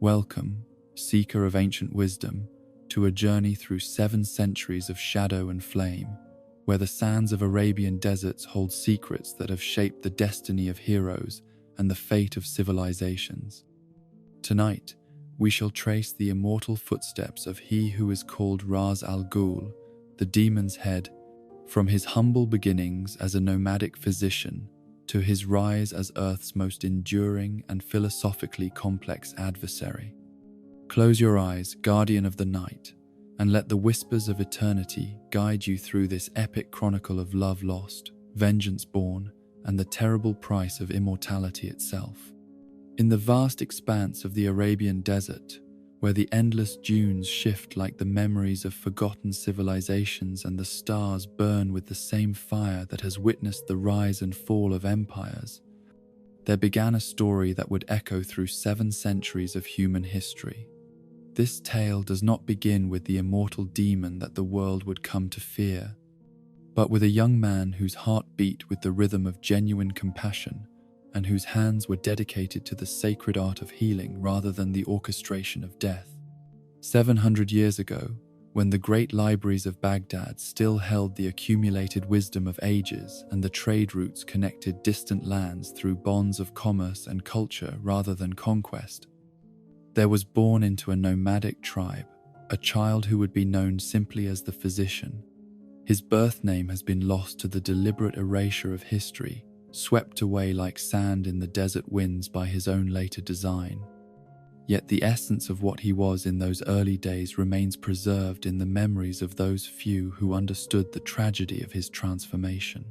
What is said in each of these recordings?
Welcome, seeker of ancient wisdom, to a journey through 7 centuries of shadow and flame, where the sands of Arabian deserts hold secrets that have shaped the destiny of heroes and the fate of civilizations. Tonight, we shall trace the immortal footsteps of he who is called Ras al Ghul, the demon's head, from his humble beginnings as a nomadic physician to his rise as Earth's most enduring and philosophically complex adversary. Close your eyes, guardian of the night, and let the whispers of eternity guide you through this epic chronicle of love lost, vengeance born, and the terrible price of immortality itself. In the vast expanse of the Arabian desert, where the endless dunes shift like the memories of forgotten civilizations and the stars burn with the same fire that has witnessed the rise and fall of empires, there began a story that would echo through 7 centuries of human history. This tale does not begin with the immortal demon that the world would come to fear, but with a young man whose heart beat with the rhythm of genuine compassion and whose hands were dedicated to the sacred art of healing rather than the orchestration of death. 700 years ago, when the great libraries of Baghdad still held the accumulated wisdom of ages and the trade routes connected distant lands through bonds of commerce and culture rather than conquest, there was born into a nomadic tribe a child who would be known simply as the Physician. His birth name has been lost to the deliberate erasure of history, swept away like sand in the desert winds by his own later design. Yet the essence of what he was in those early days remains preserved in the memories of those few who understood the tragedy of his transformation.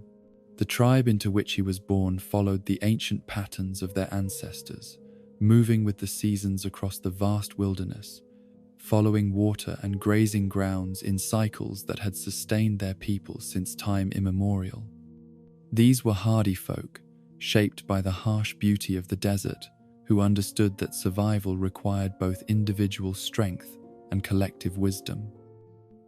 The tribe into which he was born followed the ancient patterns of their ancestors, moving with the seasons across the vast wilderness, following water and grazing grounds in cycles that had sustained their people since time immemorial. These were hardy folk, shaped by the harsh beauty of the desert, who understood that survival required both individual strength and collective wisdom.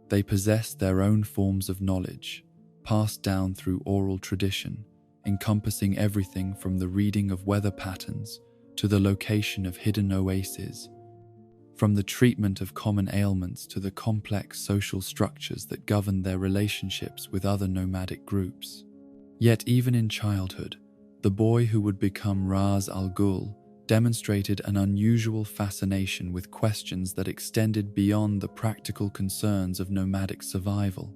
They possessed their own forms of knowledge, passed down through oral tradition, encompassing everything from the reading of weather patterns to the location of hidden oases, from the treatment of common ailments to the complex social structures that governed their relationships with other nomadic groups. Yet even in childhood, the boy who would become Ras al Ghul demonstrated an unusual fascination with questions that extended beyond the practical concerns of nomadic survival.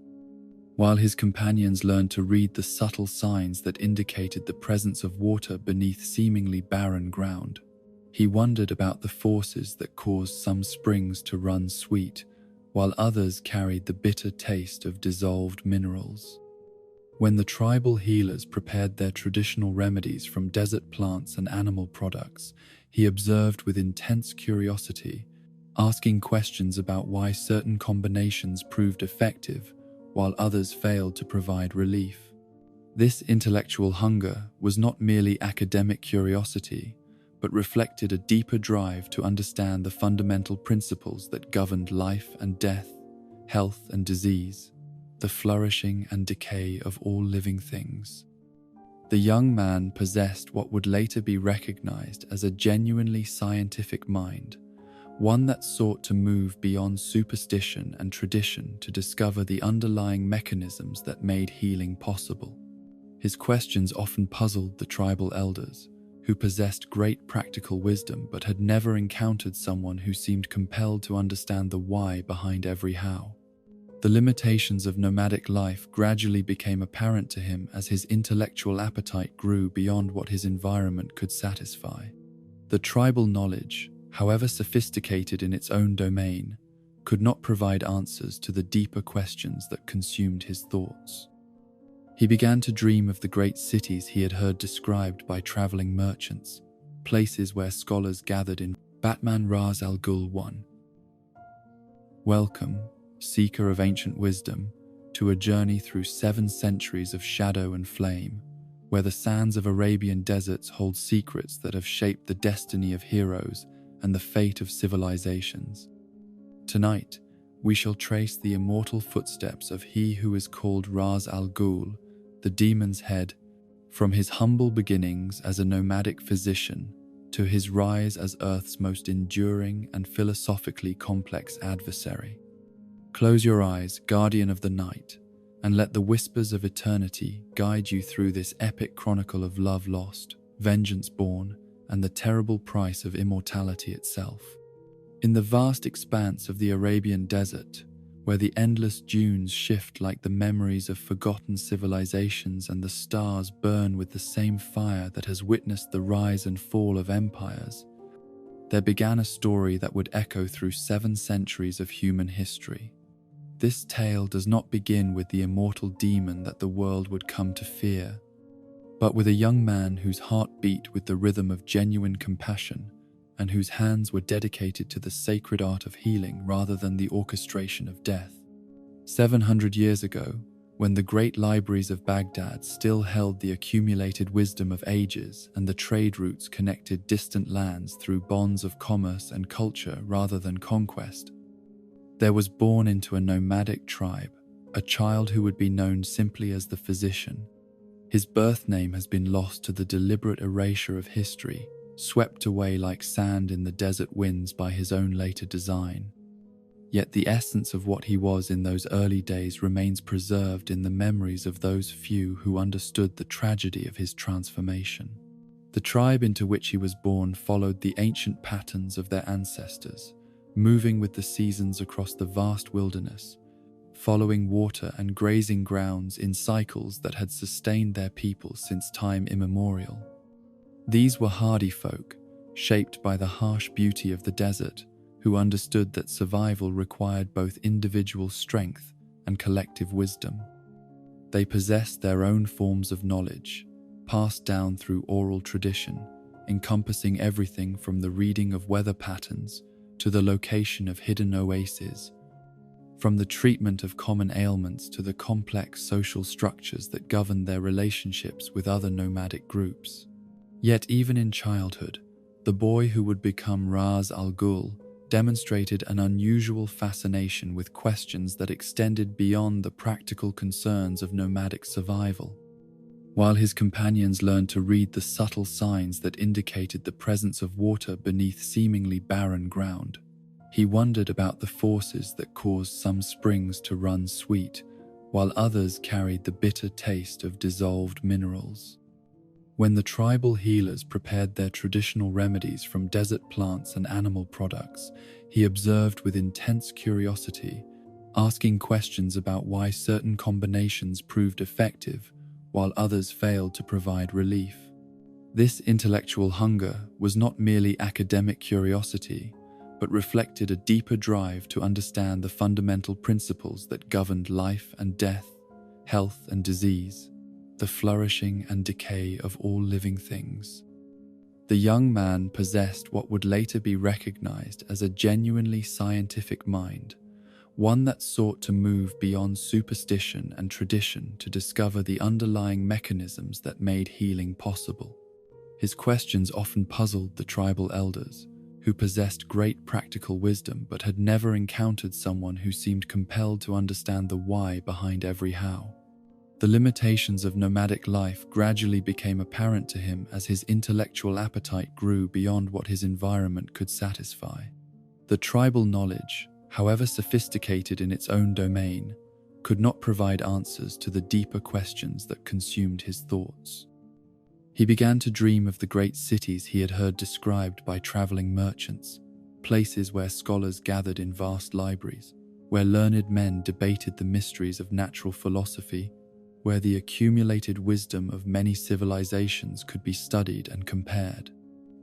While his companions learned to read the subtle signs that indicated the presence of water beneath seemingly barren ground, he wondered about the forces that caused some springs to run sweet, while others carried the bitter taste of dissolved minerals. When the tribal healers prepared their traditional remedies from desert plants and animal products, he observed with intense curiosity, asking questions about why certain combinations proved effective while others failed to provide relief. This intellectual hunger was not merely academic curiosity, but reflected a deeper drive to understand the fundamental principles that governed life and death, health and disease, the flourishing and decay of all living things. The young man possessed what would later be recognized as a genuinely scientific mind, one that sought to move beyond superstition and tradition to discover the underlying mechanisms that made healing possible. His questions often puzzled the tribal elders, who possessed great practical wisdom but had never encountered someone who seemed compelled to understand the why behind every how. The limitations of nomadic life gradually became apparent to him as his intellectual appetite grew beyond what his environment could satisfy. The tribal knowledge, however sophisticated in its own domain, could not provide answers to the deeper questions that consumed his thoughts. He began to dream of the great cities he had heard described by traveling merchants, places where scholars gathered in Batman Ras al Ghul 1. Welcome, seeker of ancient wisdom, to a journey through 7 centuries of shadow and flame, where the sands of Arabian deserts hold secrets that have shaped the destiny of heroes and the fate of civilizations. Tonight, we shall trace the immortal footsteps of he who is called Ras al Ghul, the demon's head, from his humble beginnings as a nomadic physician to his rise as Earth's most enduring and philosophically complex adversary. Close your eyes, guardian of the night, and let the whispers of eternity guide you through this epic chronicle of love lost, vengeance born, and the terrible price of immortality itself. In the vast expanse of the Arabian desert, where the endless dunes shift like the memories of forgotten civilizations and the stars burn with the same fire that has witnessed the rise and fall of empires, there began a story that would echo through 7 centuries of human history. This tale does not begin with the immortal demon that the world would come to fear, but with a young man whose heart beat with the rhythm of genuine compassion and whose hands were dedicated to the sacred art of healing rather than the orchestration of death. 700 years ago, when the great libraries of Baghdad still held the accumulated wisdom of ages and the trade routes connected distant lands through bonds of commerce and culture rather than conquest, there was born into a nomadic tribe a child who would be known simply as the Physician. His birth name has been lost to the deliberate erasure of history, swept away like sand in the desert winds by his own later design. Yet the essence of what he was in those early days remains preserved in the memories of those few who understood the tragedy of his transformation. The tribe into which he was born followed the ancient patterns of their ancestors, moving with the seasons across the vast wilderness, following water and grazing grounds in cycles that had sustained their people since time immemorial. These were hardy folk, shaped by the harsh beauty of the desert, who understood that survival required both individual strength and collective wisdom. They possessed their own forms of knowledge, passed down through oral tradition, encompassing everything from the reading of weather patterns to the location of hidden oases, from the treatment of common ailments to the complex social structures that governed their relationships with other nomadic groups. Yet even in childhood, the boy who would become Ras al-Ghul demonstrated an unusual fascination with questions that extended beyond the practical concerns of nomadic survival. While his companions learned to read the subtle signs that indicated the presence of water beneath seemingly barren ground, he wondered about the forces that caused some springs to run sweet, while others carried the bitter taste of dissolved minerals. When the tribal healers prepared their traditional remedies from desert plants and animal products, he observed with intense curiosity, asking questions about why certain combinations proved effective while others failed to provide relief. This intellectual hunger was not merely academic curiosity, but reflected a deeper drive to understand the fundamental principles that governed life and death, health and disease, the flourishing and decay of all living things. The young man possessed what would later be recognized as a genuinely scientific mind, one that sought to move beyond superstition and tradition to discover the underlying mechanisms that made healing possible. His questions often puzzled the tribal elders, who possessed great practical wisdom but had never encountered someone who seemed compelled to understand the why behind every how. The limitations of nomadic life gradually became apparent to him as his intellectual appetite grew beyond what his environment could satisfy. The tribal knowledge, however sophisticated in its own domain, could not provide answers to the deeper questions that consumed his thoughts. He began to dream of the great cities he had heard described by traveling merchants, places where scholars gathered in vast libraries, where learned men debated the mysteries of natural philosophy, where the accumulated wisdom of many civilizations could be studied and compared.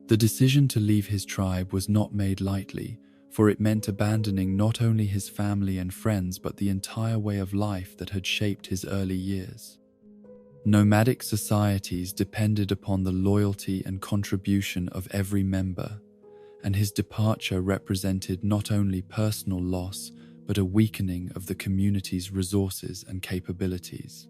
The decision to leave his tribe was not made lightly, for it meant abandoning not only his family and friends but the entire way of life that had shaped his early years. Nomadic societies depended upon the loyalty and contribution of every member, and his departure represented not only personal loss but a weakening of the community's resources and capabilities.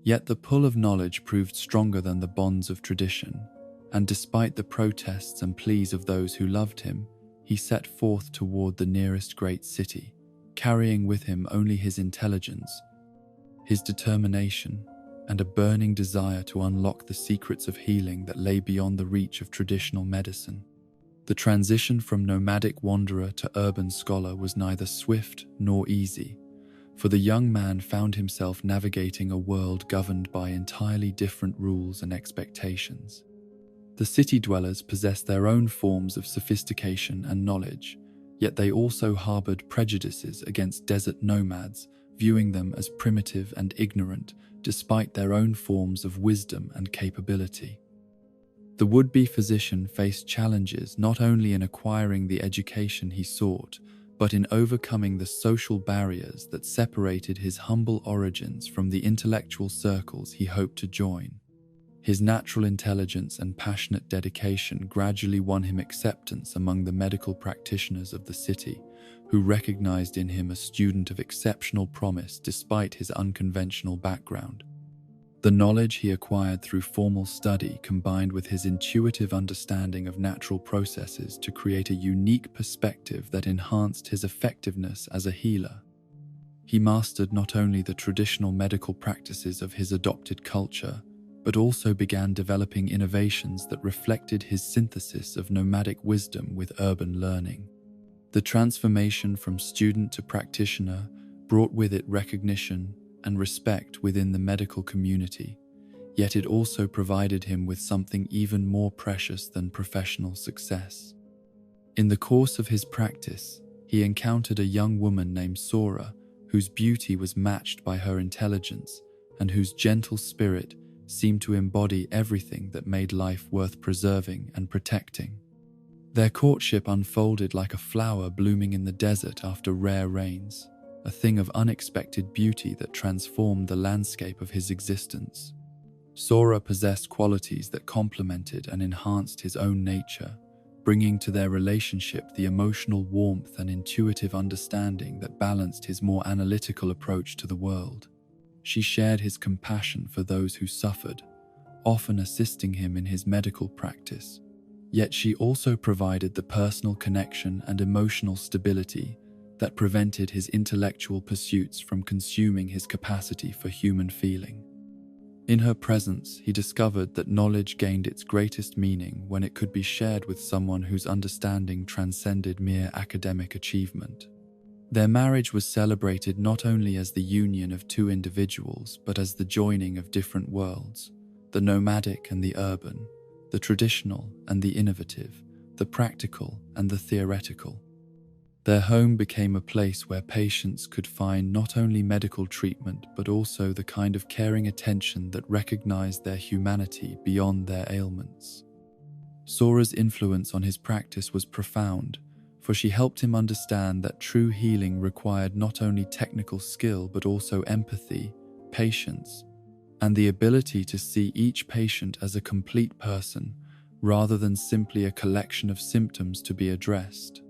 Yet the pull of knowledge proved stronger than the bonds of tradition, and despite the protests and pleas of those who loved him, he set forth toward the nearest great city, carrying with him only his intelligence, his determination, and a burning desire to unlock the secrets of healing that lay beyond the reach of traditional medicine. The transition from nomadic wanderer to urban scholar was neither swift nor easy, for the young man found himself navigating a world governed by entirely different rules and expectations. The city dwellers possessed their own forms of sophistication and knowledge, yet they also harbored prejudices against desert nomads, viewing them as primitive and ignorant despite their own forms of wisdom and capability. The would-be physician faced challenges not only in acquiring the education he sought, but in overcoming the social barriers that separated his humble origins from the intellectual circles he hoped to join. His natural intelligence and passionate dedication gradually won him acceptance among the medical practitioners of the city, who recognized in him a student of exceptional promise despite his unconventional background. The knowledge he acquired through formal study combined with his intuitive understanding of natural processes to create a unique perspective that enhanced his effectiveness as a healer. He mastered not only the traditional medical practices of his adopted culture, but also began developing innovations that reflected his synthesis of nomadic wisdom with urban learning. The transformation from student to practitioner brought with it recognition and respect within the medical community, yet it also provided him with something even more precious than professional success. In the course of his practice, he encountered a young woman named Sora, whose beauty was matched by her intelligence and whose gentle spirit seemed to embody everything that made life worth preserving and protecting. Their courtship unfolded like a flower blooming in the desert after rare rains, a thing of unexpected beauty that transformed the landscape of his existence. Sora possessed qualities that complemented and enhanced his own nature, bringing to their relationship the emotional warmth and intuitive understanding that balanced his more analytical approach to the world. She shared his compassion for those who suffered, often assisting him in his medical practice. Yet she also provided the personal connection and emotional stability that prevented his intellectual pursuits from consuming his capacity for human feeling. In her presence, he discovered that knowledge gained its greatest meaning when it could be shared with someone whose understanding transcended mere academic achievement. Their marriage was celebrated not only as the union of two individuals, but as the joining of different worlds, the nomadic and the urban, the traditional and the innovative, the practical and the theoretical. Their home became a place where patients could find not only medical treatment but also the kind of caring attention that recognized their humanity beyond their ailments. Sora's influence on his practice was profound, for she helped him understand that true healing required not only technical skill but also empathy, patience, and the ability to see each patient as a complete person rather than simply a collection of symptoms to be addressed.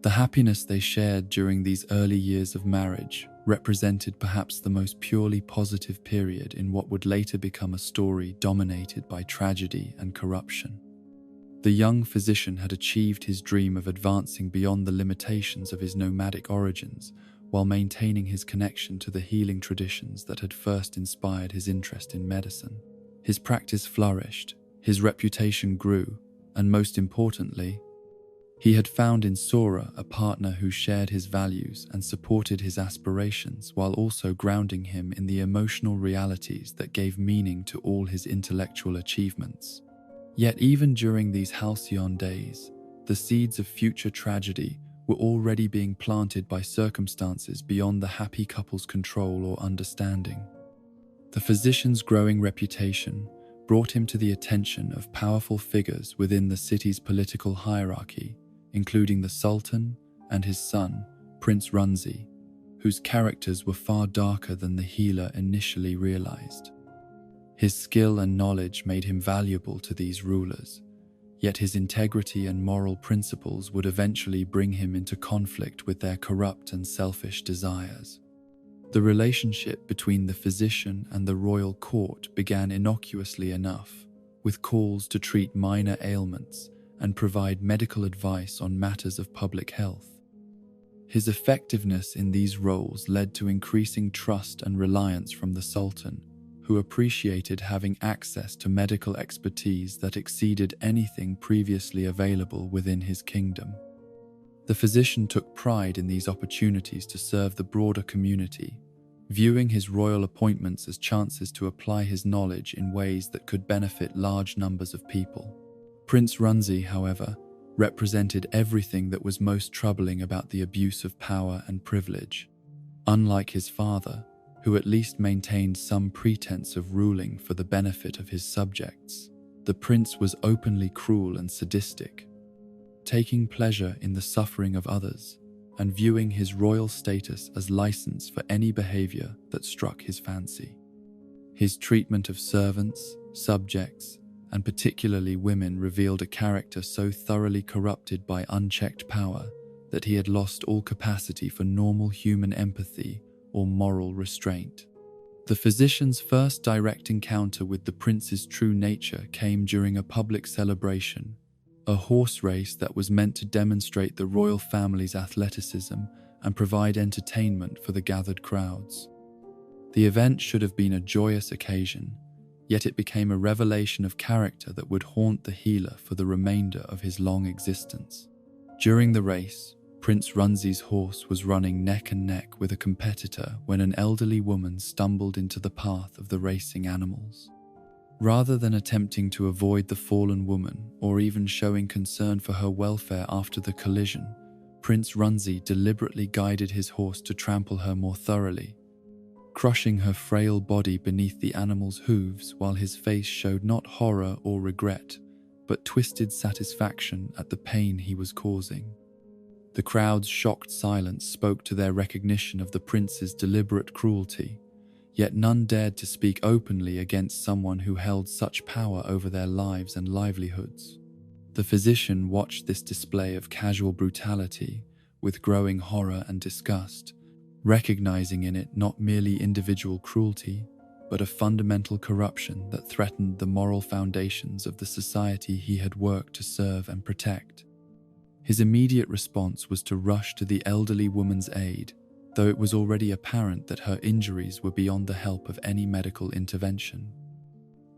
The happiness they shared during these early years of marriage represented perhaps the most purely positive period in what would later become a story dominated by tragedy and corruption. The young physician had achieved his dream of advancing beyond the limitations of his nomadic origins while maintaining his connection to the healing traditions that had first inspired his interest in medicine. His practice flourished, his reputation grew, and most importantly, he had found in Sora a partner who shared his values and supported his aspirations while also grounding him in the emotional realities that gave meaning to all his intellectual achievements. Yet even during these halcyon days, the seeds of future tragedy were already being planted by circumstances beyond the happy couple's control or understanding. The physician's growing reputation brought him to the attention of powerful figures within the city's political hierarchy, including the Sultan and his son, Prince Runzi, whose characters were far darker than the healer initially realized. His skill and knowledge made him valuable to these rulers, yet his integrity and moral principles would eventually bring him into conflict with their corrupt and selfish desires. The relationship between the physician and the royal court began innocuously enough, with calls to treat minor ailments and provide medical advice on matters of public health. His effectiveness in these roles led to increasing trust and reliance from the Sultan, who appreciated having access to medical expertise that exceeded anything previously available within his kingdom. The physician took pride in these opportunities to serve the broader community, viewing his royal appointments as chances to apply his knowledge in ways that could benefit large numbers of people. Prince Runzi, however, represented everything that was most troubling about the abuse of power and privilege. Unlike his father, who at least maintained some pretense of ruling for the benefit of his subjects, the prince was openly cruel and sadistic, taking pleasure in the suffering of others and viewing his royal status as license for any behavior that struck his fancy. His treatment of servants, subjects, and particularly women revealed a character so thoroughly corrupted by unchecked power that he had lost all capacity for normal human empathy or moral restraint. The physician's first direct encounter with the prince's true nature came during a public celebration, a horse race that was meant to demonstrate the royal family's athleticism and provide entertainment for the gathered crowds. The event should have been a joyous occasion, yet it became a revelation of character that would haunt the healer for the remainder of his long existence. During the race, Prince Runzi's horse was running neck and neck with a competitor when an elderly woman stumbled into the path of the racing animals. Rather than attempting to avoid the fallen woman or even showing concern for her welfare after the collision, Prince Runzi deliberately guided his horse to trample her more thoroughly, crushing her frail body beneath the animal's hooves while his face showed not horror or regret, but twisted satisfaction at the pain he was causing. The crowd's shocked silence spoke to their recognition of the prince's deliberate cruelty, yet none dared to speak openly against someone who held such power over their lives and livelihoods. The physician watched this display of casual brutality with growing horror and disgust, recognizing in it not merely individual cruelty, but a fundamental corruption that threatened the moral foundations of the society he had worked to serve and protect. His immediate response was to rush to the elderly woman's aid, though it was already apparent that her injuries were beyond the help of any medical intervention.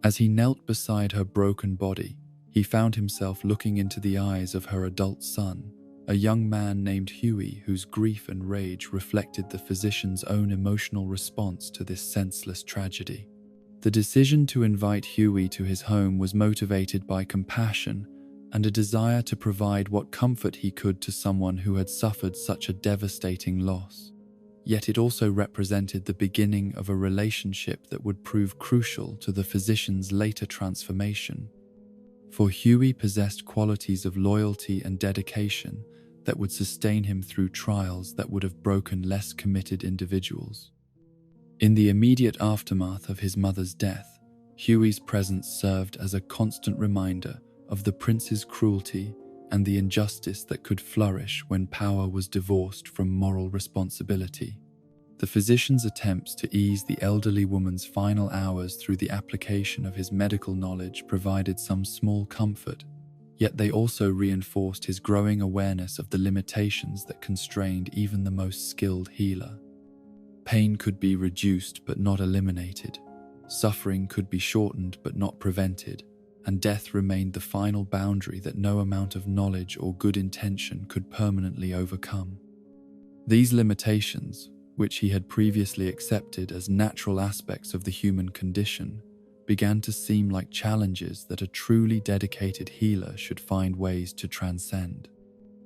As he knelt beside her broken body, he found himself looking into the eyes of her adult son, a young man named Huey, whose grief and rage reflected the physician's own emotional response to this senseless tragedy. The decision to invite Huey to his home was motivated by compassion and a desire to provide what comfort he could to someone who had suffered such a devastating loss. Yet it also represented the beginning of a relationship that would prove crucial to the physician's later transformation. For Huey possessed qualities of loyalty and dedication that would sustain him through trials that would have broken less committed individuals. In the immediate aftermath of his mother's death, Huey's presence served as a constant reminder of the prince's cruelty and the injustice that could flourish when power was divorced from moral responsibility. The physician's attempts to ease the elderly woman's final hours through the application of his medical knowledge provided some small comfort, yet they also reinforced his growing awareness of the limitations that constrained even the most skilled healer. Pain could be reduced but not eliminated, suffering could be shortened but not prevented, and death remained the final boundary that no amount of knowledge or good intention could permanently overcome. These limitations, which he had previously accepted as natural aspects of the human condition, began to seem like challenges that a truly dedicated healer should find ways to transcend.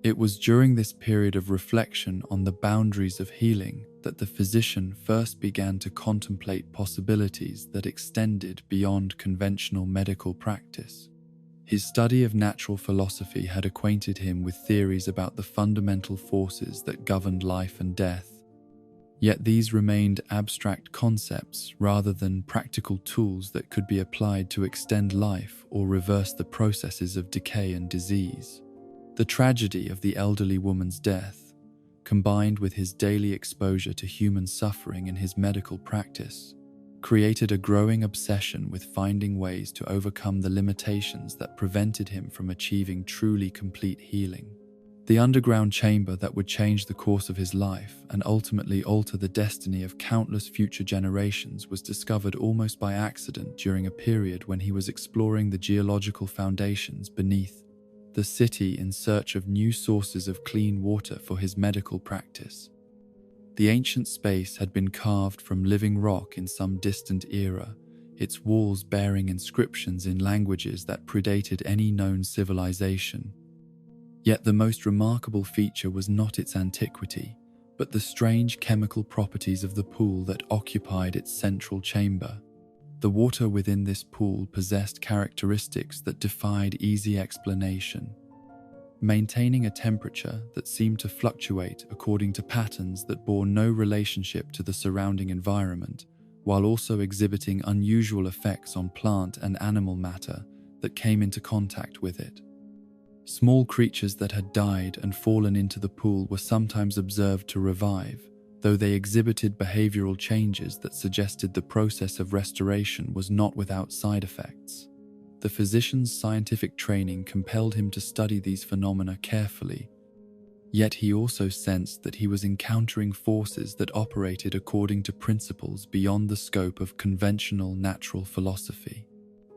It was during this period of reflection on the boundaries of healing that the physician first began to contemplate possibilities that extended beyond conventional medical practice. His study of natural philosophy had acquainted him with theories about the fundamental forces that governed life and death. Yet these remained abstract concepts rather than practical tools that could be applied to extend life or reverse the processes of decay and disease. The tragedy of the elderly woman's death, combined with his daily exposure to human suffering in his medical practice, created a growing obsession with finding ways to overcome the limitations that prevented him from achieving truly complete healing. The underground chamber that would change the course of his life and ultimately alter the destiny of countless future generations was discovered almost by accident during a period when he was exploring the geological foundations beneath the city in search of new sources of clean water for his medical practice. The ancient space had been carved from living rock in some distant era, its walls bearing inscriptions in languages that predated any known civilization. Yet the most remarkable feature was not its antiquity, but the strange chemical properties of the pool that occupied its central chamber. The water within this pool possessed characteristics that defied easy explanation, maintaining a temperature that seemed to fluctuate according to patterns that bore no relationship to the surrounding environment, while also exhibiting unusual effects on plant and animal matter that came into contact with it. Small creatures that had died and fallen into the pool were sometimes observed to revive, though they exhibited behavioral changes that suggested the process of restoration was not without side effects. The physician's scientific training compelled him to study these phenomena carefully, yet he also sensed that he was encountering forces that operated according to principles beyond the scope of conventional natural philosophy.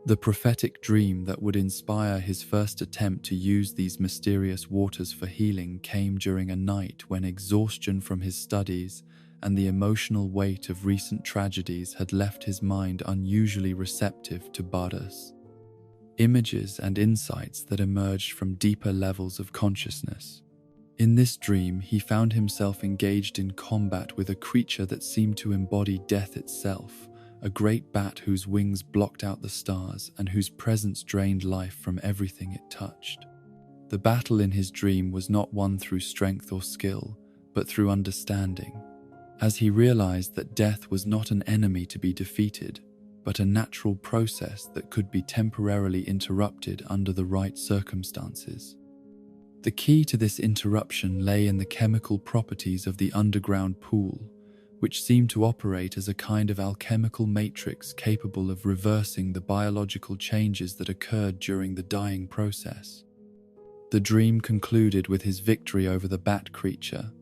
The prophetic dream that would inspire his first attempt to use these mysterious waters for healing came during a night when exhaustion from his studies and the emotional weight of recent tragedies had left his mind unusually receptive to Bardas. Images and insights that emerged from deeper levels of consciousness. In this dream, he found himself engaged in combat with a creature that seemed to embody death itself, a great bat whose wings blocked out the stars and whose presence drained life from everything it touched. The battle in his dream was not won through strength or skill, but through understanding, as he realized that death was not an enemy to be defeated, but a natural process that could be temporarily interrupted under the right circumstances. The key to this interruption lay in the chemical properties of the underground pool, which seemed to operate as a kind of alchemical matrix capable of reversing the biological changes that occurred during the dying process. The dream concluded with his victory over the bat creature,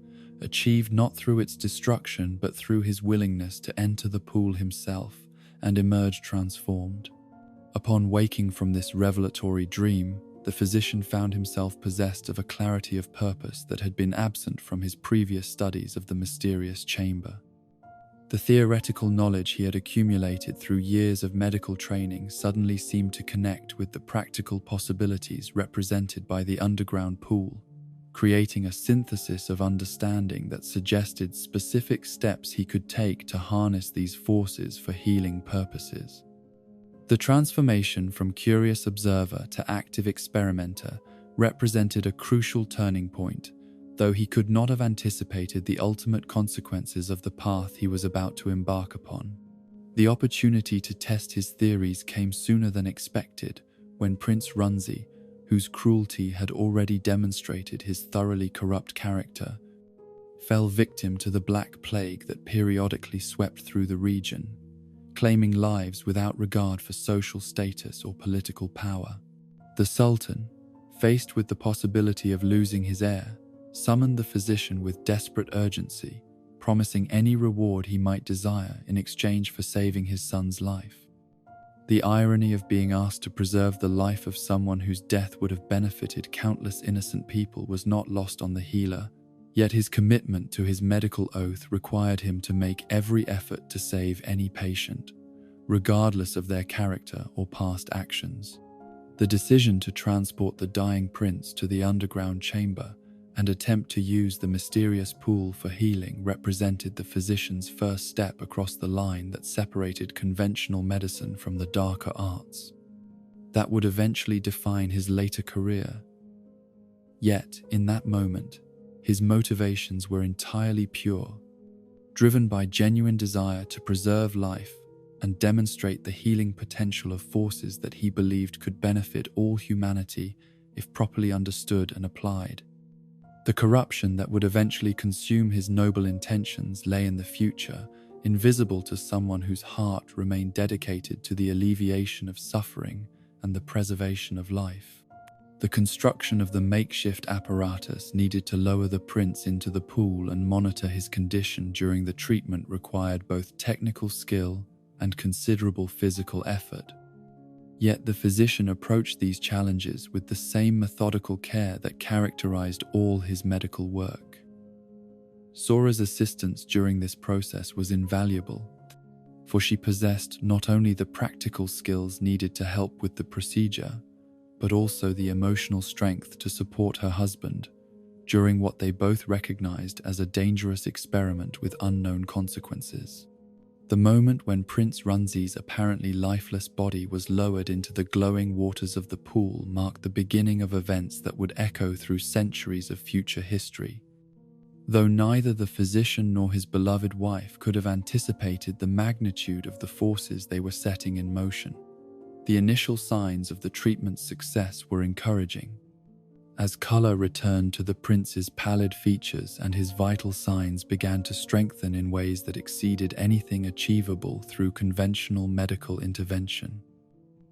achieved not through its destruction but through his willingness to enter the pool himself and emerge transformed. Upon waking from this revelatory dream, the physician found himself possessed of a clarity of purpose that had been absent from his previous studies of the mysterious chamber. The theoretical knowledge he had accumulated through years of medical training suddenly seemed to connect with the practical possibilities represented by the underground pool, creating a synthesis of understanding that suggested specific steps he could take to harness these forces for healing purposes. The transformation from curious observer to active experimenter represented a crucial turning point, though he could not have anticipated the ultimate consequences of the path he was about to embark upon. The opportunity to test his theories came sooner than expected when Prince Runzi, whose cruelty had already demonstrated his thoroughly corrupt character, fell victim to the Black Plague that periodically swept through the region, claiming lives without regard for social status or political power. The Sultan, faced with the possibility of losing his heir, summoned the physician with desperate urgency, promising any reward he might desire in exchange for saving his son's life. The irony of being asked to preserve the life of someone whose death would have benefited countless innocent people was not lost on the healer, yet his commitment to his medical oath required him to make every effort to save any patient, regardless of their character or past actions. The decision to transport the dying prince to the underground chamber and attempt to use the mysterious pool for healing represented the physician's first step across the line that separated conventional medicine from the darker arts that would eventually define his later career. Yet, in that moment, his motivations were entirely pure, driven by genuine desire to preserve life and demonstrate the healing potential of forces that he believed could benefit all humanity if properly understood and applied. The corruption that would eventually consume his noble intentions lay in the future, invisible to someone whose heart remained dedicated to the alleviation of suffering and the preservation of life. The construction of the makeshift apparatus needed to lower the prince into the pool and monitor his condition during the treatment required both technical skill and considerable physical effort. Yet the physician approached these challenges with the same methodical care that characterized all his medical work. Sora's assistance during this process was invaluable, for she possessed not only the practical skills needed to help with the procedure, but also the emotional strength to support her husband during what they both recognized as a dangerous experiment with unknown consequences. The moment when Prince Runzi's apparently lifeless body was lowered into the glowing waters of the pool marked the beginning of events that would echo through centuries of future history. Though neither the physician nor his beloved wife could have anticipated the magnitude of the forces they were setting in motion, the initial signs of the treatment's success were encouraging. As color returned to the prince's pallid features and his vital signs began to strengthen in ways that exceeded anything achievable through conventional medical intervention.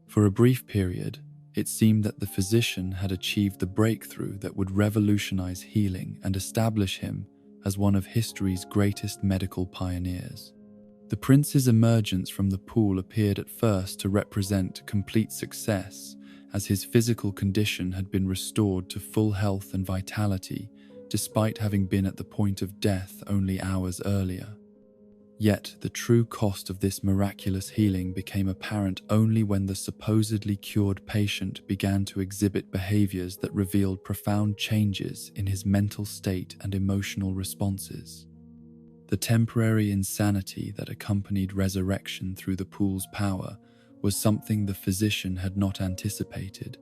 For a brief period, it seemed that the physician had achieved the breakthrough that would revolutionize healing and establish him as one of history's greatest medical pioneers. The prince's emergence from the pool appeared at first to represent complete success, as his physical condition had been restored to full health and vitality, despite having been at the point of death only hours earlier. Yet the true cost of this miraculous healing became apparent only when the supposedly cured patient began to exhibit behaviors that revealed profound changes in his mental state and emotional responses. The temporary insanity that accompanied resurrection through the pool's power was something the physician had not anticipated,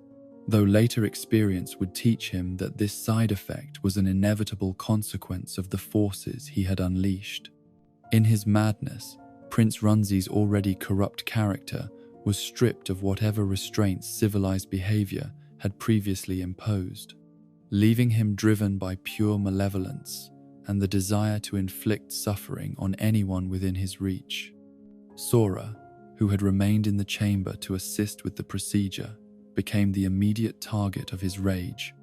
though later experience would teach him that this side effect was an inevitable consequence of the forces he had unleashed. In his madness, Prince Runzi's already corrupt character was stripped of whatever restraints civilized behavior had previously imposed, leaving him driven by pure malevolence and the desire to inflict suffering on anyone within his reach. Sora, who had remained in the chamber to assist with the procedure, became the immediate target of his rage.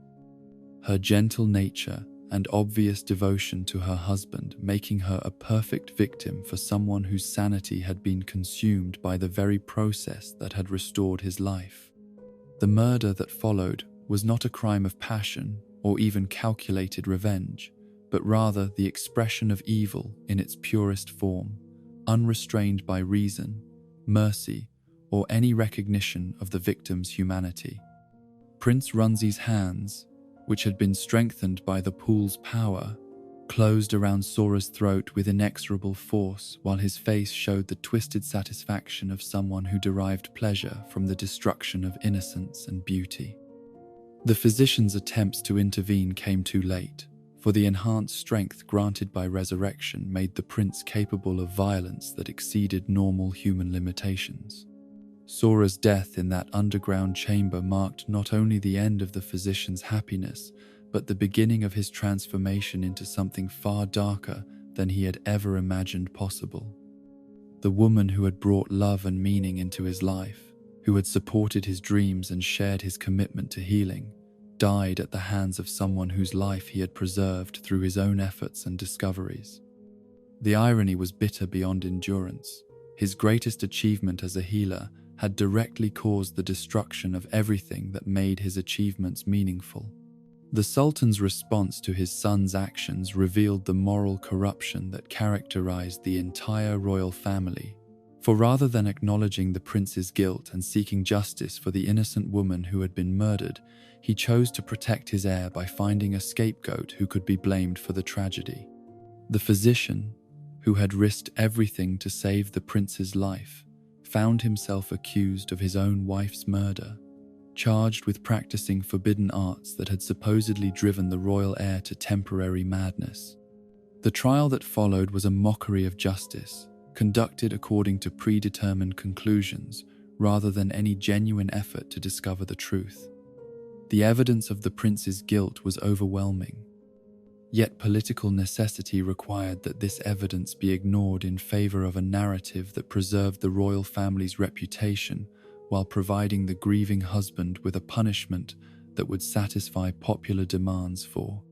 Her gentle nature and obvious devotion to her husband making her a perfect victim for someone whose sanity had been consumed by the very process that had restored his life. The murder that followed was not a crime of passion or even calculated revenge, but rather the expression of evil in its purest form, unrestrained by reason, mercy, or any recognition of the victim's humanity. Prince Runzi's hands, which had been strengthened by the pool's power, closed around Sora's throat with inexorable force, while his face showed the twisted satisfaction of someone who derived pleasure from the destruction of innocence and beauty. The physician's attempts to intervene came too late, for the enhanced strength granted by resurrection made the prince capable of violence that exceeded normal human limitations. Sora's death in that underground chamber marked not only the end of the physician's happiness, but the beginning of his transformation into something far darker than he had ever imagined possible. The woman who had brought love and meaning into his life, who had supported his dreams and shared his commitment to healing, died at the hands of someone whose life he had preserved through his own efforts and discoveries. The irony was bitter beyond endurance. His greatest achievement as a healer had directly caused the destruction of everything that made his achievements meaningful. The Sultan's response to his son's actions revealed the moral corruption that characterized the entire royal family. For rather than acknowledging the prince's guilt and seeking justice for the innocent woman who had been murdered, he chose to protect his heir by finding a scapegoat who could be blamed for the tragedy. The physician, who had risked everything to save the prince's life, found himself accused of his own wife's murder, charged with practicing forbidden arts that had supposedly driven the royal heir to temporary madness. The trial that followed was a mockery of justice, conducted according to predetermined conclusions rather than any genuine effort to discover the truth. The evidence of the prince's guilt was overwhelming, yet political necessity required that this evidence be ignored in favor of a narrative that preserved the royal family's reputation while providing the grieving husband with a punishment that would satisfy popular demands for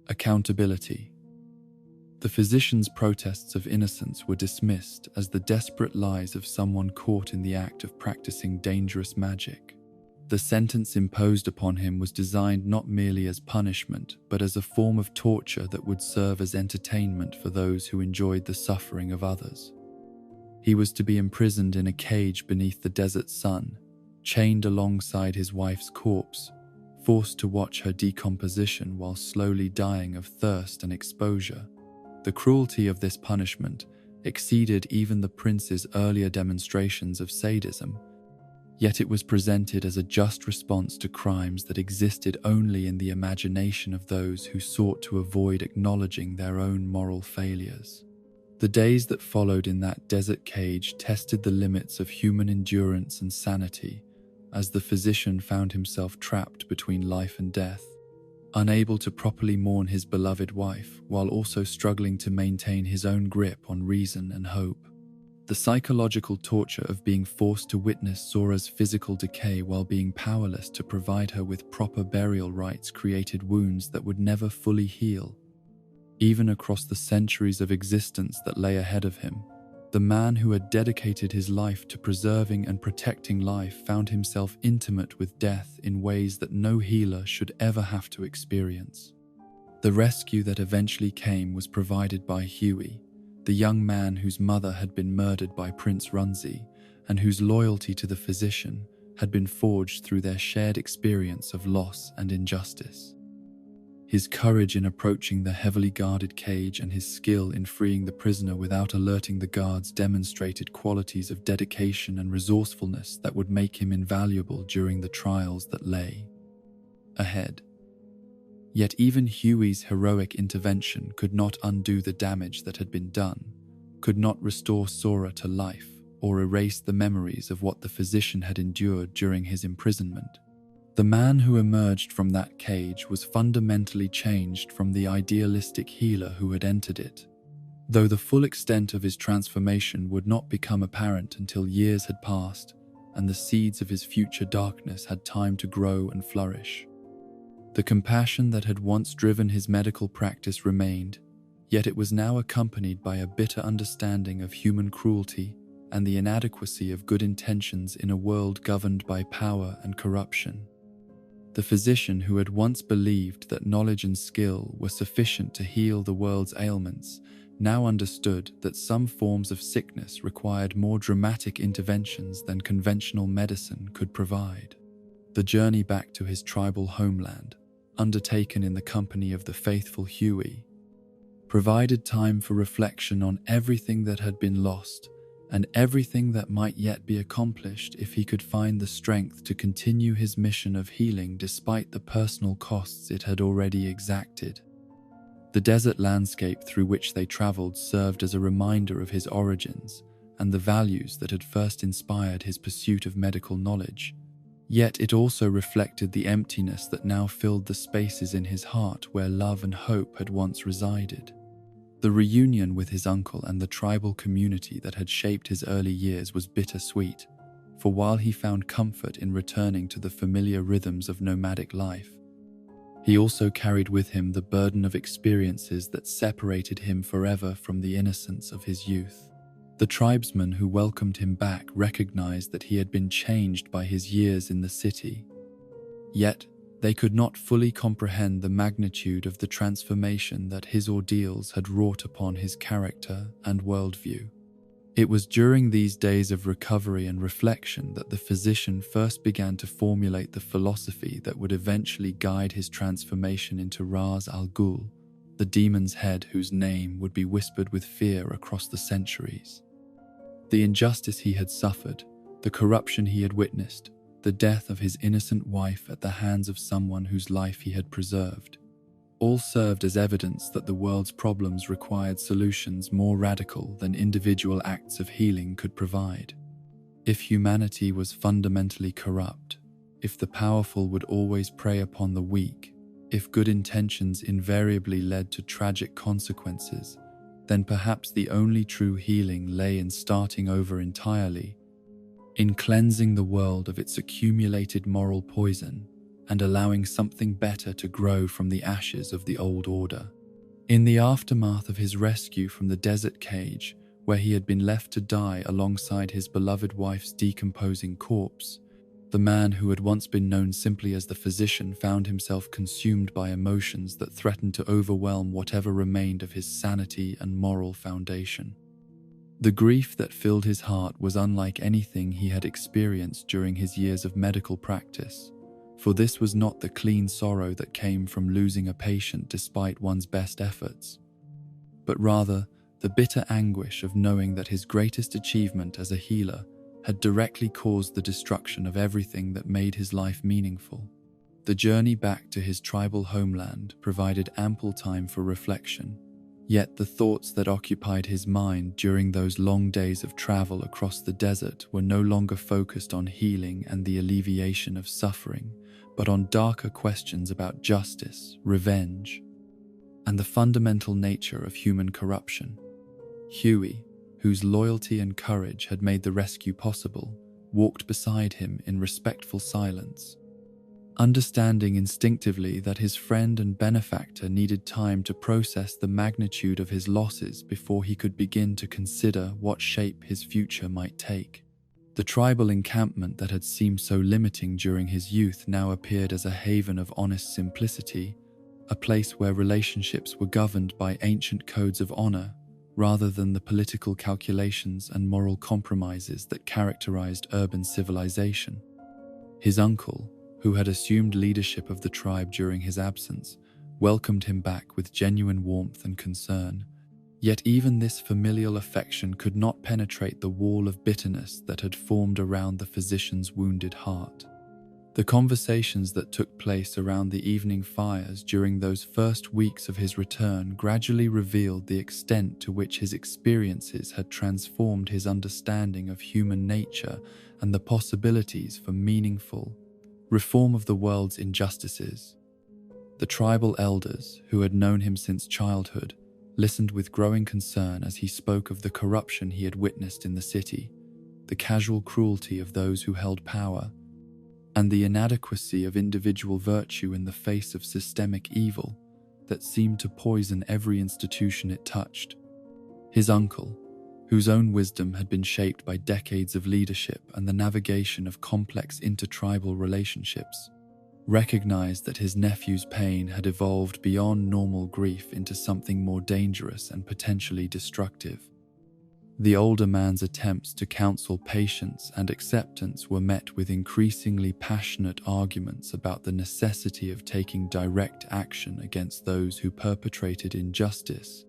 accountability. The physician's protests of innocence were dismissed as the desperate lies of someone caught in the act of practicing dangerous magic. The sentence imposed upon him was designed not merely as punishment, but as a form of torture that would serve as entertainment for those who enjoyed the suffering of others. He was to be imprisoned in a cage beneath the desert sun, chained alongside his wife's corpse, forced to watch her decomposition while slowly dying of thirst and exposure. The cruelty of this punishment exceeded even the prince's earlier demonstrations of sadism, yet it was presented as a just response to crimes that existed only in the imagination of those who sought to avoid acknowledging their own moral failures. The days that followed in that desert cage tested the limits of human endurance and sanity, as the physician found himself trapped between life and death, unable to properly mourn his beloved wife while also struggling to maintain his own grip on reason and hope. The psychological torture of being forced to witness Sora's physical decay while being powerless to provide her with proper burial rites created wounds that would never fully heal. Even across the centuries of existence that lay ahead of him, the man who had dedicated his life to preserving and protecting life found himself intimate with death in ways that no healer should ever have to experience. The rescue that eventually came was provided by Huey, the young man whose mother had been murdered by Prince Runzi and whose loyalty to the physician had been forged through their shared experience of loss and injustice. His courage in approaching the heavily guarded cage and his skill in freeing the prisoner without alerting the guards demonstrated qualities of dedication and resourcefulness that would make him invaluable during the trials that lay ahead. Yet even Huey's heroic intervention could not undo the damage that had been done, could not restore Sora to life, or erase the memories of what the physician had endured during his imprisonment. The man who emerged from that cage was fundamentally changed from the idealistic healer who had entered it, though the full extent of his transformation would not become apparent until years had passed and the seeds of his future darkness had time to grow and flourish. The compassion that had once driven his medical practice remained, yet it was now accompanied by a bitter understanding of human cruelty and the inadequacy of good intentions in a world governed by power and corruption. The physician who had once believed that knowledge and skill were sufficient to heal the world's ailments now understood that some forms of sickness required more dramatic interventions than conventional medicine could provide. The journey back to his tribal homeland, undertaken in the company of the faithful Huey, provided time for reflection on everything that had been lost and everything that might yet be accomplished if he could find the strength to continue his mission of healing despite the personal costs it had already exacted. The desert landscape through which they traveled served as a reminder of his origins and the values that had first inspired his pursuit of medical knowledge, yet it also reflected the emptiness that now filled the spaces in his heart where love and hope had once resided. The reunion with his uncle and the tribal community that had shaped his early years was bittersweet, for while he found comfort in returning to the familiar rhythms of nomadic life, he also carried with him the burden of experiences that separated him forever from the innocence of his youth. The tribesmen who welcomed him back recognized that he had been changed by his years in the city, yet they could not fully comprehend the magnitude of the transformation that his ordeals had wrought upon his character and worldview. It was during these days of recovery and reflection that the physician first began to formulate the philosophy that would eventually guide his transformation into Ras al Ghul, the demon's head whose name would be whispered with fear across the centuries. The injustice he had suffered, the corruption he had witnessed, the death of his innocent wife at the hands of someone whose life he had preserved, all served as evidence that the world's problems required solutions more radical than individual acts of healing could provide. If humanity was fundamentally corrupt, if the powerful would always prey upon the weak, if good intentions invariably led to tragic consequences, then perhaps the only true healing lay in starting over entirely, in cleansing the world of its accumulated moral poison and allowing something better to grow from the ashes of the old order. In the aftermath of his rescue from the desert cage, where he had been left to die alongside his beloved wife's decomposing corpse, the man who had once been known simply as the physician found himself consumed by emotions that threatened to overwhelm whatever remained of his sanity and moral foundation. The grief that filled his heart was unlike anything he had experienced during his years of medical practice, for this was not the clean sorrow that came from losing a patient despite one's best efforts, but rather the bitter anguish of knowing that his greatest achievement as a healer had directly caused the destruction of everything that made his life meaningful. The journey back to his tribal homeland provided ample time for reflection, yet the thoughts that occupied his mind during those long days of travel across the desert were no longer focused on healing and the alleviation of suffering, but on darker questions about justice, revenge, and the fundamental nature of human corruption. Huey, whose loyalty and courage had made the rescue possible, walked beside him in respectful silence, understanding instinctively that his friend and benefactor needed time to process the magnitude of his losses before he could begin to consider what shape his future might take. The tribal encampment that had seemed so limiting during his youth now appeared as a haven of honest simplicity, a place where relationships were governed by ancient codes of honor rather than the political calculations and moral compromises that characterized urban civilization. His uncle, who had assumed leadership of the tribe during his absence, welcomed him back with genuine warmth and concern. Yet even this familial affection could not penetrate the wall of bitterness that had formed around the physician's wounded heart. The conversations that took place around the evening fires during those first weeks of his return gradually revealed the extent to which his experiences had transformed his understanding of human nature and the possibilities for meaningful reform of the world's injustices. The tribal elders, who had known him since childhood, listened with growing concern as he spoke of the corruption he had witnessed in the city, the casual cruelty of those who held power, and the inadequacy of individual virtue in the face of systemic evil that seemed to poison every institution it touched. His uncle, whose own wisdom had been shaped by decades of leadership and the navigation of complex intertribal relationships, recognized that his nephew's pain had evolved beyond normal grief into something more dangerous and potentially destructive. The older man's attempts to counsel patience and acceptance were met with increasingly passionate arguments about the necessity of taking direct action against those who perpetrated injustice,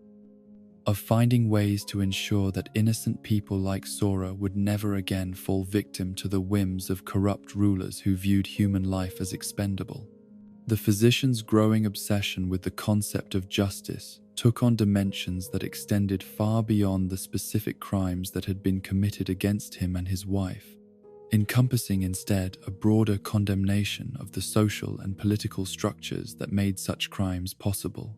of finding ways to ensure that innocent people like Sora would never again fall victim to the whims of corrupt rulers who viewed human life as expendable. The physician's growing obsession with the concept of justice took on dimensions that extended far beyond the specific crimes that had been committed against him and his wife, encompassing instead a broader condemnation of the social and political structures that made such crimes possible.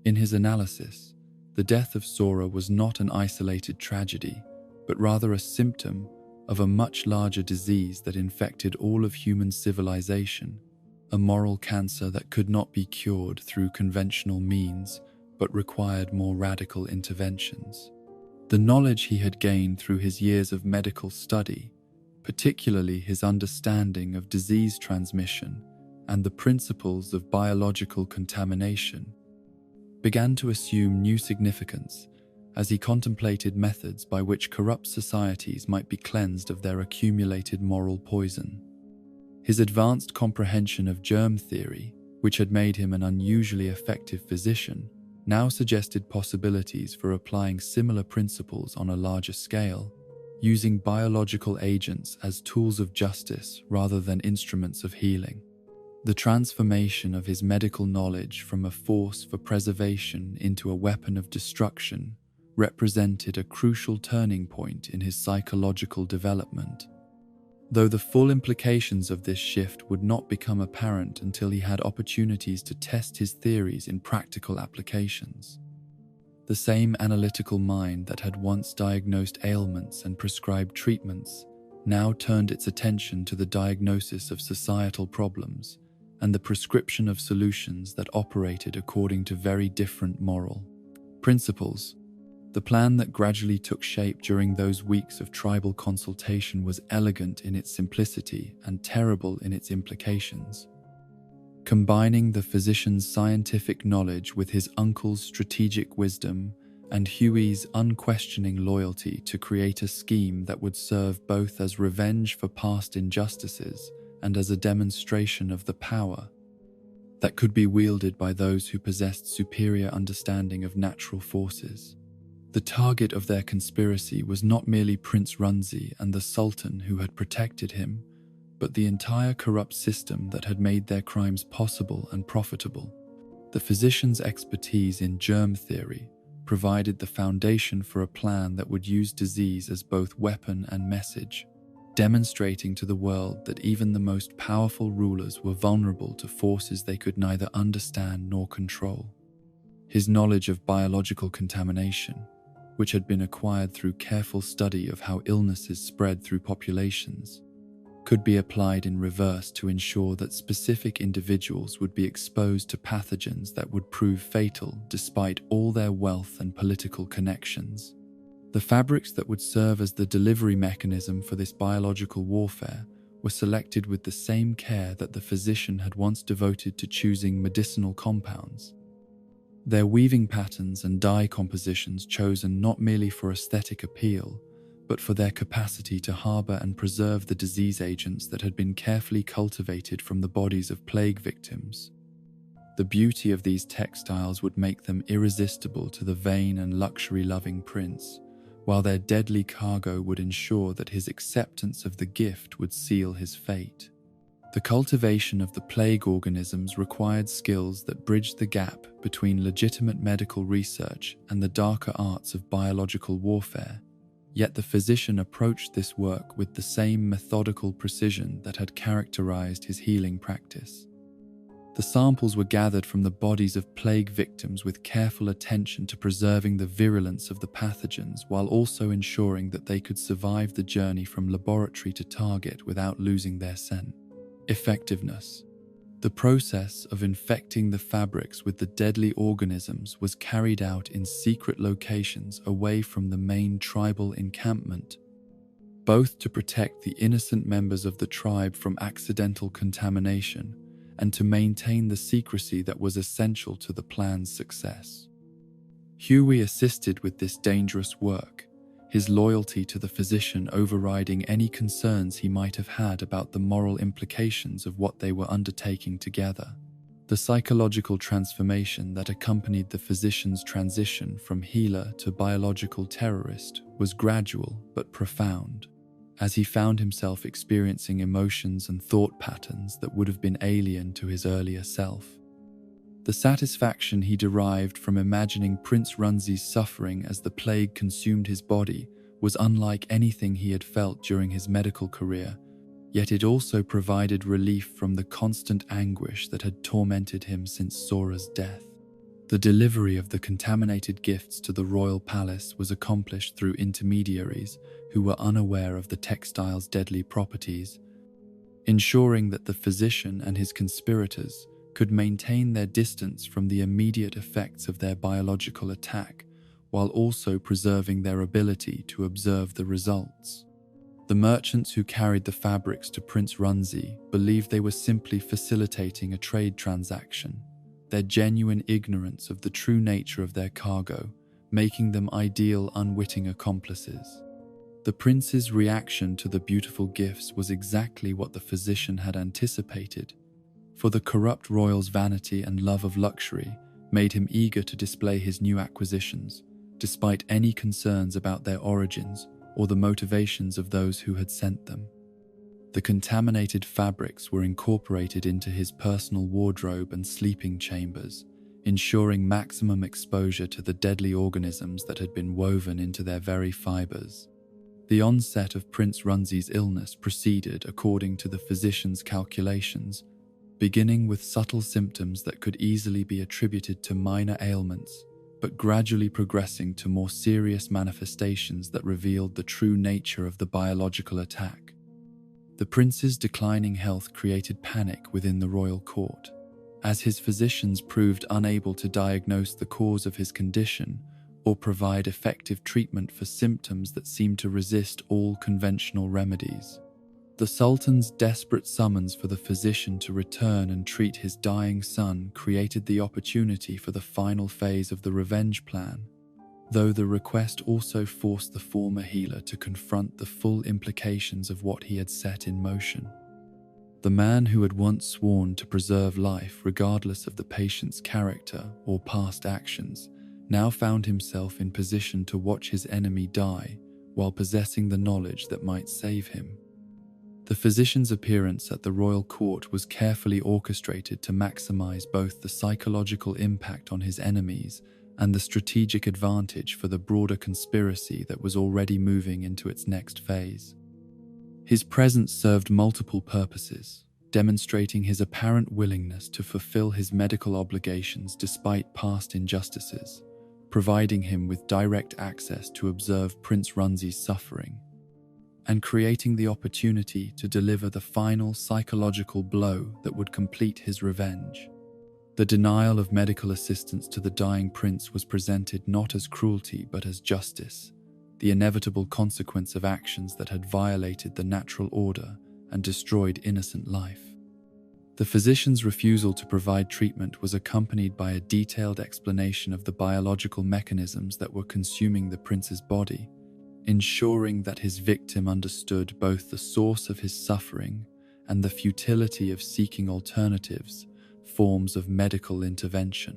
In his analysis, the death of Sora was not an isolated tragedy, but rather a symptom of a much larger disease that infected all of human civilization, a moral cancer that could not be cured through conventional means, but required more radical interventions. The knowledge he had gained through his years of medical study, particularly his understanding of disease transmission and the principles of biological contamination, began to assume new significance as he contemplated methods by which corrupt societies might be cleansed of their accumulated moral poison. His advanced comprehension of germ theory, which had made him an unusually effective physician, now suggested possibilities for applying similar principles on a larger scale, using biological agents as tools of justice rather than instruments of healing. The transformation of his medical knowledge from a force for preservation into a weapon of destruction represented a crucial turning point in his psychological development, though the full implications of this shift would not become apparent until he had opportunities to test his theories in practical applications. The same analytical mind that had once diagnosed ailments and prescribed treatments now turned its attention to the diagnosis of societal problems and the prescription of solutions that operated according to very different moral principles. The plan that gradually took shape during those weeks of tribal consultation was elegant in its simplicity and terrible in its implications. Combining the physician's scientific knowledge with his uncle's strategic wisdom and Huey's unquestioning loyalty to create a scheme that would serve both as revenge for past injustices and as a demonstration of the power that could be wielded by those who possessed superior understanding of natural forces. The target of their conspiracy was not merely Prince Runzi and the Sultan who had protected him, but the entire corrupt system that had made their crimes possible and profitable. The physician's expertise in germ theory provided the foundation for a plan that would use disease as both weapon and message, demonstrating to the world that even the most powerful rulers were vulnerable to forces they could neither understand nor control. His knowledge of biological contamination, which had been acquired through careful study of how illnesses spread through populations, could be applied in reverse to ensure that specific individuals would be exposed to pathogens that would prove fatal despite all their wealth and political connections. The fabrics that would serve as the delivery mechanism for this biological warfare were selected with the same care that the physician had once devoted to choosing medicinal compounds. Their weaving patterns and dye compositions chosen not merely for aesthetic appeal, but for their capacity to harbor and preserve the disease agents that had been carefully cultivated from the bodies of plague victims. The beauty of these textiles would make them irresistible to the vain and luxury-loving prince, while their deadly cargo would ensure that his acceptance of the gift would seal his fate. The cultivation of the plague organisms required skills that bridged the gap between legitimate medical research and the darker arts of biological warfare, yet the physician approached this work with the same methodical precision that had characterized his healing practice. The samples were gathered from the bodies of plague victims with careful attention to preserving the virulence of the pathogens while also ensuring that they could survive the journey from laboratory to target without losing their scent. Effectiveness. The process of infecting the fabrics with the deadly organisms was carried out in secret locations away from the main tribal encampment, both to protect the innocent members of the tribe from accidental contamination and to maintain the secrecy that was essential to the plan's success. Huey assisted with this dangerous work, his loyalty to the physician overriding any concerns he might have had about the moral implications of what they were undertaking together. The psychological transformation that accompanied the physician's transition from healer to biological terrorist was gradual but profound, as he found himself experiencing emotions and thought patterns that would have been alien to his earlier self. The satisfaction he derived from imagining Prince Runzi's suffering as the plague consumed his body was unlike anything he had felt during his medical career, yet it also provided relief from the constant anguish that had tormented him since Sora's death. The delivery of the contaminated gifts to the royal palace was accomplished through intermediaries who were unaware of the textile's deadly properties, ensuring that the physician and his conspirators could maintain their distance from the immediate effects of their biological attack, while also preserving their ability to observe the results. The merchants who carried the fabrics to Prince Runzi believed they were simply facilitating a trade transaction, their genuine ignorance of the true nature of their cargo making them ideal unwitting accomplices. The prince's reaction to the beautiful gifts was exactly what the physician had anticipated, for the corrupt royal's vanity and love of luxury made him eager to display his new acquisitions, despite any concerns about their origins or the motivations of those who had sent them. The contaminated fabrics were incorporated into his personal wardrobe and sleeping chambers, ensuring maximum exposure to the deadly organisms that had been woven into their very fibers. The onset of Prince Runzi's illness proceeded according to the physician's calculations, beginning with subtle symptoms that could easily be attributed to minor ailments, but gradually progressing to more serious manifestations that revealed the true nature of the biological attack. The prince's declining health created panic within the royal court, as his physicians proved unable to diagnose the cause of his condition or provide effective treatment for symptoms that seemed to resist all conventional remedies. The Sultan's desperate summons for the physician to return and treat his dying son created the opportunity for the final phase of the revenge plan, though the request also forced the former healer to confront the full implications of what he had set in motion. The man who had once sworn to preserve life regardless of the patient's character or past actions now found himself in position to watch his enemy die while possessing the knowledge that might save him. The physician's appearance at the royal court was carefully orchestrated to maximize both the psychological impact on his enemies and the strategic advantage for the broader conspiracy that was already moving into its next phase. His presence served multiple purposes, demonstrating his apparent willingness to fulfill his medical obligations despite past injustices, providing him with direct access to observe Prince Runzi's suffering, and creating the opportunity to deliver the final psychological blow that would complete his revenge. The denial of medical assistance to the dying prince was presented not as cruelty but as justice, the inevitable consequence of actions that had violated the natural order and destroyed innocent life. The physician's refusal to provide treatment was accompanied by a detailed explanation of the biological mechanisms that were consuming the prince's body, ensuring that his victim understood both the source of his suffering and the futility of seeking alternatives, forms of medical intervention.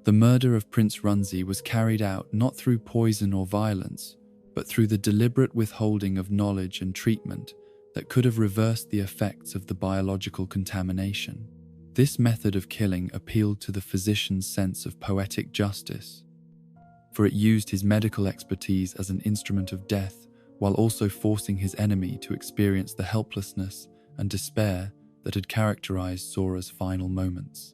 The murder of Prince Runzi was carried out not through poison or violence, but through the deliberate withholding of knowledge and treatment that could have reversed the effects of the biological contamination. This method of killing appealed to the physician's sense of poetic justice, for it used his medical expertise as an instrument of death while also forcing his enemy to experience the helplessness and despair that had characterized Sora's final moments.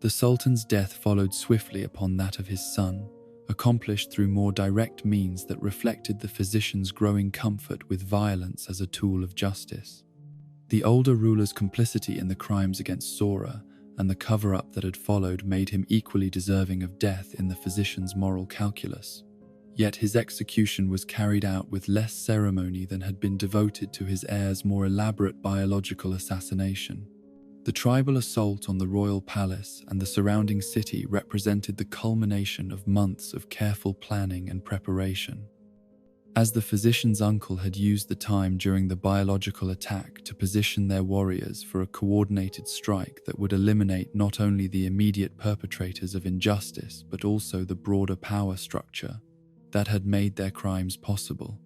The Sultan's death followed swiftly upon that of his son, accomplished through more direct means that reflected the physician's growing comfort with violence as a tool of justice. The older ruler's complicity in the crimes against Sora and the cover-up that had followed made him equally deserving of death in the physician's moral calculus. Yet his execution was carried out with less ceremony than had been devoted to his heir's more elaborate biological assassination. The tribal assault on the royal palace and the surrounding city represented the culmination of months of careful planning and preparation. As the physician's uncle had used the time during the biological attack to position their warriors for a coordinated strike that would eliminate not only the immediate perpetrators of injustice but also the broader power structure that had made their crimes possible.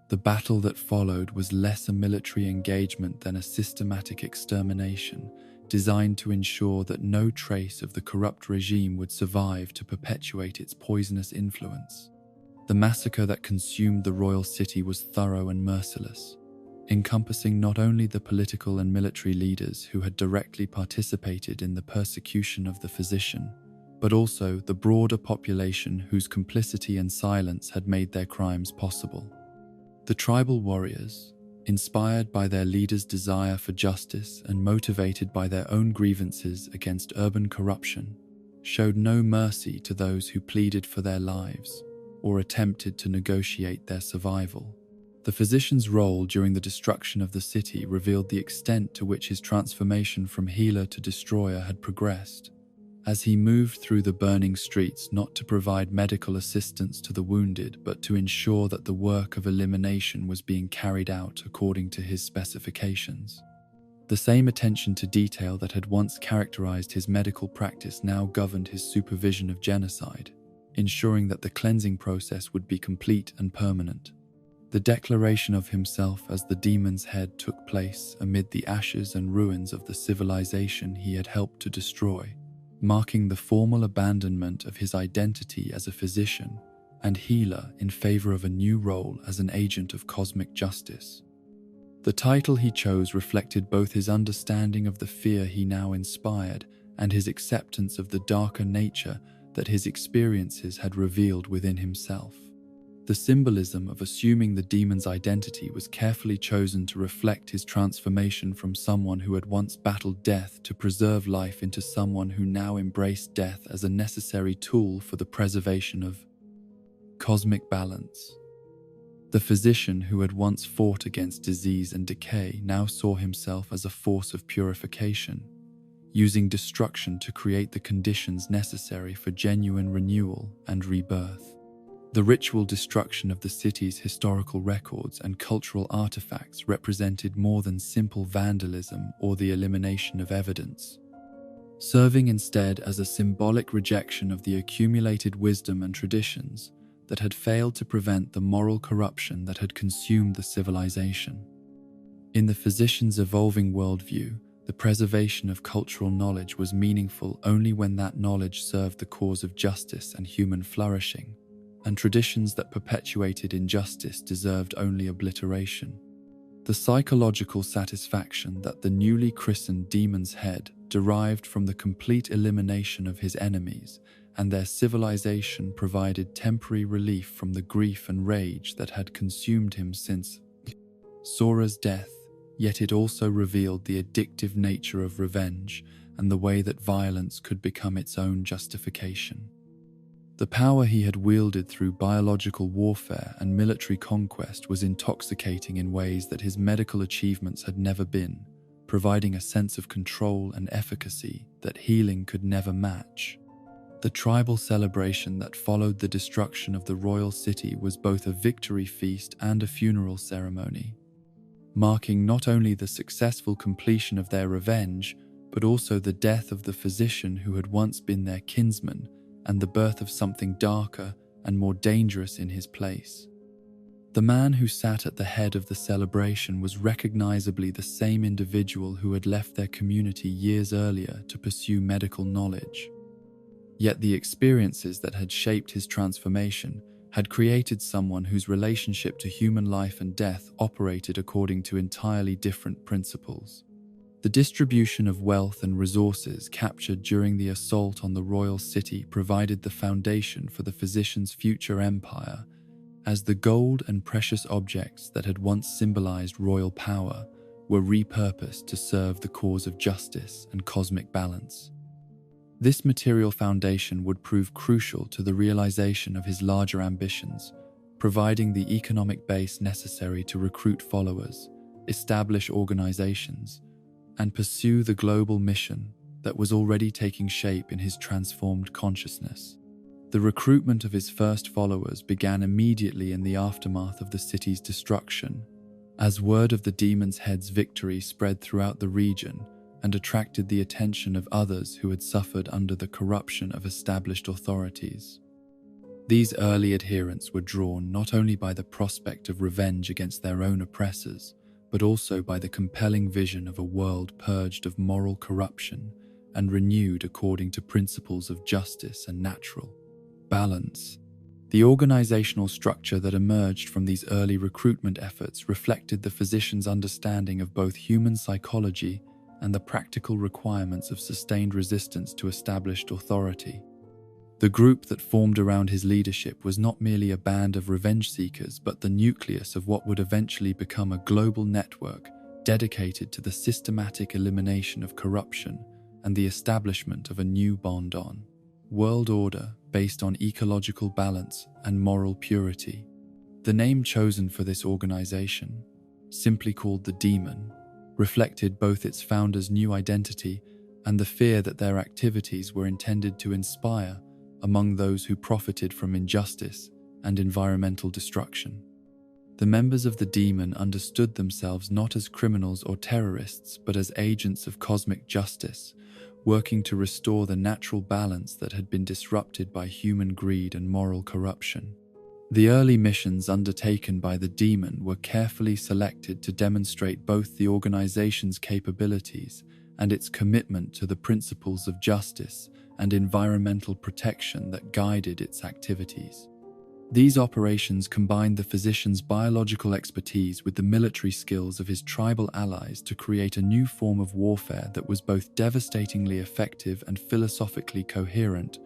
The battle that followed was less a military engagement than a systematic extermination designed to ensure that no trace of the corrupt regime would survive to perpetuate its poisonous influence. The massacre that consumed the royal city was thorough and merciless, encompassing not only the political and military leaders who had directly participated in the persecution of the physician, but also the broader population whose complicity and silence had made their crimes possible. The tribal warriors, inspired by their leaders' desire for justice and motivated by their own grievances against urban corruption, showed no mercy to those who pleaded for their lives or attempted to negotiate their survival. The physician's role during the destruction of the city revealed the extent to which his transformation from healer to destroyer had progressed, as he moved through the burning streets not to provide medical assistance to the wounded but to ensure that the work of elimination was being carried out according to his specifications. The same attention to detail that had once characterized his medical practice now governed his supervision of genocide, ensuring that the cleansing process would be complete and permanent. The declaration of himself as the demon's head took place amid the ashes and ruins of the civilization he had helped to destroy, marking the formal abandonment of his identity as a physician and healer in favor of a new role as an agent of cosmic justice. The title he chose reflected both his understanding of the fear he now inspired and his acceptance of the darker nature that his experiences had revealed within himself. The symbolism of assuming the demon's identity was carefully chosen to reflect his transformation from someone who had once battled death to preserve life into someone who now embraced death as a necessary tool for the preservation of cosmic balance. The physician who had once fought against disease and decay now saw himself as a force of purification, using destruction to create the conditions necessary for genuine renewal and rebirth. The ritual destruction of the city's historical records and cultural artifacts represented more than simple vandalism or the elimination of evidence, serving instead as a symbolic rejection of the accumulated wisdom and traditions that had failed to prevent the moral corruption that had consumed the civilization. In the physician's evolving worldview, the preservation of cultural knowledge was meaningful only when that knowledge served the cause of justice and human flourishing, and traditions that perpetuated injustice deserved only obliteration. The psychological satisfaction that the newly christened demon's head derived from the complete elimination of his enemies and their civilization provided temporary relief from the grief and rage that had consumed him since Sora's death, yet it also revealed the addictive nature of revenge and the way that violence could become its own justification. The power he had wielded through biological warfare and military conquest was intoxicating in ways that his medical achievements had never been, providing a sense of control and efficacy that healing could never match. The tribal celebration that followed the destruction of the royal city was both a victory feast and a funeral ceremony, marking not only the successful completion of their revenge, but also the death of the physician who had once been their kinsman and the birth of something darker and more dangerous in his place. The man who sat at the head of the celebration was recognizably the same individual who had left their community years earlier to pursue medical knowledge. Yet the experiences that had shaped his transformation had created someone whose relationship to human life and death operated according to entirely different principles. The distribution of wealth and resources captured during the assault on the royal city provided the foundation for the physician's future empire, as the gold and precious objects that had once symbolized royal power were repurposed to serve the cause of justice and cosmic balance. This material foundation would prove crucial to the realization of his larger ambitions, providing the economic base necessary to recruit followers, establish organizations, and pursue the global mission that was already taking shape in his transformed consciousness. The recruitment of his first followers began immediately in the aftermath of the city's destruction, as word of the demon's head's victory spread throughout the region and attracted the attention of others who had suffered under the corruption of established authorities. These early adherents were drawn not only by the prospect of revenge against their own oppressors, but also by the compelling vision of a world purged of moral corruption and renewed according to principles of justice and natural balance. The organizational structure that emerged from these early recruitment efforts reflected the physician's understanding of both human psychology and the practical requirements of sustained resistance to established authority. The group that formed around his leadership was not merely a band of revenge seekers, but the nucleus of what would eventually become a global network dedicated to the systematic elimination of corruption and the establishment of a new bond-on world order based on ecological balance and moral purity. The name chosen for this organization, simply called the Demon, reflected both its founder's new identity and the fear that their activities were intended to inspire among those who profited from injustice and environmental destruction. The members of the Demon understood themselves not as criminals or terrorists, but as agents of cosmic justice, working to restore the natural balance that had been disrupted by human greed and moral corruption. The early missions undertaken by the Demon were carefully selected to demonstrate both the organization's capabilities and its commitment to the principles of justice and environmental protection that guided its activities. These operations combined the physician's biological expertise with the military skills of his tribal allies to create a new form of warfare that was both devastatingly effective and philosophically coherent.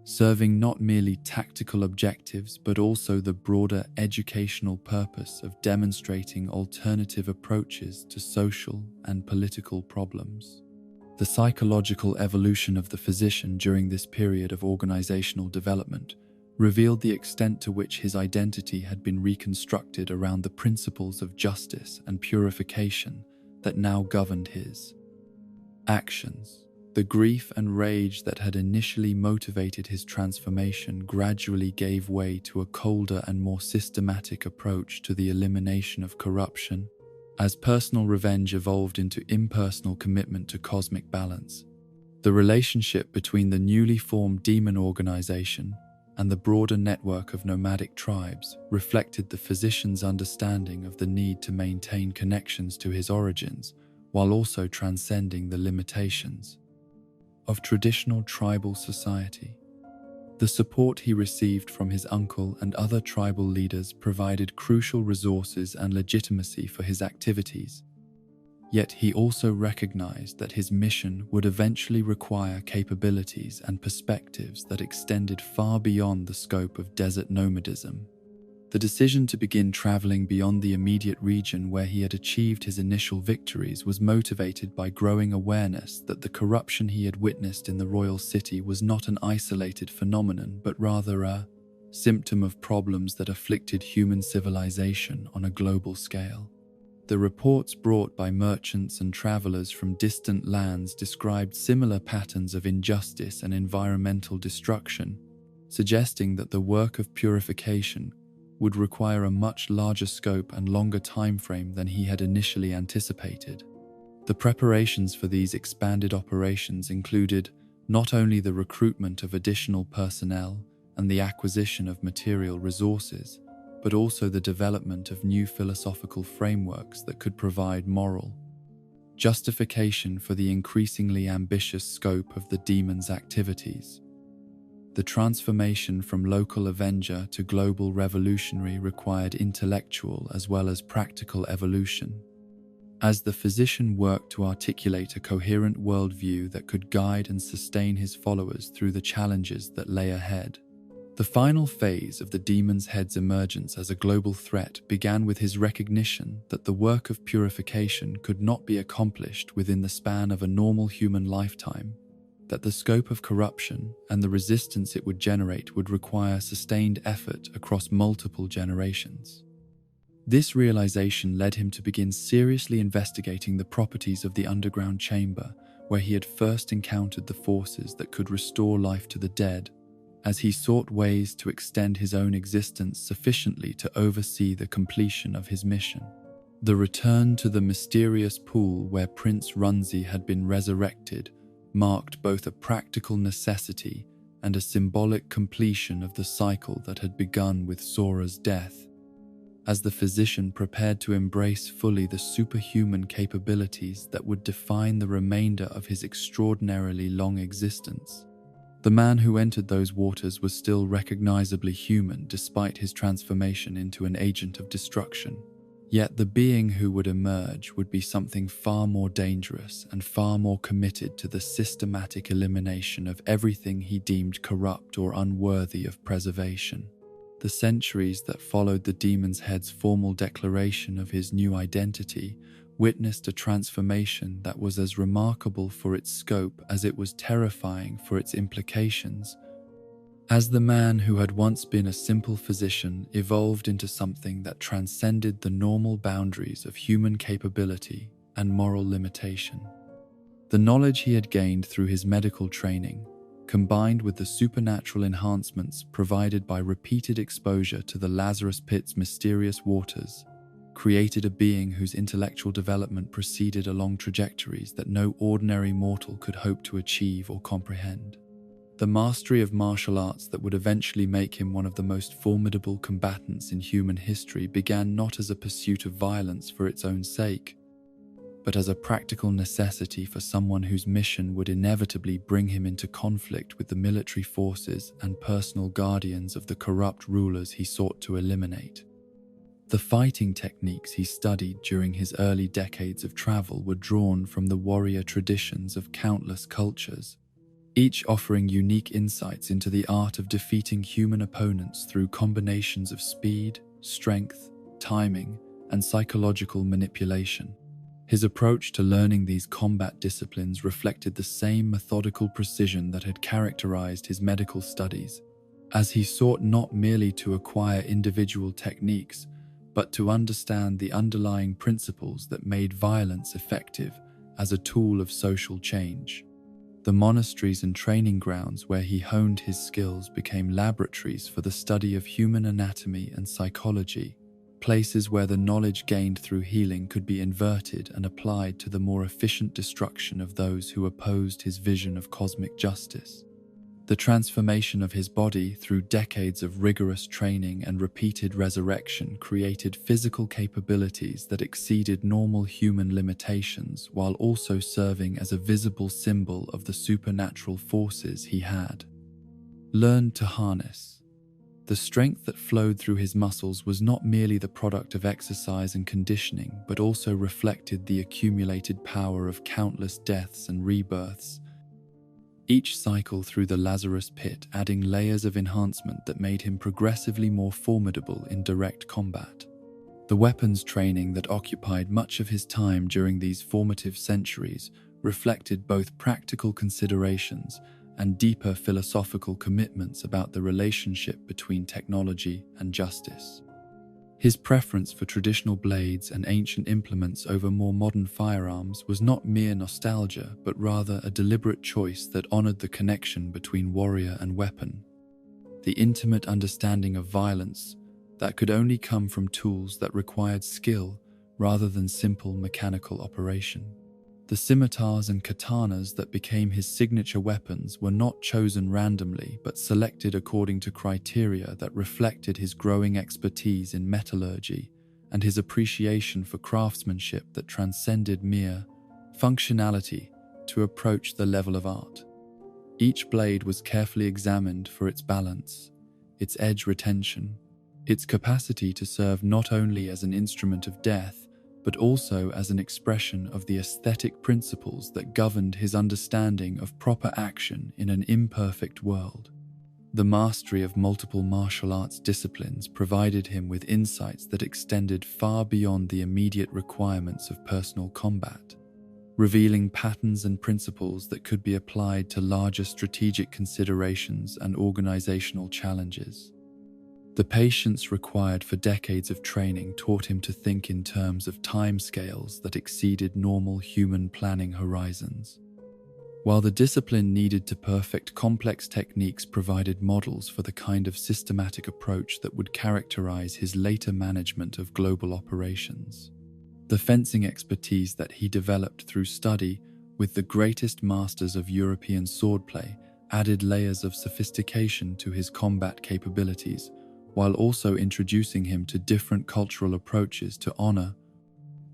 serving not merely tactical objectives but also the broader educational purpose of demonstrating alternative approaches to social and political problems. The psychological evolution of the physician during this period of organizational development revealed the extent to which his identity had been reconstructed around the principles of justice and purification that now governed his actions. The grief and rage that had initially motivated his transformation gradually gave way to a colder and more systematic approach to the elimination of corruption, as personal revenge evolved into impersonal commitment to cosmic balance. The relationship between the newly formed demon organization and the broader network of nomadic tribes reflected the physician's understanding of the need to maintain connections to his origins while also transcending the limitations of traditional tribal society. The support he received from his uncle and other tribal leaders provided crucial resources and legitimacy for his activities. Yet he also recognized that his mission would eventually require capabilities and perspectives that extended far beyond the scope of desert nomadism. The decision to begin traveling beyond the immediate region where he had achieved his initial victories was motivated by growing awareness that the corruption he had witnessed in the royal city was not an isolated phenomenon, but rather a symptom of problems that afflicted human civilization on a global scale. The reports brought by merchants and travelers from distant lands described similar patterns of injustice and environmental destruction, suggesting that the work of purification would require a much larger scope and longer time frame than he had initially anticipated. The preparations for these expanded operations included not only the recruitment of additional personnel and the acquisition of material resources, but also the development of new philosophical frameworks that could provide moral justification for the increasingly ambitious scope of the demon's activities. The transformation from local avenger to global revolutionary required intellectual as well as practical evolution. As the physician worked to articulate a coherent worldview that could guide and sustain his followers through the challenges that lay ahead. The final phase of the demon's head's emergence as a global threat began with his recognition that the work of purification could not be accomplished within the span of a normal human lifetime, that the scope of corruption and the resistance it would generate would require sustained effort across multiple generations. This realization led him to begin seriously investigating the properties of the underground chamber, where he had first encountered the forces that could restore life to the dead, as he sought ways to extend his own existence sufficiently to oversee the completion of his mission. The return to the mysterious pool where Prince Runzi had been resurrected marked both a practical necessity and a symbolic completion of the cycle that had begun with Sora's death. As the physician prepared to embrace fully the superhuman capabilities that would define the remainder of his extraordinarily long existence, the man who entered those waters was still recognizably human despite his transformation into an agent of destruction. Yet the being who would emerge would be something far more dangerous and far more committed to the systematic elimination of everything he deemed corrupt or unworthy of preservation. The centuries that followed the demon's head's formal declaration of his new identity witnessed a transformation that was as remarkable for its scope as it was terrifying for its implications. As the man who had once been a simple physician evolved into something that transcended the normal boundaries of human capability and moral limitation. The knowledge he had gained through his medical training, combined with the supernatural enhancements provided by repeated exposure to the Lazarus Pit's mysterious waters, created a being whose intellectual development proceeded along trajectories that no ordinary mortal could hope to achieve or comprehend. The mastery of martial arts that would eventually make him one of the most formidable combatants in human history began not as a pursuit of violence for its own sake, but as a practical necessity for someone whose mission would inevitably bring him into conflict with the military forces and personal guardians of the corrupt rulers he sought to eliminate. The fighting techniques he studied during his early decades of travel were drawn from the warrior traditions of countless cultures, each offering unique insights into the art of defeating human opponents through combinations of speed, strength, timing, and psychological manipulation. His approach to learning these combat disciplines reflected the same methodical precision that had characterized his medical studies, as he sought not merely to acquire individual techniques, but to understand the underlying principles that made violence effective as a tool of social change. The monasteries and training grounds where he honed his skills became laboratories for the study of human anatomy and psychology, places where the knowledge gained through healing could be inverted and applied to the more efficient destruction of those who opposed his vision of cosmic justice. The transformation of his body through decades of rigorous training and repeated resurrection created physical capabilities that exceeded normal human limitations, while also serving as a visible symbol of the supernatural forces he had learned to harness. The strength that flowed through his muscles was not merely the product of exercise and conditioning, but also reflected the accumulated power of countless deaths and rebirths, each cycle through the Lazarus pit adding layers of enhancement that made him progressively more formidable in direct combat. The weapons training that occupied much of his time during these formative centuries reflected both practical considerations and deeper philosophical commitments about the relationship between technology and justice. His preference for traditional blades and ancient implements over more modern firearms was not mere nostalgia, but rather a deliberate choice that honored the connection between warrior and weapon, the intimate understanding of violence that could only come from tools that required skill rather than simple mechanical operation. The scimitars and katanas that became his signature weapons were not chosen randomly, but selected according to criteria that reflected his growing expertise in metallurgy and his appreciation for craftsmanship that transcended mere functionality to approach the level of art. Each blade was carefully examined for its balance, its edge retention, its capacity to serve not only as an instrument of death, but also as an expression of the aesthetic principles that governed his understanding of proper action in an imperfect world. The mastery of multiple martial arts disciplines provided him with insights that extended far beyond the immediate requirements of personal combat, revealing patterns and principles that could be applied to larger strategic considerations and organizational challenges. The patience required for decades of training taught him to think in terms of timescales that exceeded normal human planning horizons, while the discipline needed to perfect complex techniques provided models for the kind of systematic approach that would characterize his later management of global operations. The fencing expertise that he developed through study with the greatest masters of European swordplay added layers of sophistication to his combat capabilities, while also introducing him to different cultural approaches to honor,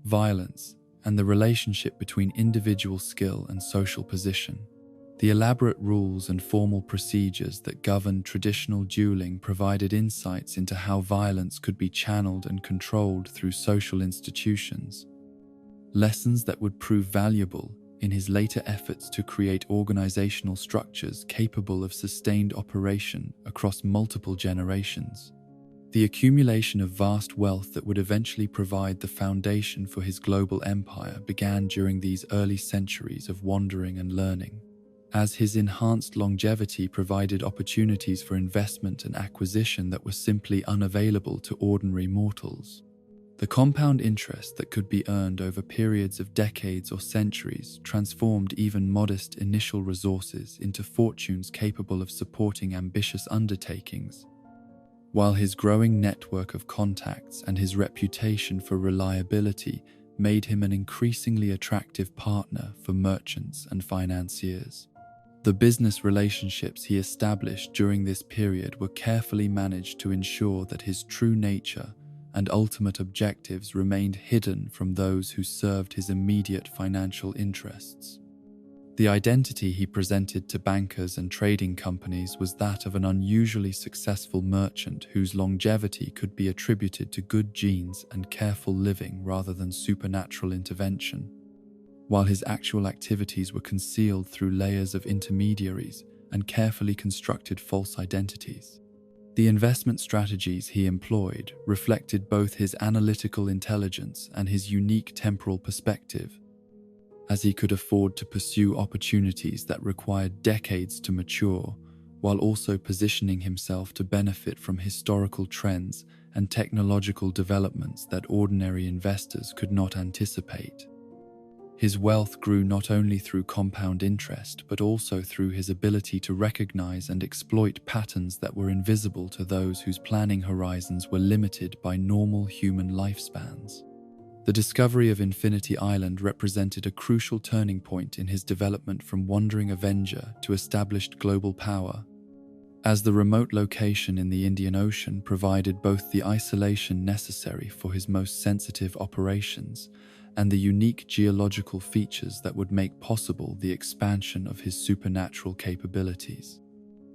violence, and the relationship between individual skill and social position. The elaborate rules and formal procedures that governed traditional dueling provided insights into how violence could be channeled and controlled through social institutions, lessons that would prove valuable in his later efforts to create organizational structures capable of sustained operation across multiple generations. The accumulation of vast wealth that would eventually provide the foundation for his global empire began during these early centuries of wandering and learning, as his enhanced longevity provided opportunities for investment and acquisition that were simply unavailable to ordinary mortals. The compound interest that could be earned over periods of decades or centuries transformed even modest initial resources into fortunes capable of supporting ambitious undertakings, while his growing network of contacts and his reputation for reliability made him an increasingly attractive partner for merchants and financiers. The business relationships he established during this period were carefully managed to ensure that his true nature and ultimate objectives remained hidden from those who served his immediate financial interests. The identity he presented to bankers and trading companies was that of an unusually successful merchant whose longevity could be attributed to good genes and careful living rather than supernatural intervention. while his actual activities were concealed through layers of intermediaries and carefully constructed false identities. The investment strategies he employed reflected both his analytical intelligence and his unique temporal perspective, as he could afford to pursue opportunities that required decades to mature, while also positioning himself to benefit from historical trends and technological developments that ordinary investors could not anticipate. His wealth grew not only through compound interest, but also through his ability to recognize and exploit patterns that were invisible to those whose planning horizons were limited by normal human lifespans. The discovery of Infinity Island represented a crucial turning point in his development from wandering avenger to established global power, as the remote location in the Indian Ocean provided both the isolation necessary for his most sensitive operations and the unique geological features that would make possible the expansion of his supernatural capabilities.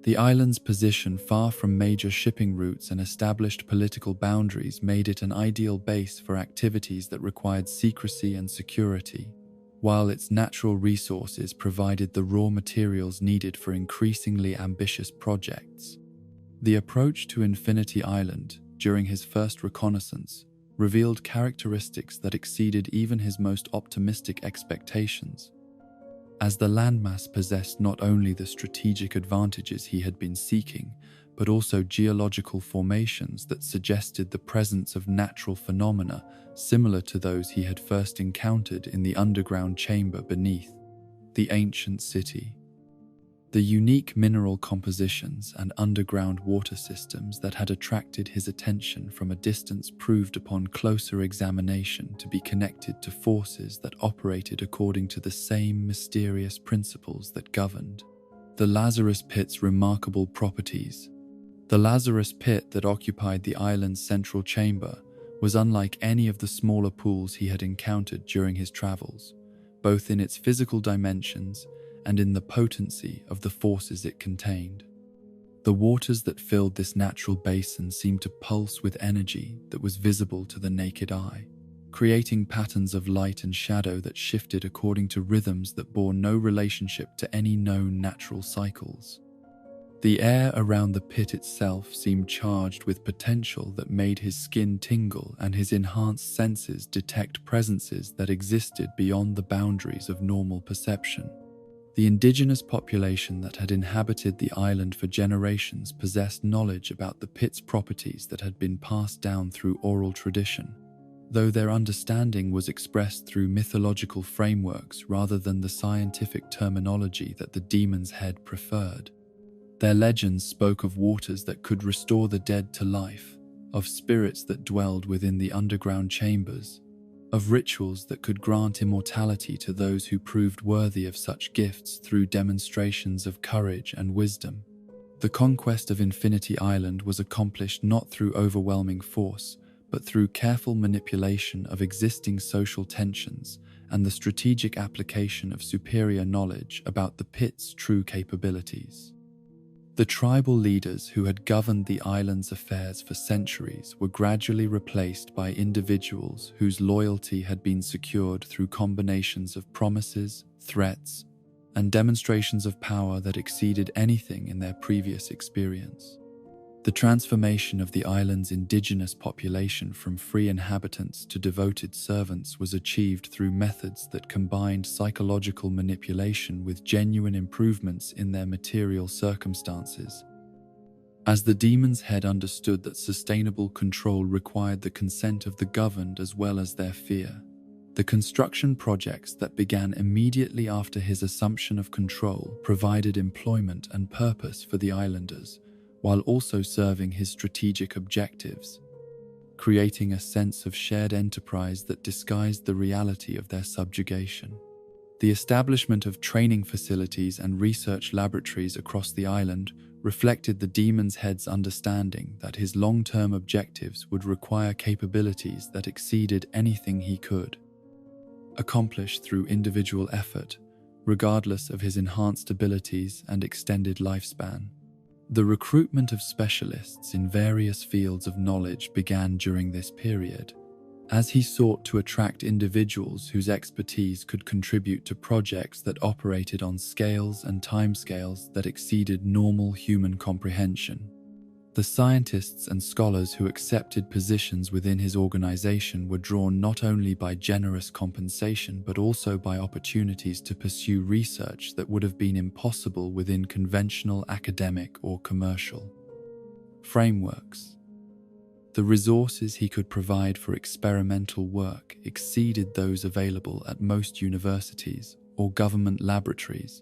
The island's position far from major shipping routes and established political boundaries made it an ideal base for activities that required secrecy and security, while its natural resources provided the raw materials needed for increasingly ambitious projects. The approach to Infinity Island during his first reconnaissance revealed characteristics that exceeded even his most optimistic expectations, as the landmass possessed not only the strategic advantages he had been seeking, but also geological formations that suggested the presence of natural phenomena similar to those he had first encountered in the underground chamber beneath the ancient city. The unique mineral compositions and underground water systems that had attracted his attention from a distance proved upon closer examination to be connected to forces that operated according to the same mysterious principles that governed the Lazarus Pit's remarkable properties. The Lazarus Pit that occupied the island's central chamber was unlike any of the smaller pools he had encountered during his travels, both in its physical dimensions and in the potency of the forces it contained. The waters that filled this natural basin seemed to pulse with energy that was visible to the naked eye, creating patterns of light and shadow that shifted according to rhythms that bore no relationship to any known natural cycles. The air around the pit itself seemed charged with potential that made his skin tingle and his enhanced senses detect presences that existed beyond the boundaries of normal perception. The indigenous population that had inhabited the island for generations possessed knowledge about the pit's properties that had been passed down through oral tradition, though their understanding was expressed through mythological frameworks rather than the scientific terminology that the demon's head preferred. Their legends spoke of waters that could restore the dead to life, of spirits that dwelled within the underground chambers, of rituals that could grant immortality to those who proved worthy of such gifts through demonstrations of courage and wisdom. The conquest of Infinity Island was accomplished not through overwhelming force, but through careful manipulation of existing social tensions and the strategic application of superior knowledge about the pit's true capabilities. The tribal leaders who had governed the island's affairs for centuries were gradually replaced by individuals whose loyalty had been secured through combinations of promises, threats, and demonstrations of power that exceeded anything in their previous experience. The transformation of the island's indigenous population from free inhabitants to devoted servants was achieved through methods that combined psychological manipulation with genuine improvements in their material circumstances. As the demon's head understood that sustainable control required the consent of the governed as well as their fear, the construction projects that began immediately after his assumption of control provided employment and purpose for the islanders, while also serving his strategic objectives, creating a sense of shared enterprise that disguised the reality of their subjugation. The establishment of training facilities and research laboratories across the island reflected the demon's head's understanding that his long-term objectives would require capabilities that exceeded anything he could accomplish through individual effort, regardless of his enhanced abilities and extended lifespan. The recruitment of specialists in various fields of knowledge began during this period, as he sought to attract individuals whose expertise could contribute to projects that operated on scales and timescales that exceeded normal human comprehension. The scientists and scholars who accepted positions within his organization were drawn not only by generous compensation but also by opportunities to pursue research that would have been impossible within conventional academic or commercial frameworks. The resources he could provide for experimental work exceeded those available at most universities or government laboratories,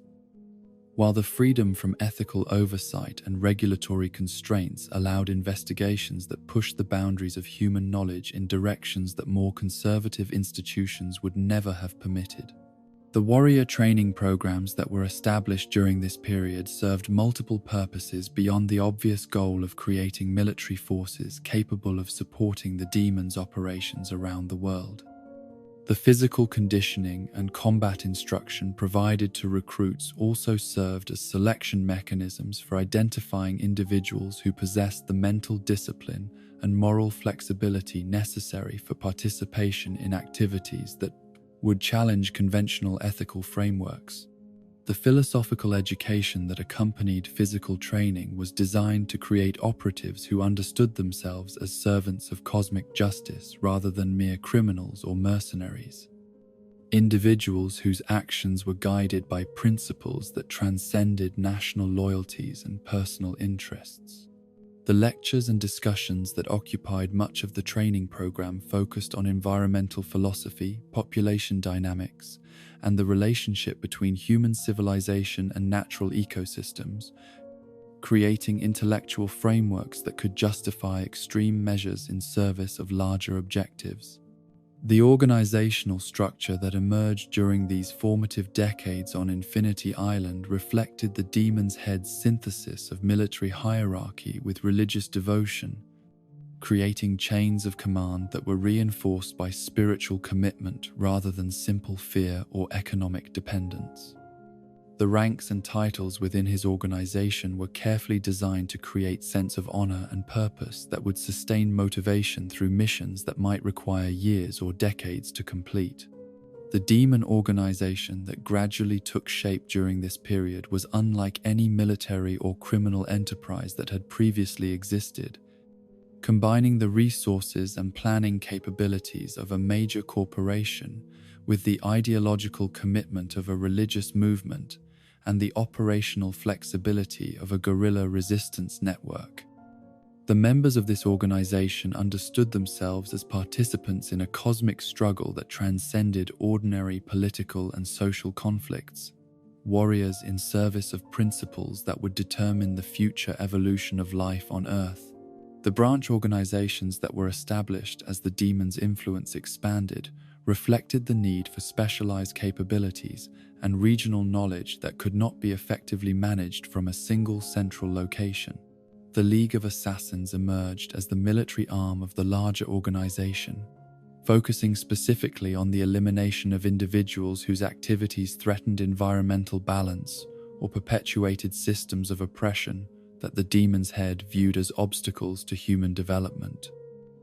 while the freedom from ethical oversight and regulatory constraints allowed investigations that pushed the boundaries of human knowledge in directions that more conservative institutions would never have permitted. The warrior training programs that were established during this period served multiple purposes beyond the obvious goal of creating military forces capable of supporting the demons' operations around the world. The physical conditioning and combat instruction provided to recruits also served as selection mechanisms for identifying individuals who possessed the mental discipline and moral flexibility necessary for participation in activities that would challenge conventional ethical frameworks. The philosophical education that accompanied physical training was designed to create operatives who understood themselves as servants of cosmic justice rather than mere criminals or mercenaries. Individuals whose actions were guided by principles that transcended national loyalties and personal interests. The lectures and discussions that occupied much of the training program focused on environmental philosophy, population dynamics, and the relationship between human civilization and natural ecosystems, creating intellectual frameworks that could justify extreme measures in service of larger objectives. The organizational structure that emerged during these formative decades on Infinity Island reflected the Demon's Head's synthesis of military hierarchy with religious devotion, creating chains of command that were reinforced by spiritual commitment rather than simple fear or economic dependence. The ranks and titles within his organization were carefully designed to create sense of honor and purpose that would sustain motivation through missions that might require years or decades to complete. The demon organization that gradually took shape during this period was unlike any military or criminal enterprise that had previously existed, combining the resources and planning capabilities of a major corporation with the ideological commitment of a religious movement and the operational flexibility of a guerrilla resistance network. The members of this organization understood themselves as participants in a cosmic struggle that transcended ordinary political and social conflicts, warriors in service of principles that would determine the future evolution of life on Earth. The branch organizations that were established as the demon's influence expanded reflected the need for specialized capabilities and regional knowledge that could not be effectively managed from a single central location. The League of Assassins emerged as the military arm of the larger organization, focusing specifically on the elimination of individuals whose activities threatened environmental balance or perpetuated systems of oppression that the Demon's Head viewed as obstacles to human development.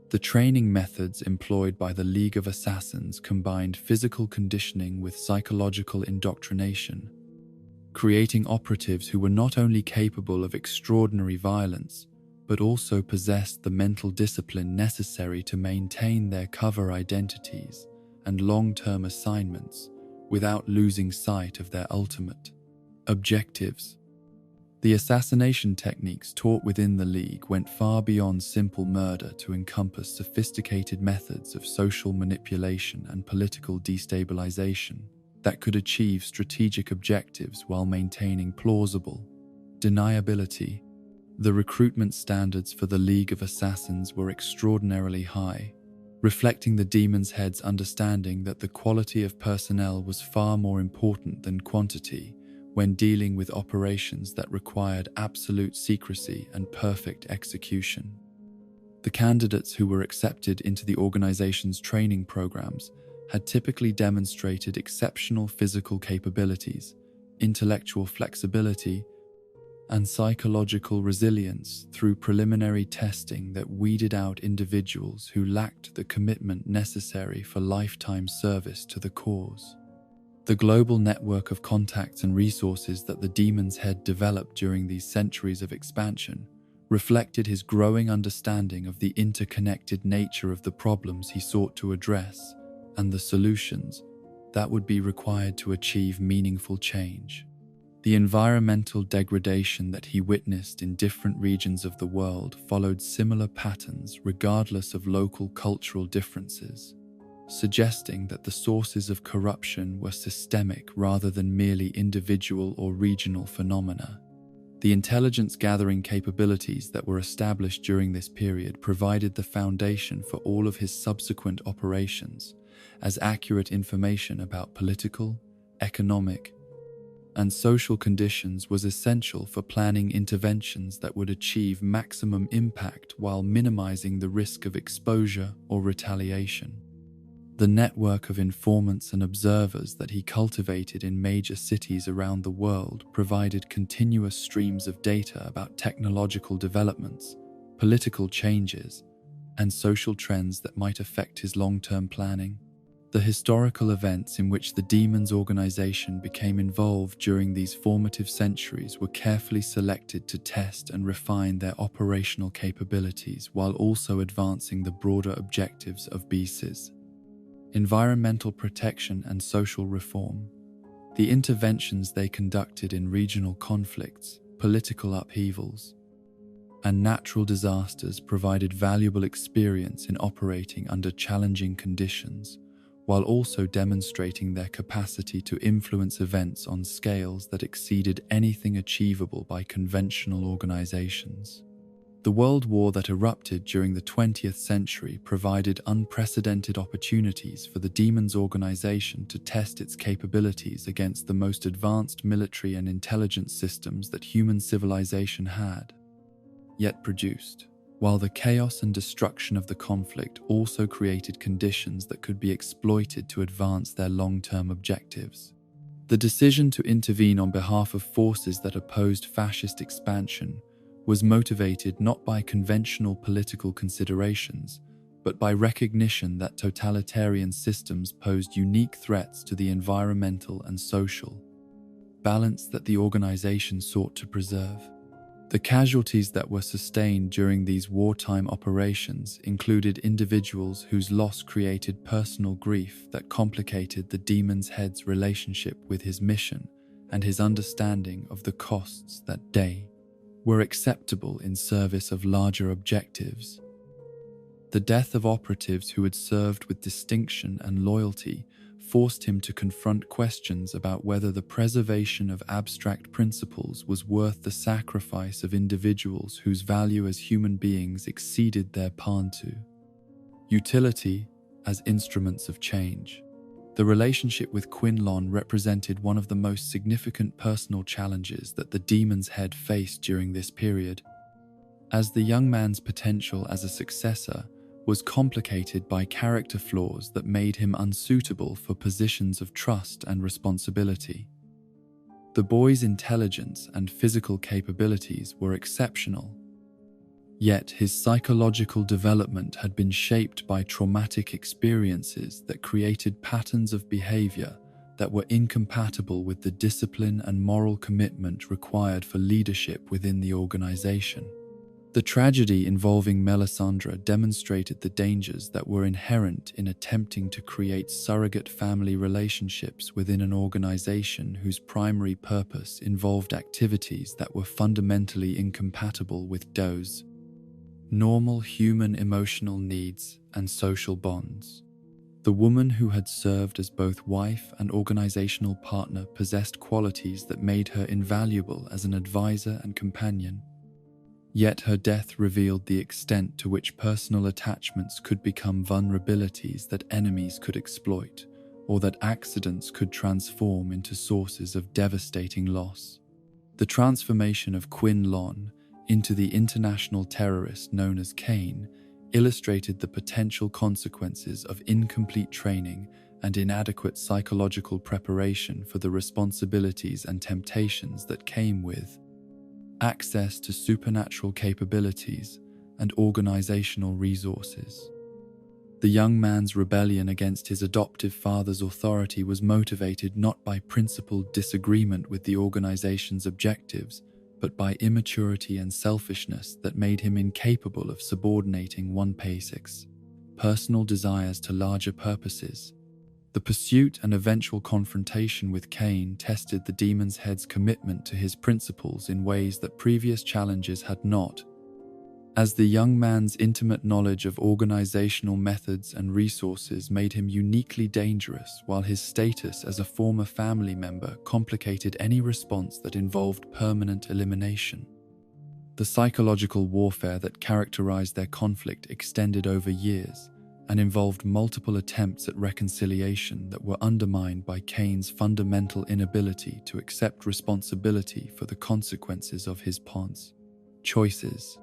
The training methods employed by the League of Assassins combined physical conditioning with psychological indoctrination, creating operatives who were not only capable of extraordinary violence, but also possessed the mental discipline necessary to maintain their cover identities and long-term assignments without losing sight of their ultimate objectives. The assassination techniques taught within the League went far beyond simple murder to encompass sophisticated methods of social manipulation and political destabilization that could achieve strategic objectives while maintaining plausible deniability. The recruitment standards for the League of Assassins were extraordinarily high, reflecting the Demon's Head's understanding that the quality of personnel was far more important than quantity when dealing with operations that required absolute secrecy and perfect execution. The candidates who were accepted into the organization's training programs had typically demonstrated exceptional physical capabilities, intellectual flexibility, and psychological resilience through preliminary testing that weeded out individuals who lacked the commitment necessary for lifetime service to the cause. The global network of contacts and resources that the demon's head developed during these centuries of expansion reflected his growing understanding of the interconnected nature of the problems he sought to address and the solutions that would be required to achieve meaningful change. The environmental degradation that he witnessed in different regions of the world followed similar patterns regardless of local cultural differences, suggesting that the sources of corruption were systemic rather than merely individual or regional phenomena. The intelligence-gathering capabilities that were established during this period provided the foundation for all of his subsequent operations, as accurate information about political, economic, and social conditions was essential for planning interventions that would achieve maximum impact while minimizing the risk of exposure or retaliation. The network of informants and observers that he cultivated in major cities around the world provided continuous streams of data about technological developments, political changes, and social trends that might affect his long-term planning. The historical events in which the demon's organization became involved during these formative centuries were carefully selected to test and refine their operational capabilities while also advancing the broader objectives of BCIS. Environmental protection and social reform. The interventions they conducted in regional conflicts, political upheavals, and natural disasters provided valuable experience in operating under challenging conditions, while also demonstrating their capacity to influence events on scales that exceeded anything achievable by conventional organizations. The World War that erupted during the 20th century provided unprecedented opportunities for the demon's organization to test its capabilities against the most advanced military and intelligence systems that human civilization had yet produced, while the chaos and destruction of the conflict also created conditions that could be exploited to advance their long-term objectives. The decision to intervene on behalf of forces that opposed fascist expansion was motivated not by conventional political considerations, but by recognition that totalitarian systems posed unique threats to the environmental and social balance that the organization sought to preserve. The casualties that were sustained during these wartime operations included individuals whose loss created personal grief that complicated the demon's head's relationship with his mission and his understanding of the costs that were acceptable in service of larger objectives. The death of operatives who had served with distinction and loyalty forced him to confront questions about whether the preservation of abstract principles was worth the sacrifice of individuals whose value as human beings exceeded their pantu utility as instruments of change. The relationship with Quinlan represented one of the most significant personal challenges that the demon's head faced during this period, as the young man's potential as a successor was complicated by character flaws that made him unsuitable for positions of trust and responsibility. The boy's intelligence and physical capabilities were exceptional, yet his psychological development had been shaped by traumatic experiences that created patterns of behavior that were incompatible with the discipline and moral commitment required for leadership within the organization. The tragedy involving Melisandre demonstrated the dangers that were inherent in attempting to create surrogate family relationships within an organization whose primary purpose involved activities that were fundamentally incompatible with those normal human emotional needs and social bonds. The woman who had served as both wife and organizational partner possessed qualities that made her invaluable as an advisor and companion. Yet her death revealed the extent to which personal attachments could become vulnerabilities that enemies could exploit, or that accidents could transform into sources of devastating loss. The transformation of Quinlan into the international terrorist known as Kane illustrated the potential consequences of incomplete training and inadequate psychological preparation for the responsibilities and temptations that came with access to supernatural capabilities, and organizational resources. The young man's rebellion against his adoptive father's authority was motivated not by principled disagreement with the organization's objectives, but by immaturity and selfishness that made him incapable of subordinating one basic personal desires to larger purposes. The pursuit and eventual confrontation with Cain tested the demon's head's commitment to his principles in ways that previous challenges had not. As the young man's intimate knowledge of organizational methods and resources made him uniquely dangerous, while his status as a former family member complicated any response that involved permanent elimination. The psychological warfare that characterized their conflict extended over years and involved multiple attempts at reconciliation that were undermined by Cain's fundamental inability to accept responsibility for the consequences of his choices.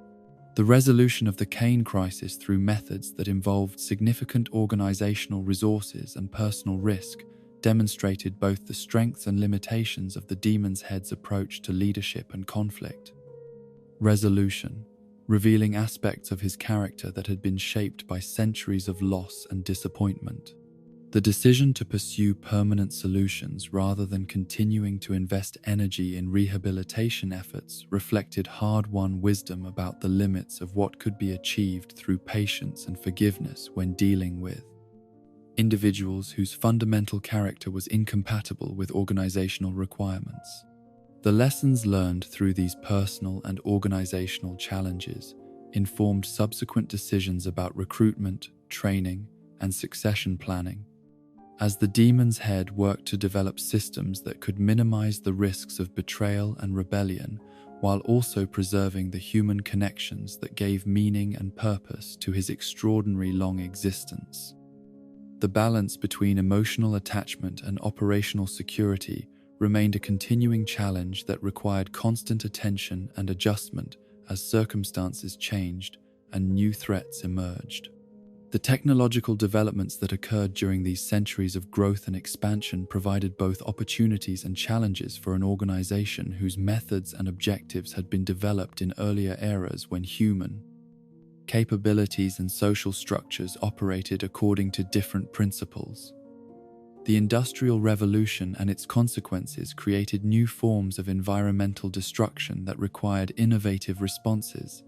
The resolution of the Cain crisis through methods that involved significant organizational resources and personal risk demonstrated both the strengths and limitations of the demon's head's approach to leadership and conflict. Resolution, revealing aspects of his character that had been shaped by centuries of loss and disappointment. The decision to pursue permanent solutions rather than continuing to invest energy in rehabilitation efforts reflected hard-won wisdom about the limits of what could be achieved through patience and forgiveness when dealing with individuals whose fundamental character was incompatible with organizational requirements. The lessons learned through these personal and organizational challenges informed subsequent decisions about recruitment, training, and succession planning. As the demon's head worked to develop systems that could minimize the risks of betrayal and rebellion, while also preserving the human connections that gave meaning and purpose to his extraordinary long existence. The balance between emotional attachment and operational security remained a continuing challenge that required constant attention and adjustment as circumstances changed and new threats emerged. The technological developments that occurred during these centuries of growth and expansion provided both opportunities and challenges for an organization whose methods and objectives had been developed in earlier eras when human capabilities and social structures operated according to different principles. The Industrial Revolution and its consequences created new forms of environmental destruction that required innovative responses,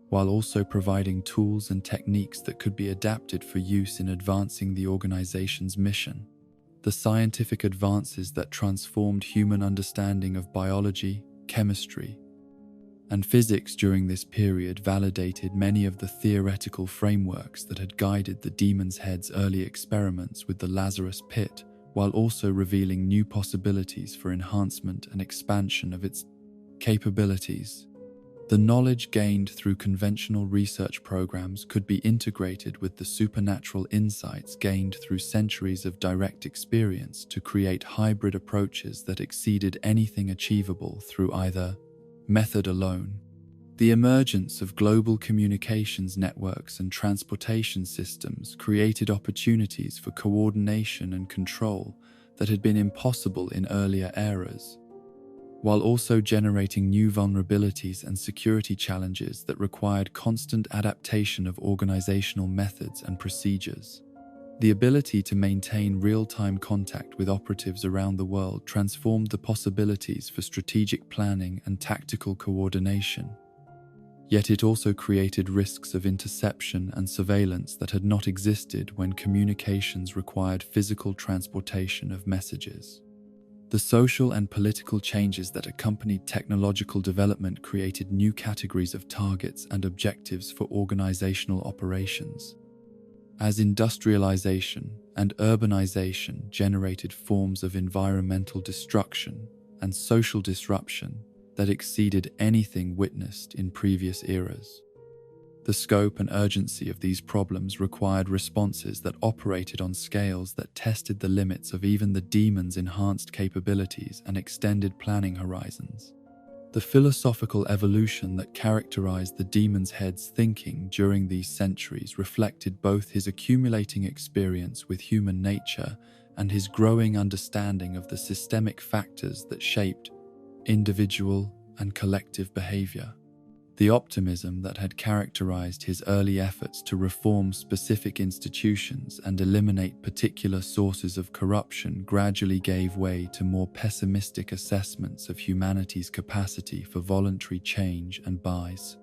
while also providing tools and techniques that could be adapted for use in advancing the organization's mission. The scientific advances that transformed human understanding of biology, chemistry, and physics during this period validated many of the theoretical frameworks that had guided the demon's head's early experiments with the Lazarus Pit, while also revealing new possibilities for enhancement and expansion of its capabilities. The knowledge gained through conventional research programs could be integrated with the supernatural insights gained through centuries of direct experience to create hybrid approaches that exceeded anything achievable through either method alone. The emergence of global communications networks and transportation systems created opportunities for coordination and control that had been impossible in earlier eras, while also generating new vulnerabilities and security challenges that required constant adaptation of organizational methods and procedures. The ability to maintain real-time contact with operatives around the world transformed the possibilities for strategic planning and tactical coordination. Yet it also created risks of interception and surveillance that had not existed when communications required physical transportation of messages. The social and political changes that accompanied technological development created new categories of targets and objectives for organizational operations. As industrialization and urbanization generated forms of environmental destruction and social disruption that exceeded anything witnessed in previous eras. The scope and urgency of these problems required responses that operated on scales that tested the limits of even the demon's enhanced capabilities and extended planning horizons. The philosophical evolution that characterized the demon's head's thinking during these centuries reflected both his accumulating experience with human nature and his growing understanding of the systemic factors that shaped individual and collective behavior. The optimism that had characterized his early efforts to reform specific institutions and eliminate particular sources of corruption gradually gave way to more pessimistic assessments of humanity's capacity for voluntary change and bias.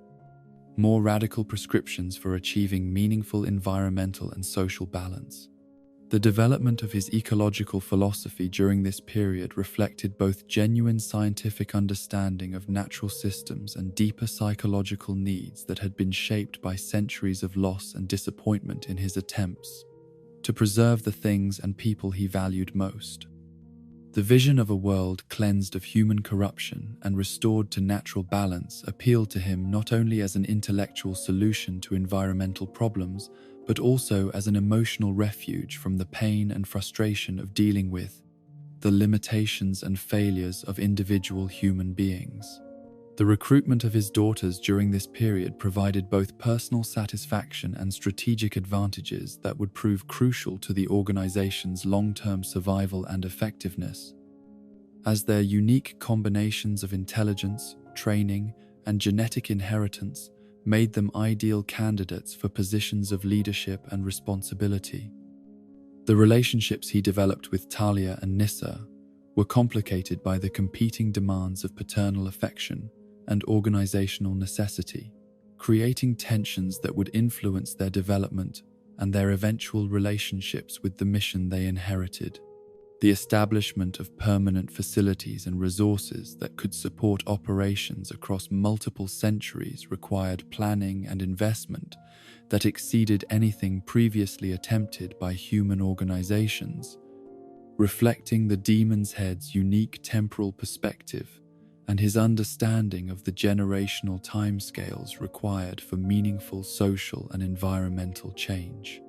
More radical prescriptions for achieving meaningful environmental and social balance. The development of his ecological philosophy during this period reflected both genuine scientific understanding of natural systems and deeper psychological needs that had been shaped by centuries of loss and disappointment in his attempts to preserve the things and people he valued most. The vision of a world cleansed of human corruption and restored to natural balance appealed to him not only as an intellectual solution to environmental problems, but also as an emotional refuge from the pain and frustration of dealing with the limitations and failures of individual human beings. The recruitment of his daughters during this period provided both personal satisfaction and strategic advantages that would prove crucial to the organization's long-term survival and effectiveness, as their unique combinations of intelligence, training, and genetic inheritance made them ideal candidates for positions of leadership and responsibility. The relationships he developed with Talia and Nissa were complicated by the competing demands of paternal affection and organizational necessity, creating tensions that would influence their development and their eventual relationships with the mission they inherited. The establishment of permanent facilities and resources that could support operations across multiple centuries required planning and investment that exceeded anything previously attempted by human organizations, reflecting the Demon's Head's unique temporal perspective and his understanding of the generational timescales required for meaningful social and environmental change.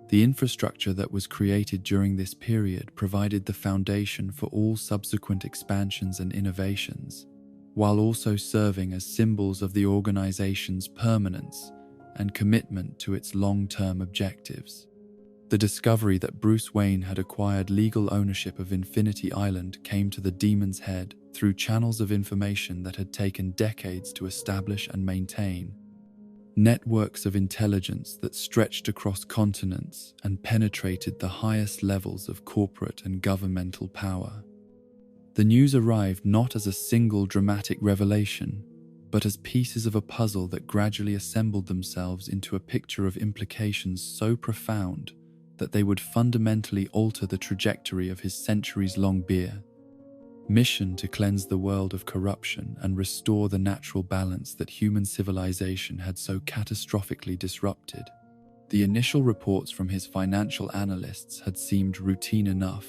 The infrastructure that was created during this period provided the foundation for all subsequent expansions and innovations, while also serving as symbols of the organization's permanence and commitment to its long-term objectives. The discovery that Bruce Wayne had acquired legal ownership of Infinity Island came to the Demon's Head through channels of information that had taken decades to establish and maintain. Networks of intelligence that stretched across continents and penetrated the highest levels of corporate and governmental power. The news arrived not as a single dramatic revelation, but as pieces of a puzzle that gradually assembled themselves into a picture of implications so profound that they would fundamentally alter the trajectory of his centuries-long mission to cleanse the world of corruption and restore the natural balance that human civilization had so catastrophically disrupted. The initial reports from his financial analysts had seemed routine enough,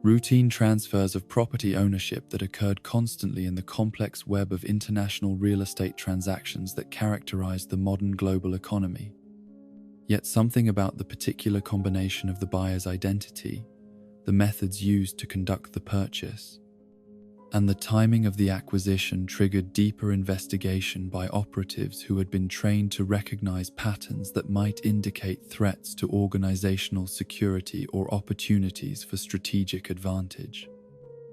routine transfers of property ownership that occurred constantly in the complex web of international real estate transactions that characterized the modern global economy. Yet something about the particular combination of the buyer's identity, the methods used to conduct the purchase, and the timing of the acquisition triggered deeper investigation by operatives who had been trained to recognize patterns that might indicate threats to organizational security or opportunities for strategic advantage.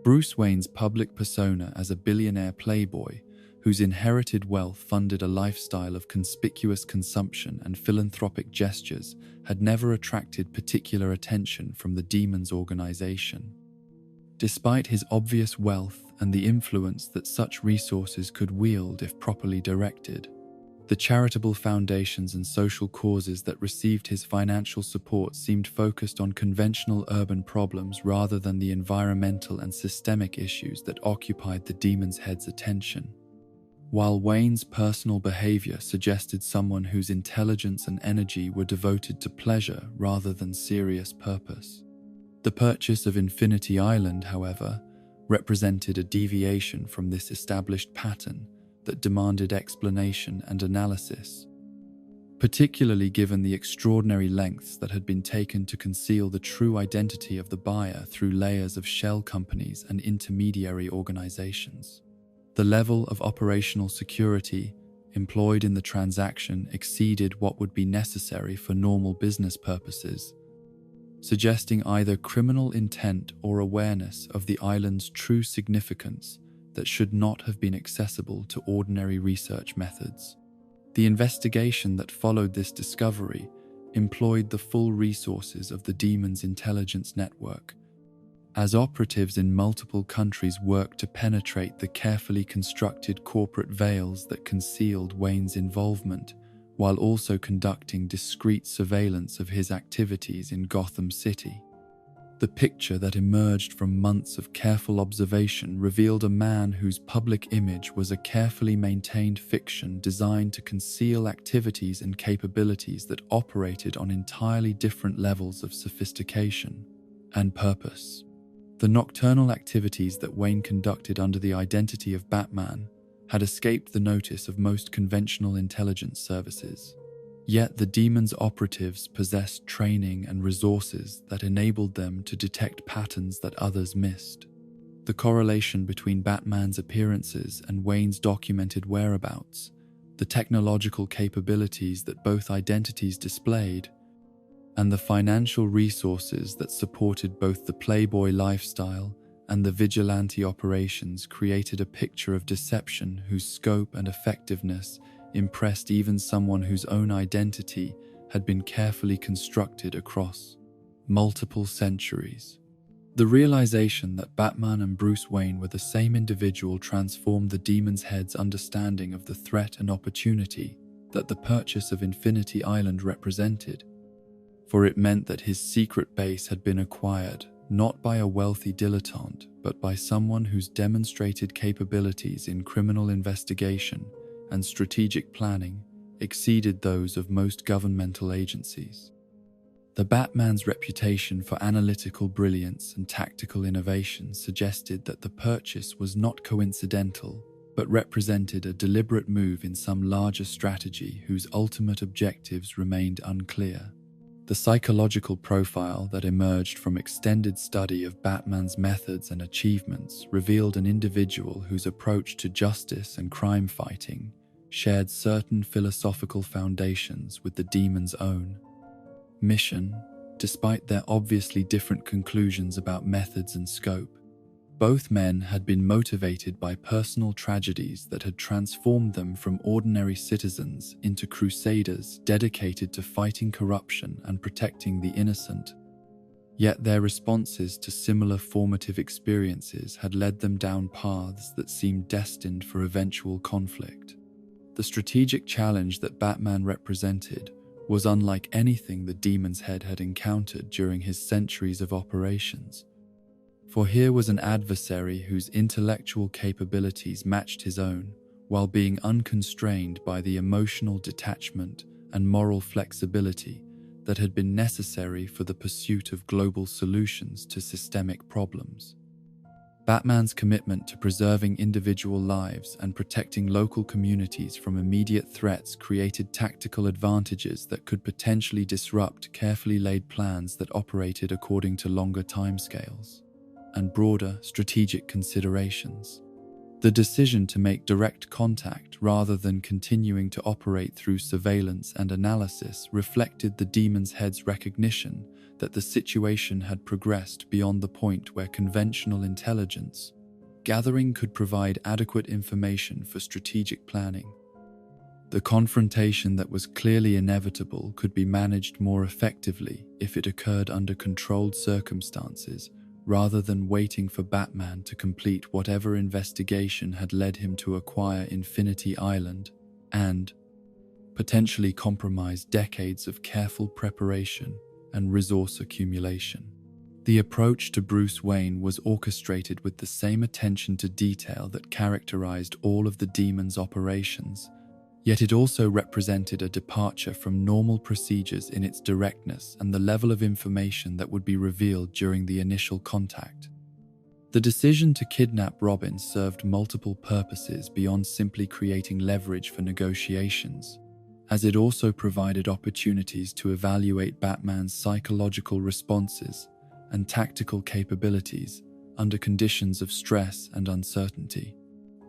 Bruce Wayne's public persona as a billionaire playboy, whose inherited wealth funded a lifestyle of conspicuous consumption and philanthropic gestures, had never attracted particular attention from the Demon's organization. Despite his obvious wealth and the influence that such resources could wield if properly directed, the charitable foundations and social causes that received his financial support seemed focused on conventional urban problems rather than the environmental and systemic issues that occupied the Demon's Head's attention. While Wayne's personal behavior suggested someone whose intelligence and energy were devoted to pleasure rather than serious purpose. The purchase of Infinity Island, however, represented a deviation from this established pattern that demanded explanation and analysis, particularly given the extraordinary lengths that had been taken to conceal the true identity of the buyer through layers of shell companies and intermediary organizations. The level of operational security employed in the transaction exceeded what would be necessary for normal business purposes, suggesting either criminal intent or awareness of the island's true significance that should not have been accessible to ordinary research methods. The investigation that followed this discovery employed the full resources of the Demon's intelligence network, as operatives in multiple countries worked to penetrate the carefully constructed corporate veils that concealed Wayne's involvement, while also conducting discreet surveillance of his activities in Gotham City. The picture that emerged from months of careful observation revealed a man whose public image was a carefully maintained fiction designed to conceal activities and capabilities that operated on entirely different levels of sophistication and purpose. The nocturnal activities that Wayne conducted under the identity of Batman had escaped the notice of most conventional intelligence services. Yet the Demon's operatives possessed training and resources that enabled them to detect patterns that others missed. The correlation between Batman's appearances and Wayne's documented whereabouts, the technological capabilities that both identities displayed, and the financial resources that supported both the playboy lifestyle and the vigilante operations created a picture of deception whose scope and effectiveness impressed even someone whose own identity had been carefully constructed across multiple centuries. The realization that Batman and Bruce Wayne were the same individual transformed the Demon's head's understanding of the threat and opportunity that the purchase of Infinity Island represented, for it meant that his secret base had been acquired not by a wealthy dilettante, but by someone whose demonstrated capabilities in criminal investigation and strategic planning exceeded those of most governmental agencies. The Batman's reputation for analytical brilliance and tactical innovation suggested that the purchase was not coincidental, but represented a deliberate move in some larger strategy whose ultimate objectives remained unclear. The psychological profile that emerged from extended study of Batman's methods and achievements revealed an individual whose approach to justice and crime fighting shared certain philosophical foundations with the Demon's own. Mission, despite their obviously different conclusions about methods and scope, both men had been motivated by personal tragedies that had transformed them from ordinary citizens into crusaders dedicated to fighting corruption and protecting the innocent. Yet their responses to similar formative experiences had led them down paths that seemed destined for eventual conflict. The strategic challenge that Batman represented was unlike anything the Demon's Head had encountered during his centuries of operations. For here was an adversary whose intellectual capabilities matched his own, while being unconstrained by the emotional detachment and moral flexibility that had been necessary for the pursuit of global solutions to systemic problems. Batman's commitment to preserving individual lives and protecting local communities from immediate threats created tactical advantages that could potentially disrupt carefully laid plans that operated according to longer timescales and broader strategic considerations. The decision to make direct contact rather than continuing to operate through surveillance and analysis reflected the Demon's Head's recognition that the situation had progressed beyond the point where conventional intelligence gathering could provide adequate information for strategic planning. The confrontation that was clearly inevitable could be managed more effectively if it occurred under controlled circumstances, rather than waiting for Batman to complete whatever investigation had led him to acquire Infinity Island and potentially compromise decades of careful preparation and resource accumulation. The approach to Bruce Wayne was orchestrated with the same attention to detail that characterized all of the Demon's operations, yet it also represented a departure from normal procedures in its directness and the level of information that would be revealed during the initial contact. The decision to kidnap Robin served multiple purposes beyond simply creating leverage for negotiations, as it also provided opportunities to evaluate Batman's psychological responses and tactical capabilities under conditions of stress and uncertainty.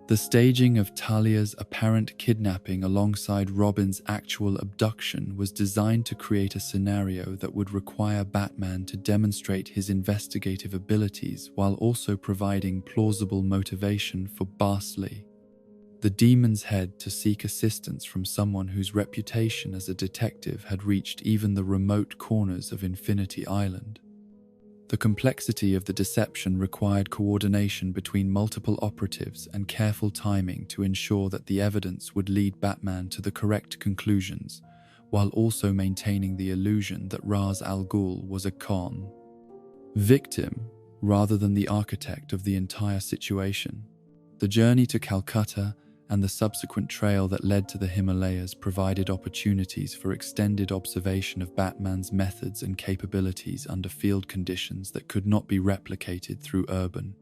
The staging of Talia's apparent kidnapping alongside Robin's actual abduction was designed to create a scenario that would require Batman to demonstrate his investigative abilities while also providing plausible motivation for Barsley, the Demon's Head, to seek assistance from someone whose reputation as a detective had reached even the remote corners of Infinity Island. The complexity of the deception required coordination between multiple operatives and careful timing to ensure that the evidence would lead Batman to the correct conclusions, while also maintaining the illusion that Ra's al Ghul was a victim rather than the architect of the entire situation. The journey to Calcutta and the subsequent trail that led to the Himalayas provided opportunities for extended observation of Batman's methods and capabilities under field conditions that could not be replicated through urban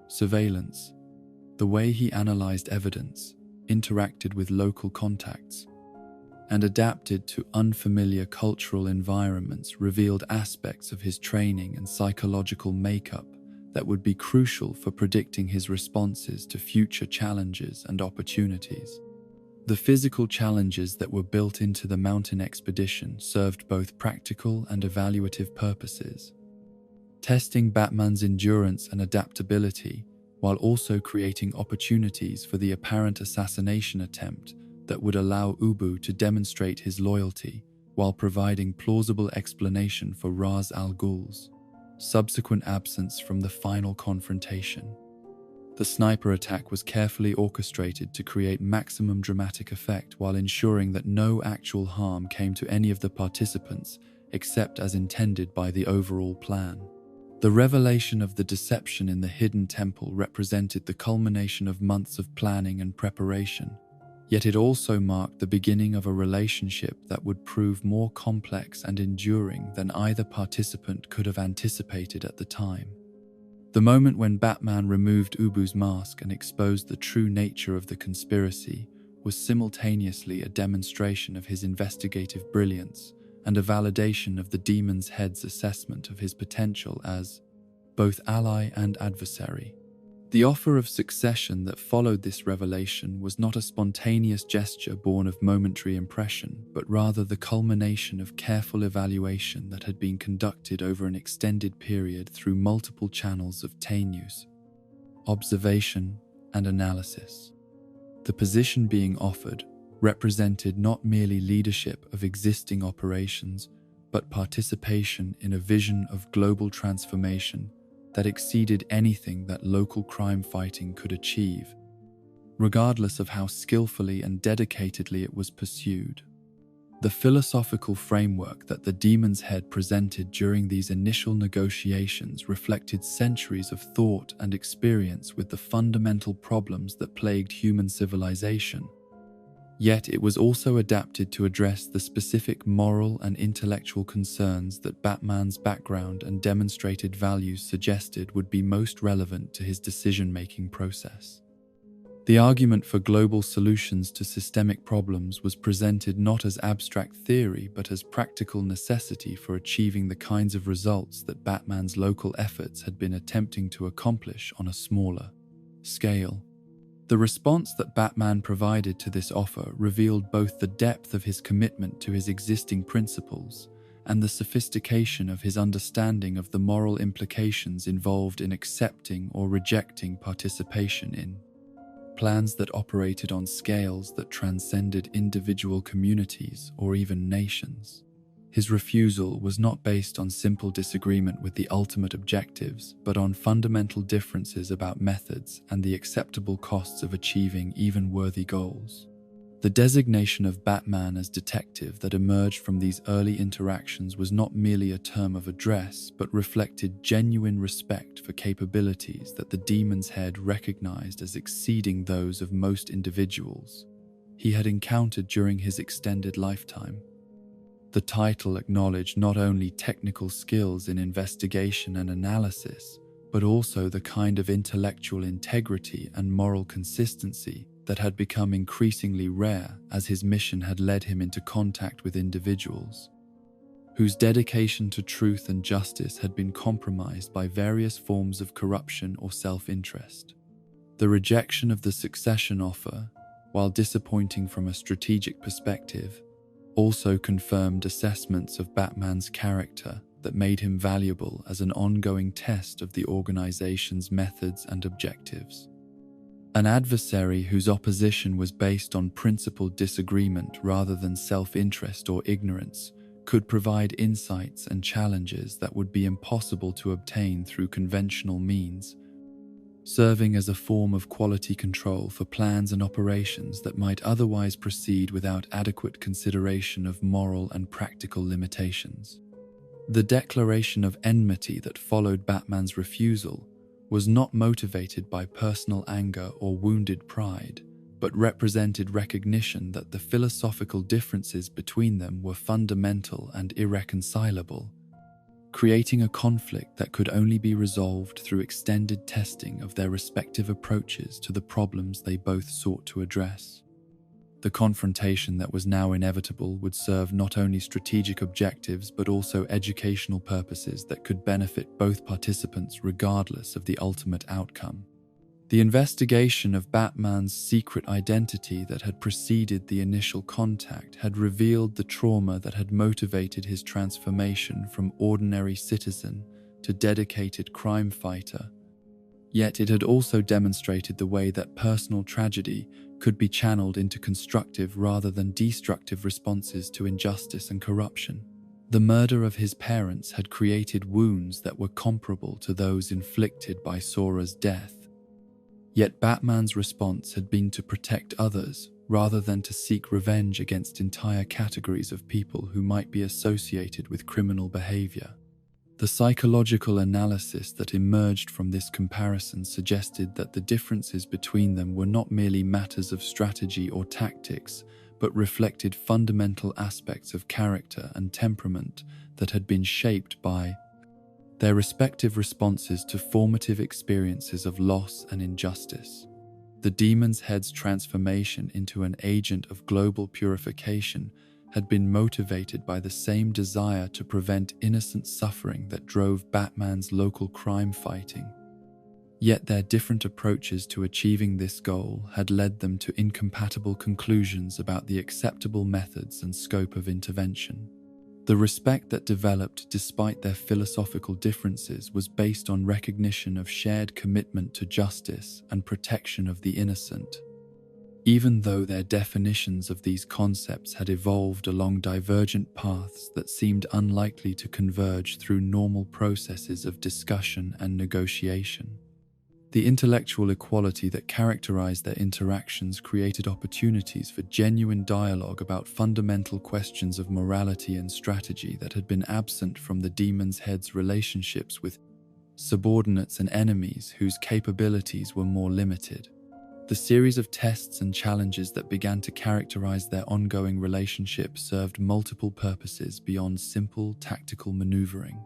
surveillance. The way he analyzed evidence, interacted with local contacts, and adapted to unfamiliar cultural environments revealed aspects of his training and psychological makeup that would be crucial for predicting his responses to future challenges and opportunities. The physical challenges that were built into the mountain expedition served both practical and evaluative purposes, testing Batman's endurance and adaptability while also creating opportunities for the apparent assassination attempt that would allow Ubu to demonstrate his loyalty while providing plausible explanation for Ra's al Ghul's subsequent absence from the final confrontation. The sniper attack was carefully orchestrated to create maximum dramatic effect while ensuring that no actual harm came to any of the participants except as intended by the overall plan. The revelation of the deception in the hidden temple represented the culmination of months of planning and preparation, yet it also marked the beginning of a relationship that would prove more complex and enduring than either participant could have anticipated at the time. The moment when Batman removed Ubu's mask and exposed the true nature of the conspiracy was simultaneously a demonstration of his investigative brilliance and a validation of the Demon's Head's assessment of his potential as both ally and adversary. The offer of succession that followed this revelation was not a spontaneous gesture born of momentary impression, but rather the culmination of careful evaluation that had been conducted over an extended period through multiple channels of use, observation, and analysis. The position being offered represented not merely leadership of existing operations, but participation in a vision of global transformation that exceeded anything that local crime fighting could achieve, regardless of how skillfully and dedicatedly it was pursued. The philosophical framework that the Demon's Head presented during these initial negotiations reflected centuries of thought and experience with the fundamental problems that plagued human civilization. Yet it was also adapted to address the specific moral and intellectual concerns that Batman's background and demonstrated values suggested would be most relevant to his decision-making process. The argument for global solutions to systemic problems was presented not as abstract theory but as practical necessity for achieving the kinds of results that Batman's local efforts had been attempting to accomplish on a smaller scale. The response that Batman provided to this offer revealed both the depth of his commitment to his existing principles and the sophistication of his understanding of the moral implications involved in accepting or rejecting participation in plans that operated on scales that transcended individual communities or even nations. His refusal was not based on simple disagreement with the ultimate objectives, but on fundamental differences about methods and the acceptable costs of achieving even worthy goals. The designation of Batman as detective that emerged from these early interactions was not merely a term of address, but reflected genuine respect for capabilities that the Demon's Head recognized as exceeding those of most individuals he had encountered during his extended lifetime. The title acknowledged not only technical skills in investigation and analysis, but also the kind of intellectual integrity and moral consistency that had become increasingly rare as his mission had led him into contact with individuals whose dedication to truth and justice had been compromised by various forms of corruption or self-interest. The rejection of the succession offer, while disappointing from a strategic perspective, also confirmed assessments of Batman's character that made him valuable as an ongoing test of the organization's methods and objectives. An adversary whose opposition was based on principled disagreement rather than self-interest or ignorance could provide insights and challenges that would be impossible to obtain through conventional means, serving as a form of quality control for plans and operations that might otherwise proceed without adequate consideration of moral and practical limitations. The declaration of enmity that followed Batman's refusal was not motivated by personal anger or wounded pride, but represented recognition that the philosophical differences between them were fundamental and irreconcilable, creating a conflict that could only be resolved through extended testing of their respective approaches to the problems they both sought to address. The confrontation that was now inevitable would serve not only strategic objectives but also educational purposes that could benefit both participants regardless of the ultimate outcome. The investigation of Batman's secret identity that had preceded the initial contact had revealed the trauma that had motivated his transformation from ordinary citizen to dedicated crime fighter. Yet it had also demonstrated the way that personal tragedy could be channeled into constructive rather than destructive responses to injustice and corruption. The murder of his parents had created wounds that were comparable to those inflicted by Sora's death. Yet Batman's response had been to protect others rather than to seek revenge against entire categories of people who might be associated with criminal behavior. The psychological analysis that emerged from this comparison suggested that the differences between them were not merely matters of strategy or tactics, but reflected fundamental aspects of character and temperament that had been shaped by their respective responses to formative experiences of loss and injustice. The Demon's Head's transformation into an agent of global purification had been motivated by the same desire to prevent innocent suffering that drove Batman's local crime fighting. Yet their different approaches to achieving this goal had led them to incompatible conclusions about the acceptable methods and scope of intervention. The respect that developed despite their philosophical differences was based on recognition of shared commitment to justice and protection of the innocent. Even though their definitions of these concepts had evolved along divergent paths that seemed unlikely to converge through normal processes of discussion and negotiation. The intellectual equality that characterized their interactions created opportunities for genuine dialogue about fundamental questions of morality and strategy that had been absent from the Demon's Head's relationships with subordinates and enemies whose capabilities were more limited. The series of tests and challenges that began to characterize their ongoing relationship served multiple purposes beyond simple tactical maneuvering,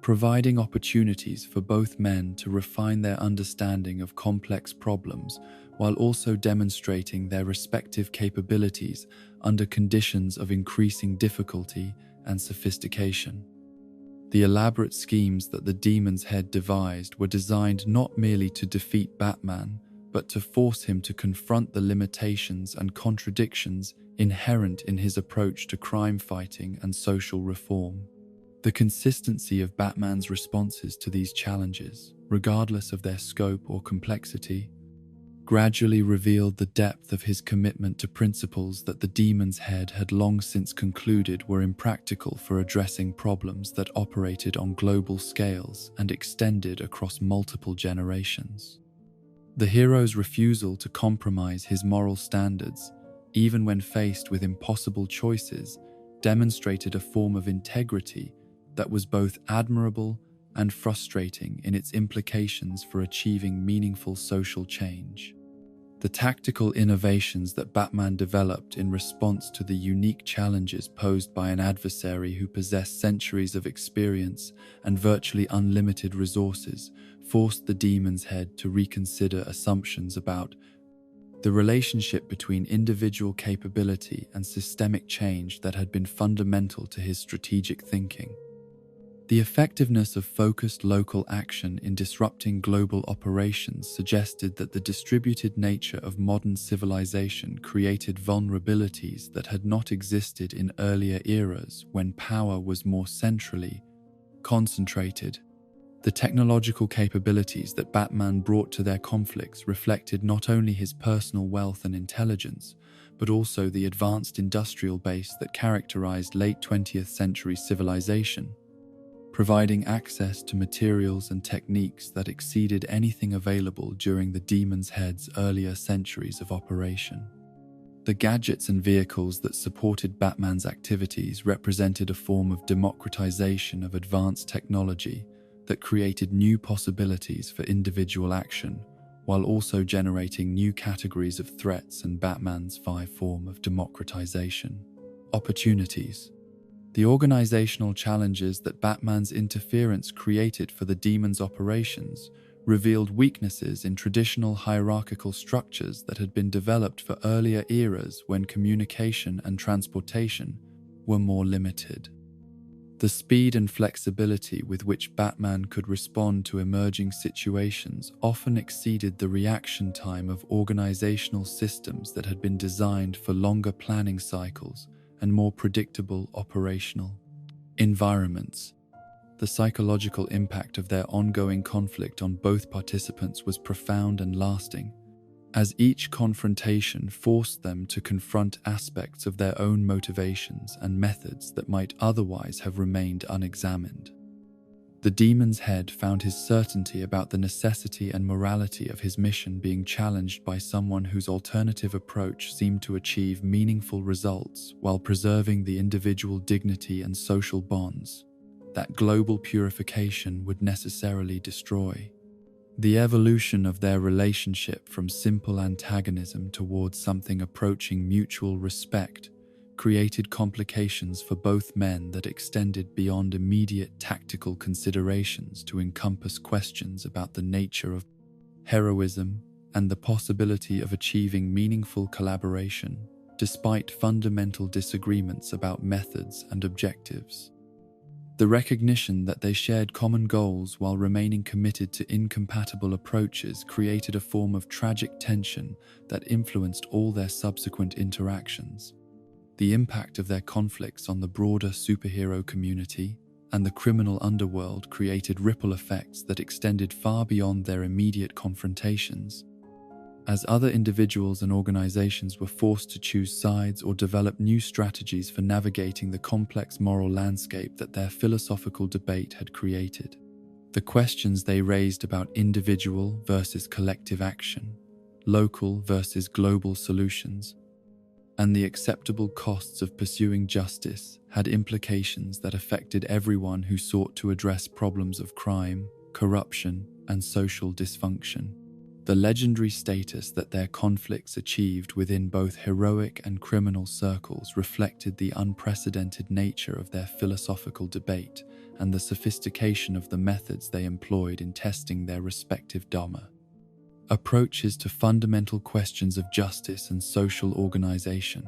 providing opportunities for both men to refine their understanding of complex problems while also demonstrating their respective capabilities under conditions of increasing difficulty and sophistication. The elaborate schemes that the Demon's Head devised were designed not merely to defeat Batman, but to force him to confront the limitations and contradictions inherent in his approach to crime fighting and social reform. The consistency of Batman's responses to these challenges, regardless of their scope or complexity, gradually revealed the depth of his commitment to principles that the Demon's Head had long since concluded were impractical for addressing problems that operated on global scales and extended across multiple generations. The hero's refusal to compromise his moral standards, even when faced with impossible choices, demonstrated a form of integrity that was both admirable and frustrating in its implications for achieving meaningful social change. The tactical innovations that Batman developed in response to the unique challenges posed by an adversary who possessed centuries of experience and virtually unlimited resources forced the Demon's Head to reconsider assumptions about the relationship between individual capability and systemic change that had been fundamental to his strategic thinking. The effectiveness of focused local action in disrupting global operations suggested that the distributed nature of modern civilization created vulnerabilities that had not existed in earlier eras when power was more centrally concentrated. The technological capabilities that Batman brought to their conflicts reflected not only his personal wealth and intelligence, but also the advanced industrial base that characterized late 20th century civilization, providing access to materials and techniques that exceeded anything available during the Demon's Head's earlier centuries of operation. The gadgets and vehicles that supported Batman's activities represented a form of democratization of advanced technology that created new possibilities for individual action, while also generating new categories of threats and Batman's form of democratization. Opportunities. The organizational challenges that Batman's interference created for the Demon's operations revealed weaknesses in traditional hierarchical structures that had been developed for earlier eras when communication and transportation were more limited. The speed and flexibility with which Batman could respond to emerging situations often exceeded the reaction time of organizational systems that had been designed for longer planning cycles and more predictable operational environments. The psychological impact of their ongoing conflict on both participants was profound and lasting, as each confrontation forced them to confront aspects of their own motivations and methods that might otherwise have remained unexamined. The Demon's Head found his certainty about the necessity and morality of his mission being challenged by someone whose alternative approach seemed to achieve meaningful results while preserving the individual dignity and social bonds that global purification would necessarily destroy. The evolution of their relationship from simple antagonism towards something approaching mutual respect created complications for both men that extended beyond immediate tactical considerations to encompass questions about the nature of heroism and the possibility of achieving meaningful collaboration, despite fundamental disagreements about methods and objectives. The recognition that they shared common goals while remaining committed to incompatible approaches created a form of tragic tension that influenced all their subsequent interactions. The impact of their conflicts on the broader superhero community and the criminal underworld created ripple effects that extended far beyond their immediate confrontations. As other individuals and organizations were forced to choose sides or develop new strategies for navigating the complex moral landscape that their philosophical debate had created. The questions they raised about individual versus collective action, local versus global solutions, and the acceptable costs of pursuing justice had implications that affected everyone who sought to address problems of crime, corruption, and social dysfunction. The legendary status that their conflicts achieved within both heroic and criminal circles reflected the unprecedented nature of their philosophical debate and the sophistication of the methods they employed in testing their respective dogma. Approaches to fundamental questions of justice and social organization,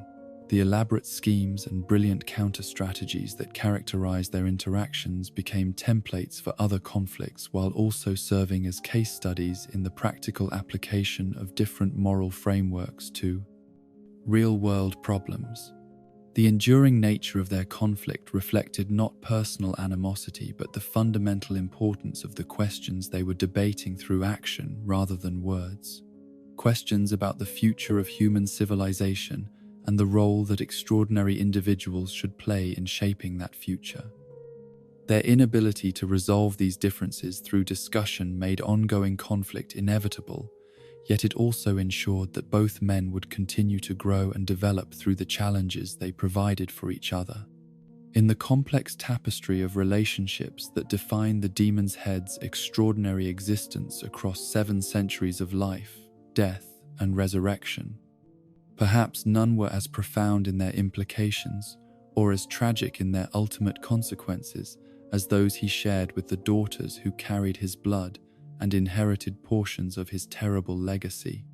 the elaborate schemes and brilliant counter-strategies that characterized their interactions became templates for other conflicts while also serving as case studies in the practical application of different moral frameworks to real-world problems. The enduring nature of their conflict reflected not personal animosity but the fundamental importance of the questions they were debating through action rather than words. Questions about the future of human civilization and the role that extraordinary individuals should play in shaping that future. Their inability to resolve these differences through discussion made ongoing conflict inevitable, yet it also ensured that both men would continue to grow and develop through the challenges they provided for each other. In the complex tapestry of relationships that define the Demon's Head's extraordinary existence across 7 centuries of life, death, and resurrection, perhaps none were as profound in their implications or as tragic in their ultimate consequences as those he shared with the daughters who carried his blood and inherited portions of his terrible legacy.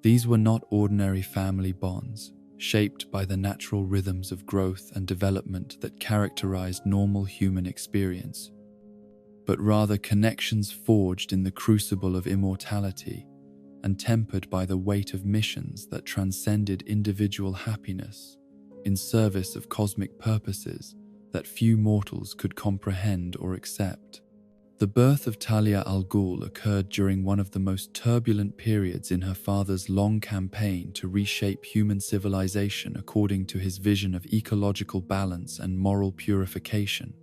These were not ordinary family bonds, shaped by the natural rhythms of growth and development that characterized normal human experience, but rather connections forged in the crucible of immortality and tempered by the weight of missions that transcended individual happiness in service of cosmic purposes that few mortals could comprehend or accept. The birth of Talia al Ghul occurred during one of the most turbulent periods in her father's long campaign to reshape human civilization according to his vision of ecological balance and moral purification.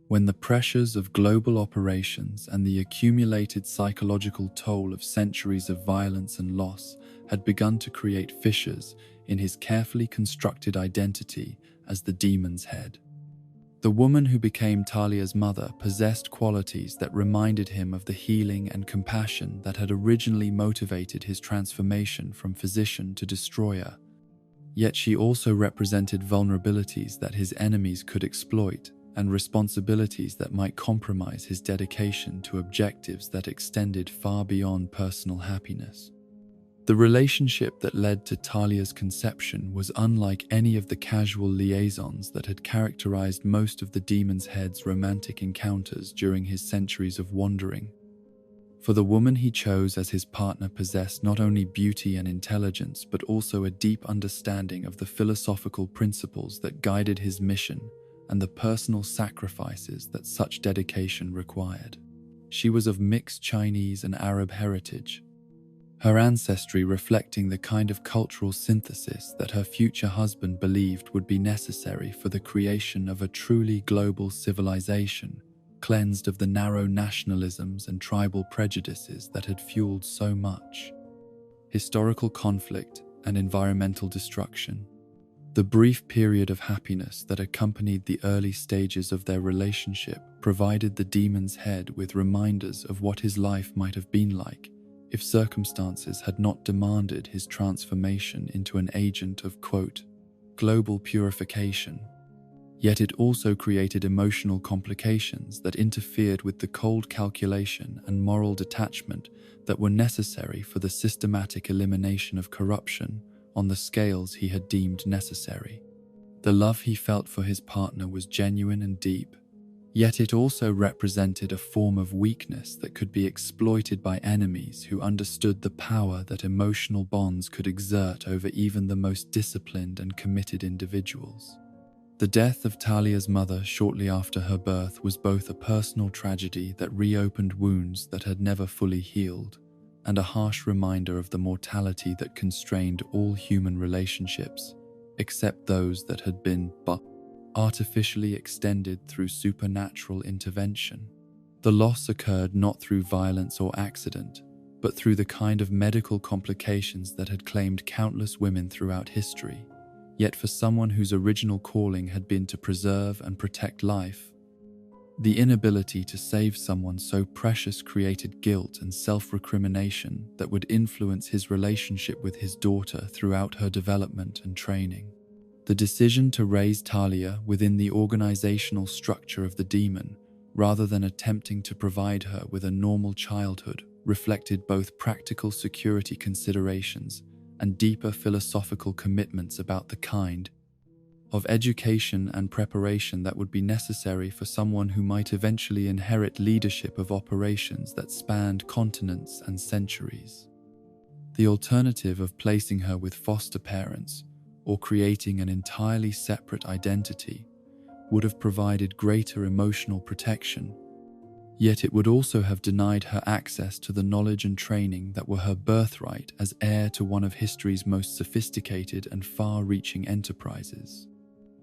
When the pressures of global operations and the accumulated psychological toll of centuries of violence and loss had begun to create fissures in his carefully constructed identity as the demon's head. The woman who became Talia's mother possessed qualities that reminded him of the healing and compassion that had originally motivated his transformation from physician to destroyer. Yet she also represented vulnerabilities that his enemies could exploit and responsibilities that might compromise his dedication to objectives that extended far beyond personal happiness. The relationship that led to Talia's conception was unlike any of the casual liaisons that had characterized most of the demon's head's romantic encounters during his centuries of wandering. For the woman he chose as his partner possessed not only beauty and intelligence, but also a deep understanding of the philosophical principles that guided his mission and the personal sacrifices that such dedication required. She was of mixed Chinese and Arab heritage, her ancestry reflecting the kind of cultural synthesis that her future husband believed would be necessary for the creation of a truly global civilization, cleansed of the narrow nationalisms and tribal prejudices that had fueled so much historical conflict and environmental destruction. The brief period of happiness that accompanied the early stages of their relationship provided the demon's head with reminders of what his life might have been like if circumstances had not demanded his transformation into an agent of, quote, global purification. Yet it also created emotional complications that interfered with the cold calculation and moral detachment that were necessary for the systematic elimination of corruption on the scales he had deemed necessary. The love he felt for his partner was genuine and deep, yet it also represented a form of weakness that could be exploited by enemies who understood the power that emotional bonds could exert over even the most disciplined and committed individuals. The death of Talia's mother shortly after her birth was both a personal tragedy that reopened wounds that had never fully healed, and a harsh reminder of the mortality that constrained all human relationships, except those that had been artificially extended through supernatural intervention. The loss occurred not through violence or accident, but through the kind of medical complications that had claimed countless women throughout history. Yet for someone whose original calling had been to preserve and protect life, the inability to save someone so precious created guilt and self-recrimination that would influence his relationship with his daughter throughout her development and training. The decision to raise Talia within the organizational structure of the demon, rather than attempting to provide her with a normal childhood, reflected both practical security considerations and deeper philosophical commitments about the kind of education and preparation that would be necessary for someone who might eventually inherit leadership of operations that spanned continents and centuries. The alternative of placing her with foster parents or creating an entirely separate identity would have provided greater emotional protection, yet it would also have denied her access to the knowledge and training that were her birthright as heir to one of history's most sophisticated and far-reaching enterprises.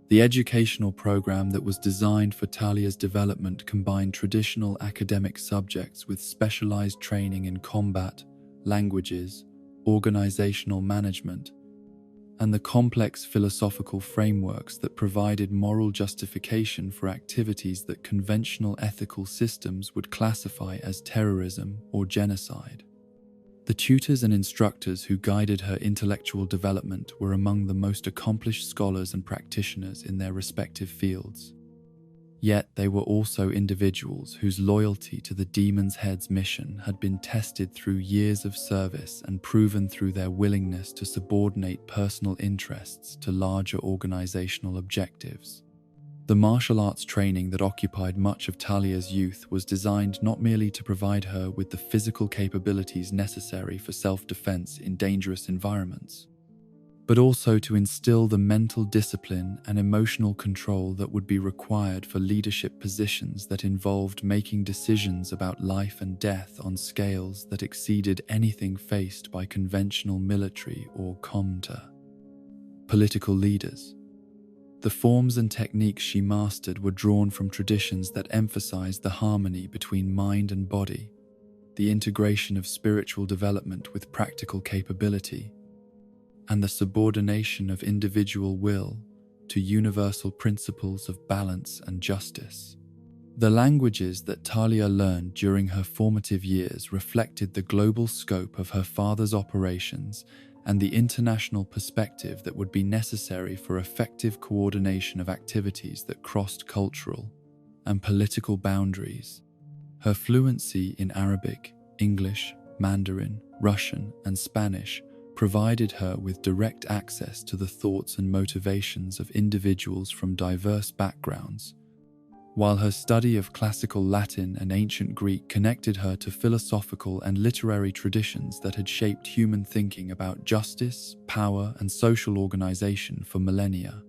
The educational program that was designed for Talia's development combined traditional academic subjects with specialized training in combat, languages, organizational management, and the complex philosophical frameworks that provided moral justification for activities that conventional ethical systems would classify as terrorism or genocide. The tutors and instructors who guided her intellectual development were among the most accomplished scholars and practitioners in their respective fields. Yet they were also individuals whose loyalty to the Demon's Head's mission had been tested through years of service and proven through their willingness to subordinate personal interests to larger organizational objectives. The martial arts training that occupied much of Talia's youth was designed not merely to provide her with the physical capabilities necessary for self-defense in dangerous environments, but also to instill the mental discipline and emotional control that would be required for leadership positions that involved making decisions about life and death on scales that exceeded anything faced by conventional military or political leaders. The forms and techniques she mastered were drawn from traditions that emphasized the harmony between mind and body, the integration of spiritual development with practical capability, and the subordination of individual will to universal principles of balance and justice. The languages that Talia learned during her formative years reflected the global scope of her father's operations and the international perspective that would be necessary for effective coordination of activities that crossed cultural and political boundaries. Her fluency in Arabic, English, Mandarin, Russian, and Spanish provided her with direct access to the thoughts and motivations of individuals from diverse backgrounds, while her study of classical Latin and ancient Greek connected her to philosophical and literary traditions that had shaped human thinking about justice, power, and social organization for millennia.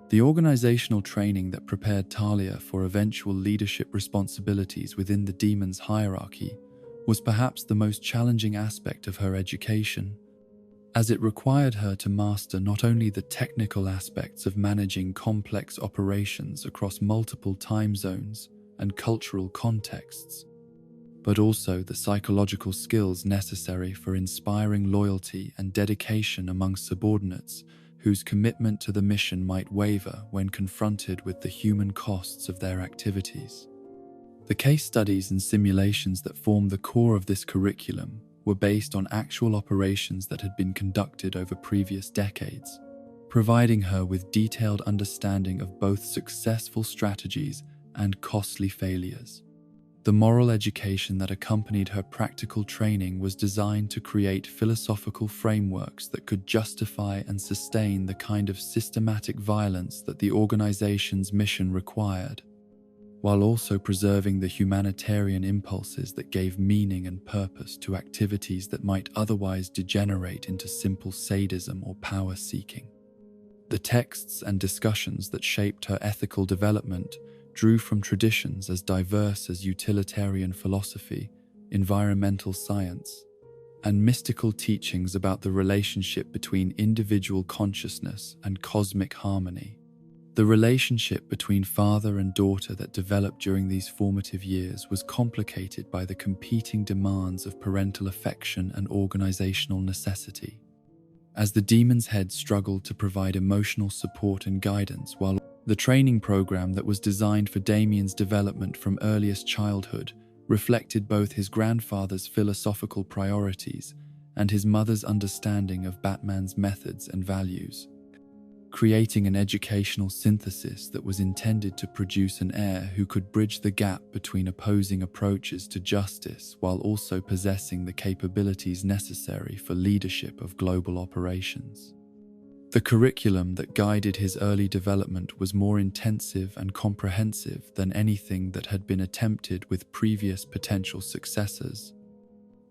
The organizational training that prepared Talia for eventual leadership responsibilities within the Demon's hierarchy was perhaps the most challenging aspect of her education, as it required her to master not only the technical aspects of managing complex operations across multiple time zones and cultural contexts, but also the psychological skills necessary for inspiring loyalty and dedication among subordinates whose commitment to the mission might waver when confronted with the human costs of their activities. The case studies and simulations that form the core of this curriculum were based on actual operations that had been conducted over previous decades, providing her with detailed understanding of both successful strategies and costly failures. The moral education that accompanied her practical training was designed to create philosophical frameworks that could justify and sustain the kind of systematic violence that the organization's mission required, while also preserving the humanitarian impulses that gave meaning and purpose to activities that might otherwise degenerate into simple sadism or power-seeking. The texts and discussions that shaped her ethical development drew from traditions as diverse as utilitarian philosophy, environmental science, and mystical teachings about the relationship between individual consciousness and cosmic harmony. The relationship between father and daughter that developed during these formative years was complicated by the competing demands of parental affection and organizational necessity. As the Demon's Head struggled to provide emotional support and guidance, while the training program that was designed for Damien's development from earliest childhood reflected both his grandfather's philosophical priorities and his mother's understanding of Batman's methods and values, creating an educational synthesis that was intended to produce an heir who could bridge the gap between opposing approaches to justice while also possessing the capabilities necessary for leadership of global operations. The curriculum that guided his early development was more intensive and comprehensive than anything that had been attempted with previous potential successors,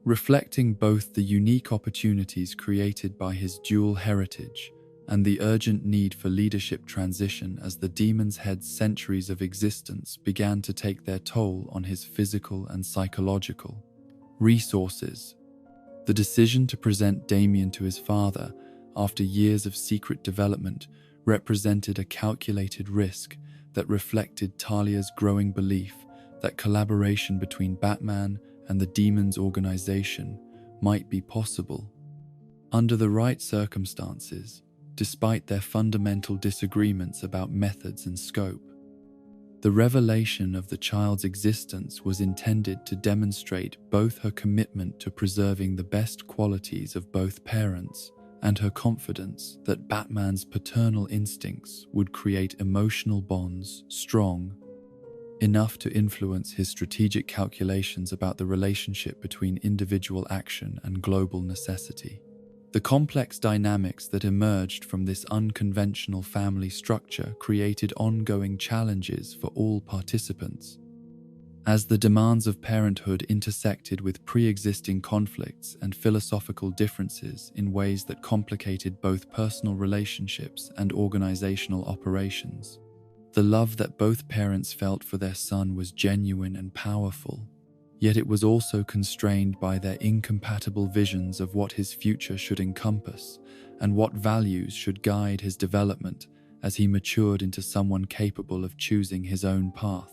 reflecting both the unique opportunities created by his dual heritage and the urgent need for leadership transition as the Demon's Head's centuries of existence began to take their toll on his physical and psychological resources. The decision to present Damien to his father after years of secret development represented a calculated risk that reflected Talia's growing belief that collaboration between Batman and the Demon's organization might be possible. Under the right circumstances, despite their fundamental disagreements about methods and scope, the revelation of the child's existence was intended to demonstrate both her commitment to preserving the best qualities of both parents and her confidence that Batman's paternal instincts would create emotional bonds strong enough to influence his strategic calculations about the relationship between individual action and global necessity. The complex dynamics that emerged from this unconventional family structure created ongoing challenges for all participants. As the demands of parenthood intersected with pre-existing conflicts and philosophical differences in ways that complicated both personal relationships and organizational operations, the love that both parents felt for their son was genuine and powerful, yet it was also constrained by their incompatible visions of what his future should encompass and what values should guide his development as he matured into someone capable of choosing his own path.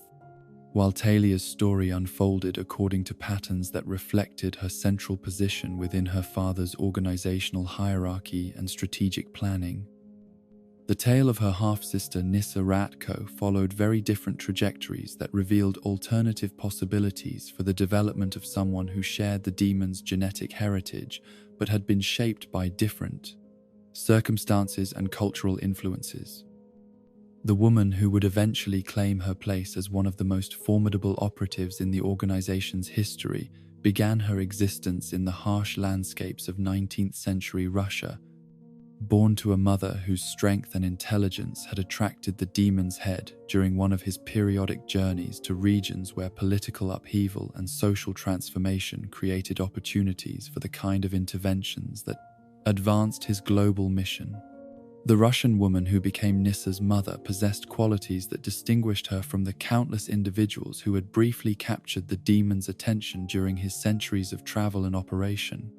While Talia's story unfolded according to patterns that reflected her central position within her father's organizational hierarchy and strategic planning, the tale of her half-sister Nissa Ratko followed very different trajectories that revealed alternative possibilities for the development of someone who shared the demon's genetic heritage but had been shaped by different circumstances and cultural influences. The woman who would eventually claim her place as one of the most formidable operatives in the organization's history began her existence in the harsh landscapes of 19th century Russia. Born to a mother whose strength and intelligence had attracted the demon's head during one of his periodic journeys to regions where political upheaval and social transformation created opportunities for the kind of interventions that advanced his global mission. The Russian woman who became Nissa's mother possessed qualities that distinguished her from the countless individuals who had briefly captured the demon's attention during his centuries of travel and operation.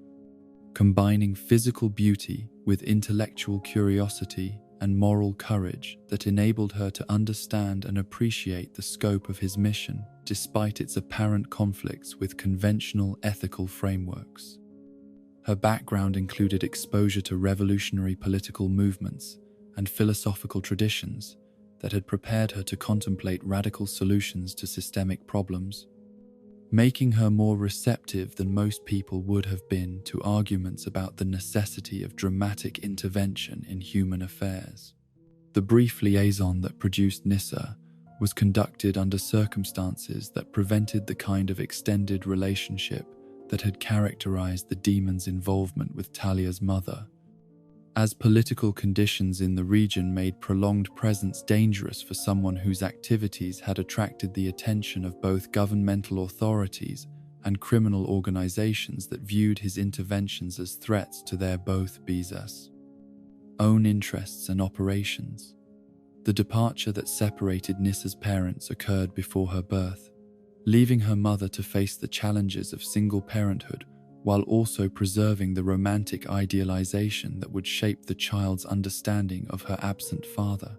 Combining physical beauty with intellectual curiosity and moral courage that enabled her to understand and appreciate the scope of his mission, despite its apparent conflicts with conventional ethical frameworks. Her background included exposure to revolutionary political movements and philosophical traditions that had prepared her to contemplate radical solutions to systemic problems, making her more receptive than most people would have been to arguments about the necessity of dramatic intervention in human affairs. The brief liaison that produced Nissa was conducted under circumstances that prevented the kind of extended relationship that had characterized the demon's involvement with Talia's mother. As political conditions in the region made prolonged presence dangerous for someone whose activities had attracted the attention of both governmental authorities and criminal organizations that viewed his interventions as threats to their both Biza's own interests and operations. The departure that separated Nissa's parents occurred before her birth, leaving her mother to face the challenges of single parenthood while also preserving the romantic idealization that would shape the child's understanding of her absent father.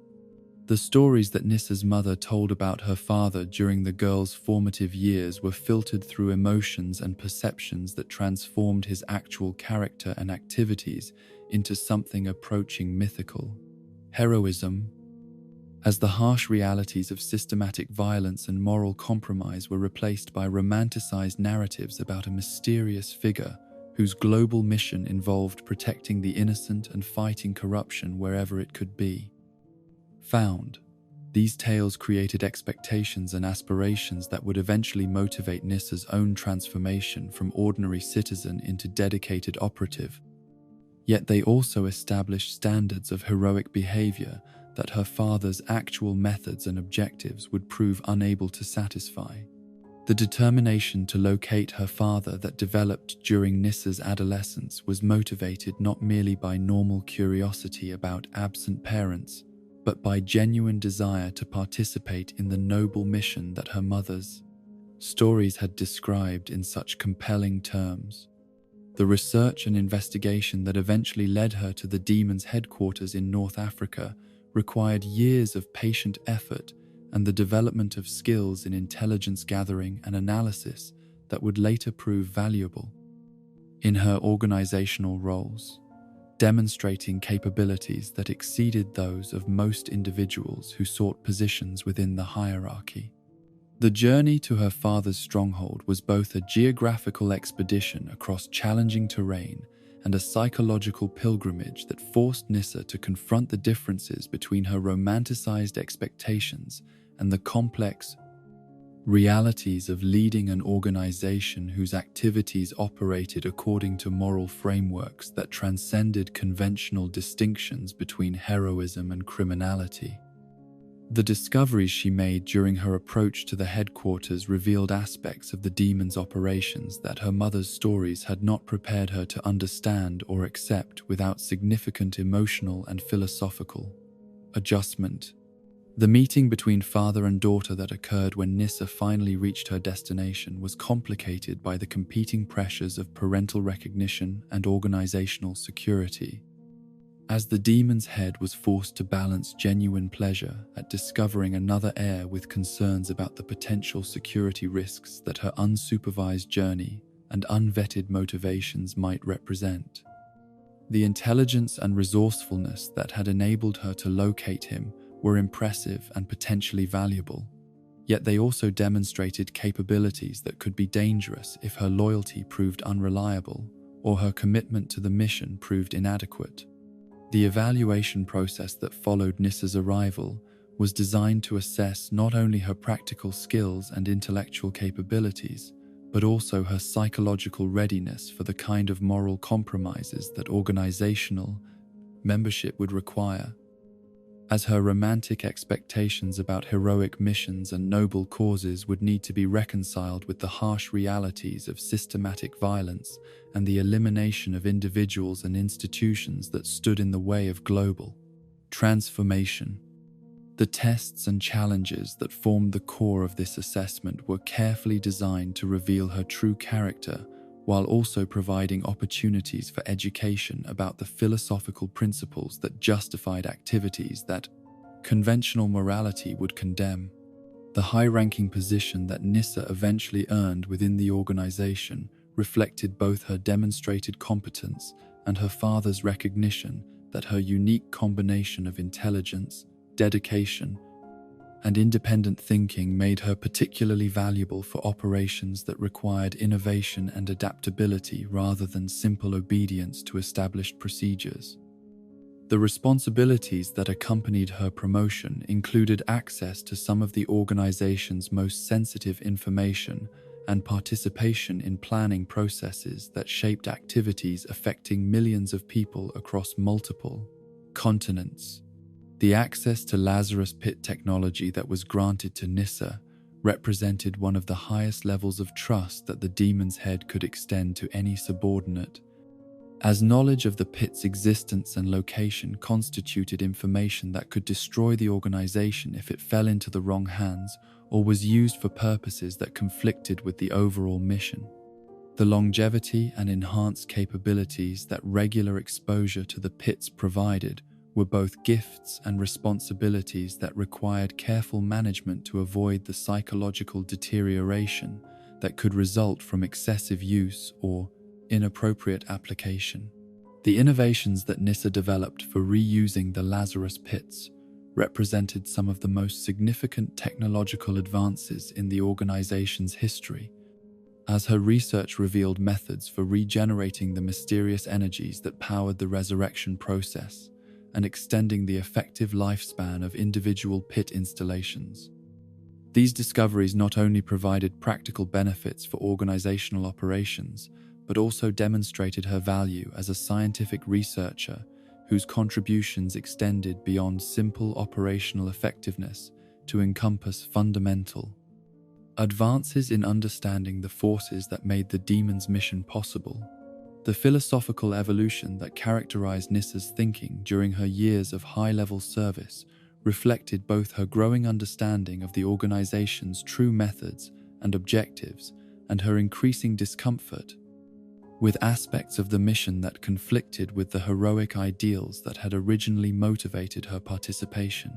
The stories that Nissa's mother told about her father during the girl's formative years were filtered through emotions and perceptions that transformed his actual character and activities into something approaching mythical heroism. As the harsh realities of systematic violence and moral compromise were replaced by romanticized narratives about a mysterious figure whose global mission involved protecting the innocent and fighting corruption wherever it could be found. These tales created expectations and aspirations that would eventually motivate Nissa's own transformation from ordinary citizen into dedicated operative. Yet they also established standards of heroic behavior that her father's actual methods and objectives would prove unable to satisfy. The determination to locate her father that developed during Nissa's adolescence was motivated not merely by normal curiosity about absent parents, but by genuine desire to participate in the noble mission that her mother's stories had described in such compelling terms. The research and investigation that eventually led her to the demon's headquarters in North Africa required years of patient effort and the development of skills in intelligence gathering and analysis that would later prove valuable in her organizational roles, demonstrating capabilities that exceeded those of most individuals who sought positions within the hierarchy. The journey to her father's stronghold was both a geographical expedition across challenging terrain and a psychological pilgrimage that forced Nissa to confront the differences between her romanticized expectations and the complex realities of leading an organization whose activities operated according to moral frameworks that transcended conventional distinctions between heroism and criminality. The discoveries she made during her approach to the headquarters revealed aspects of the demon's operations that her mother's stories had not prepared her to understand or accept without significant emotional and philosophical adjustment. The meeting between father and daughter that occurred when Nyssa finally reached her destination was complicated by the competing pressures of parental recognition and organizational security. As the demon's head was forced to balance genuine pleasure at discovering another heir with concerns about the potential security risks that her unsupervised journey and unvetted motivations might represent. The intelligence and resourcefulness that had enabled her to locate him were impressive and potentially valuable, yet they also demonstrated capabilities that could be dangerous if her loyalty proved unreliable or her commitment to the mission proved inadequate. The evaluation process that followed Nyssa's arrival was designed to assess not only her practical skills and intellectual capabilities, but also her psychological readiness for the kind of moral compromises that organizational membership would require. As her romantic expectations about heroic missions and noble causes would need to be reconciled with the harsh realities of systematic violence and the elimination of individuals and institutions that stood in the way of global transformation. The tests and challenges that formed the core of this assessment were carefully designed to reveal her true character, while also providing opportunities for education about the philosophical principles that justified activities that conventional morality would condemn. The high-ranking position that Nyssa eventually earned within the organization reflected both her demonstrated competence and her father's recognition that her unique combination of intelligence, dedication, and independent thinking made her particularly valuable for operations that required innovation and adaptability rather than simple obedience to established procedures. The responsibilities that accompanied her promotion included access to some of the organization's most sensitive information and participation in planning processes that shaped activities affecting millions of people across multiple continents. The access to Lazarus Pit technology that was granted to Nyssa represented one of the highest levels of trust that the demon's head could extend to any subordinate, as knowledge of the pit's existence and location constituted information that could destroy the organization if it fell into the wrong hands or was used for purposes that conflicted with the overall mission. The longevity and enhanced capabilities that regular exposure to the pits provided were both gifts and responsibilities that required careful management to avoid the psychological deterioration that could result from excessive use or inappropriate application. The innovations that Nyssa developed for reusing the Lazarus pits represented some of the most significant technological advances in the organization's history, as her research revealed methods for regenerating the mysterious energies that powered the resurrection process and extending the effective lifespan of individual pit installations. These discoveries not only provided practical benefits for organizational operations, but also demonstrated her value as a scientific researcher whose contributions extended beyond simple operational effectiveness to encompass fundamental advances in understanding the forces that made the demon's mission possible. The philosophical evolution that characterized Nyssa's thinking during her years of high-level service reflected both her growing understanding of the organization's true methods and objectives and her increasing discomfort with aspects of the mission that conflicted with the heroic ideals that had originally motivated her participation.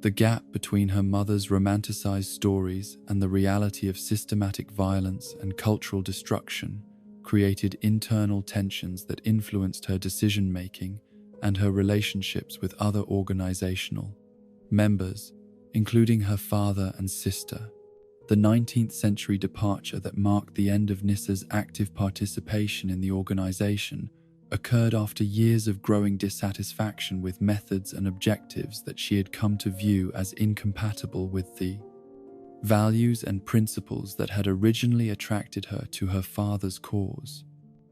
The gap between her mother's romanticized stories and the reality of systematic violence and cultural destruction created internal tensions that influenced her decision-making and her relationships with other organizational members, including her father and sister. The 19th century departure that marked the end of Nyssa's active participation in the organization occurred after years of growing dissatisfaction with methods and objectives that she had come to view as incompatible with the values and principles that had originally attracted her to her father's cause.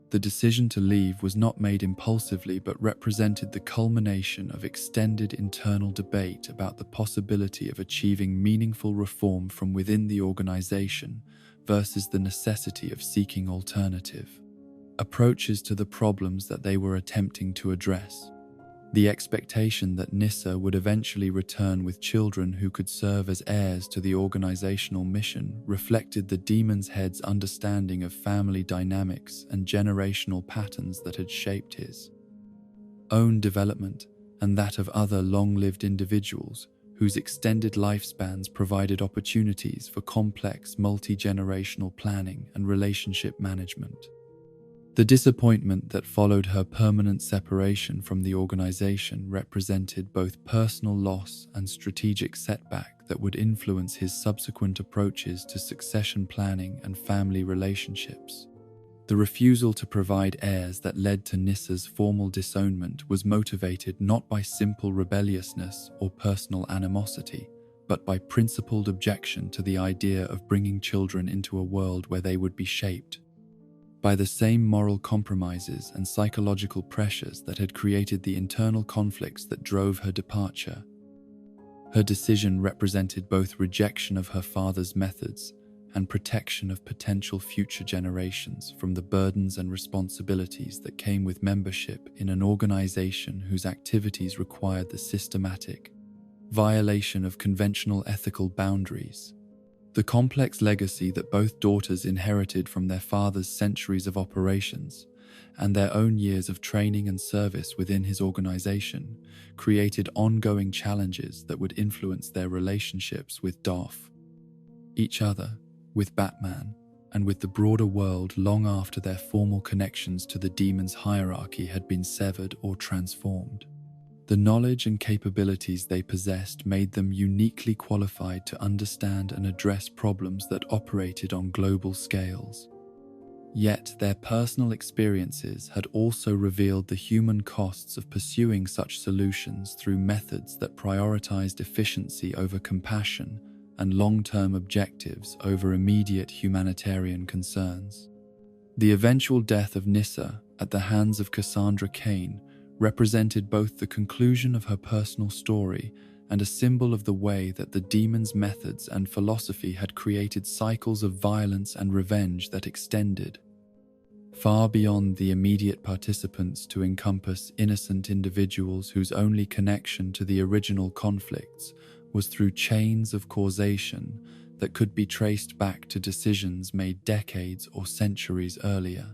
The decision to leave was not made impulsively but represented the culmination of extended internal debate about the possibility of achieving meaningful reform from within the organization versus the necessity of seeking alternative approaches to the problems that they were attempting to address. The expectation that Nyssa would eventually return with children who could serve as heirs to the organizational mission reflected the Demon's Head's understanding of family dynamics and generational patterns that had shaped his own development and that of other long-lived individuals whose extended lifespans provided opportunities for complex multi-generational planning and relationship management. The disappointment that followed her permanent separation from the organization represented both personal loss and strategic setback that would influence his subsequent approaches to succession planning and family relationships. The refusal to provide heirs that led to Nyssa's formal disownment was motivated not by simple rebelliousness or personal animosity, but by principled objection to the idea of bringing children into a world where they would be shaped by the same moral compromises and psychological pressures that had created the internal conflicts that drove her departure. Her decision represented both rejection of her father's methods and protection of potential future generations from the burdens and responsibilities that came with membership in an organization whose activities required the systematic violation of conventional ethical boundaries. The complex legacy that both daughters inherited from their father's centuries of operations and their own years of training and service within his organization created ongoing challenges that would influence their relationships with Dolph, each other, with Batman, and with the broader world long after their formal connections to the Demon's hierarchy had been severed or transformed. The knowledge and capabilities they possessed made them uniquely qualified to understand and address problems that operated on global scales. Yet their personal experiences had also revealed the human costs of pursuing such solutions through methods that prioritized efficiency over compassion and long-term objectives over immediate humanitarian concerns. The eventual death of Nyssa at the hands of Cassandra Cain represented both the conclusion of her personal story and a symbol of the way that the Demon's methods and philosophy had created cycles of violence and revenge that extended far beyond the immediate participants to encompass innocent individuals whose only connection to the original conflicts was through chains of causation that could be traced back to decisions made decades or centuries earlier.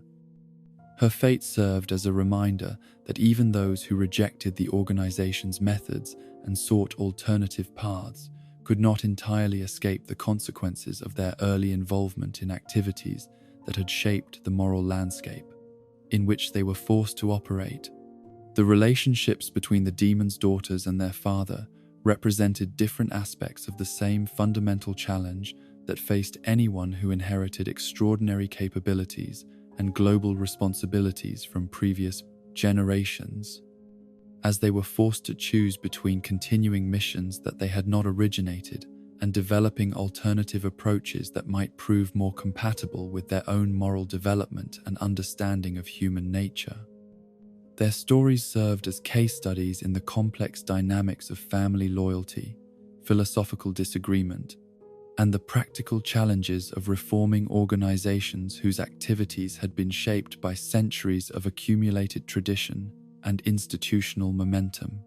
Her fate served as a reminder that even those who rejected the organization's methods and sought alternative paths could not entirely escape the consequences of their early involvement in activities that had shaped the moral landscape in which they were forced to operate. The relationships between the Demon's daughters and their father represented different aspects of the same fundamental challenge that faced anyone who inherited extraordinary capabilities and global responsibilities from previous generations, as they were forced to choose between continuing missions that they had not originated and developing alternative approaches that might prove more compatible with their own moral development and understanding of human nature. Their stories served as case studies in the complex dynamics of family loyalty, philosophical disagreement, and the practical challenges of reforming organizations whose activities had been shaped by centuries of accumulated tradition and institutional momentum.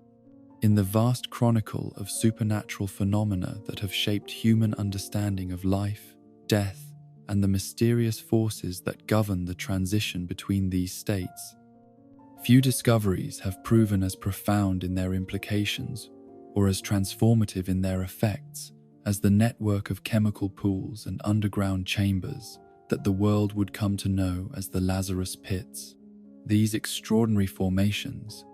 In the vast chronicle of supernatural phenomena that have shaped human understanding of life, death, and the mysterious forces that govern the transition between these states, few discoveries have proven as profound in their implications or as transformative in their effects as the network of chemical pools and underground chambers that the world would come to know as the Lazarus Pits. These extraordinary formations,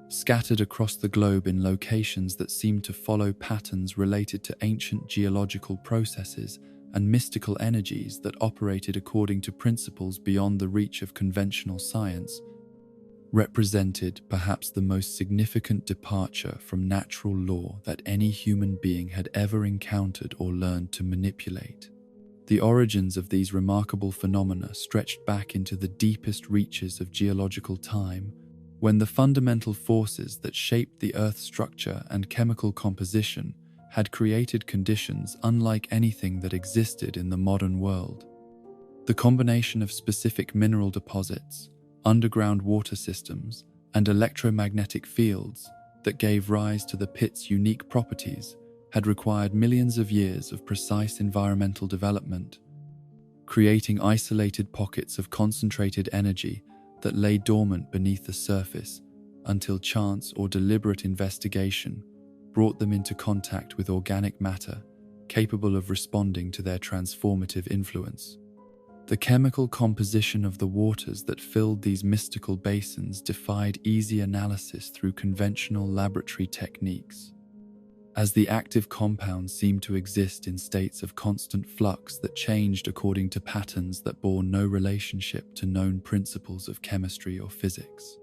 scattered across the globe in locations that seemed to follow patterns related to ancient geological processes and mystical energies that operated according to principles beyond the reach of conventional science, represented perhaps the most significant departure from natural law that any human being had ever encountered or learned to manipulate. The origins of these remarkable phenomena stretched back into the deepest reaches of geological time, when the fundamental forces that shaped the Earth's structure and chemical composition had created conditions unlike anything that existed in the modern world. The combination of specific mineral deposits, underground water systems, and electromagnetic fields that gave rise to the pit's unique properties had required millions of years of precise environmental development, creating isolated pockets of concentrated energy that lay dormant beneath the surface until chance or deliberate investigation brought them into contact with organic matter capable of responding to their transformative influence. The chemical composition of the waters that filled these mystical basins defied easy analysis through conventional laboratory techniques, as the active compounds seemed to exist in states of constant flux that changed according to patterns that bore no relationship to known principles of chemistry or physics.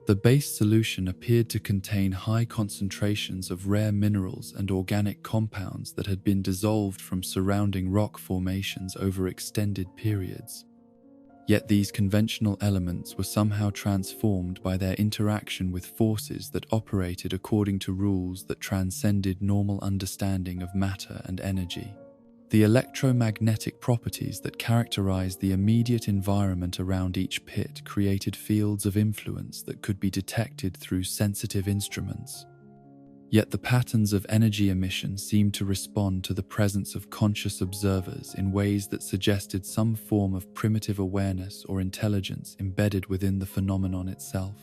The base solution appeared to contain high concentrations of rare minerals and organic compounds that had been dissolved from surrounding rock formations over extended periods. Yet these conventional elements were somehow transformed by their interaction with forces that operated according to rules that transcended normal understanding of matter and energy. The electromagnetic properties that characterized the immediate environment around each pit created fields of influence that could be detected through sensitive instruments. Yet the patterns of energy emission seemed to respond to the presence of conscious observers in ways that suggested some form of primitive awareness or intelligence embedded within the phenomenon itself.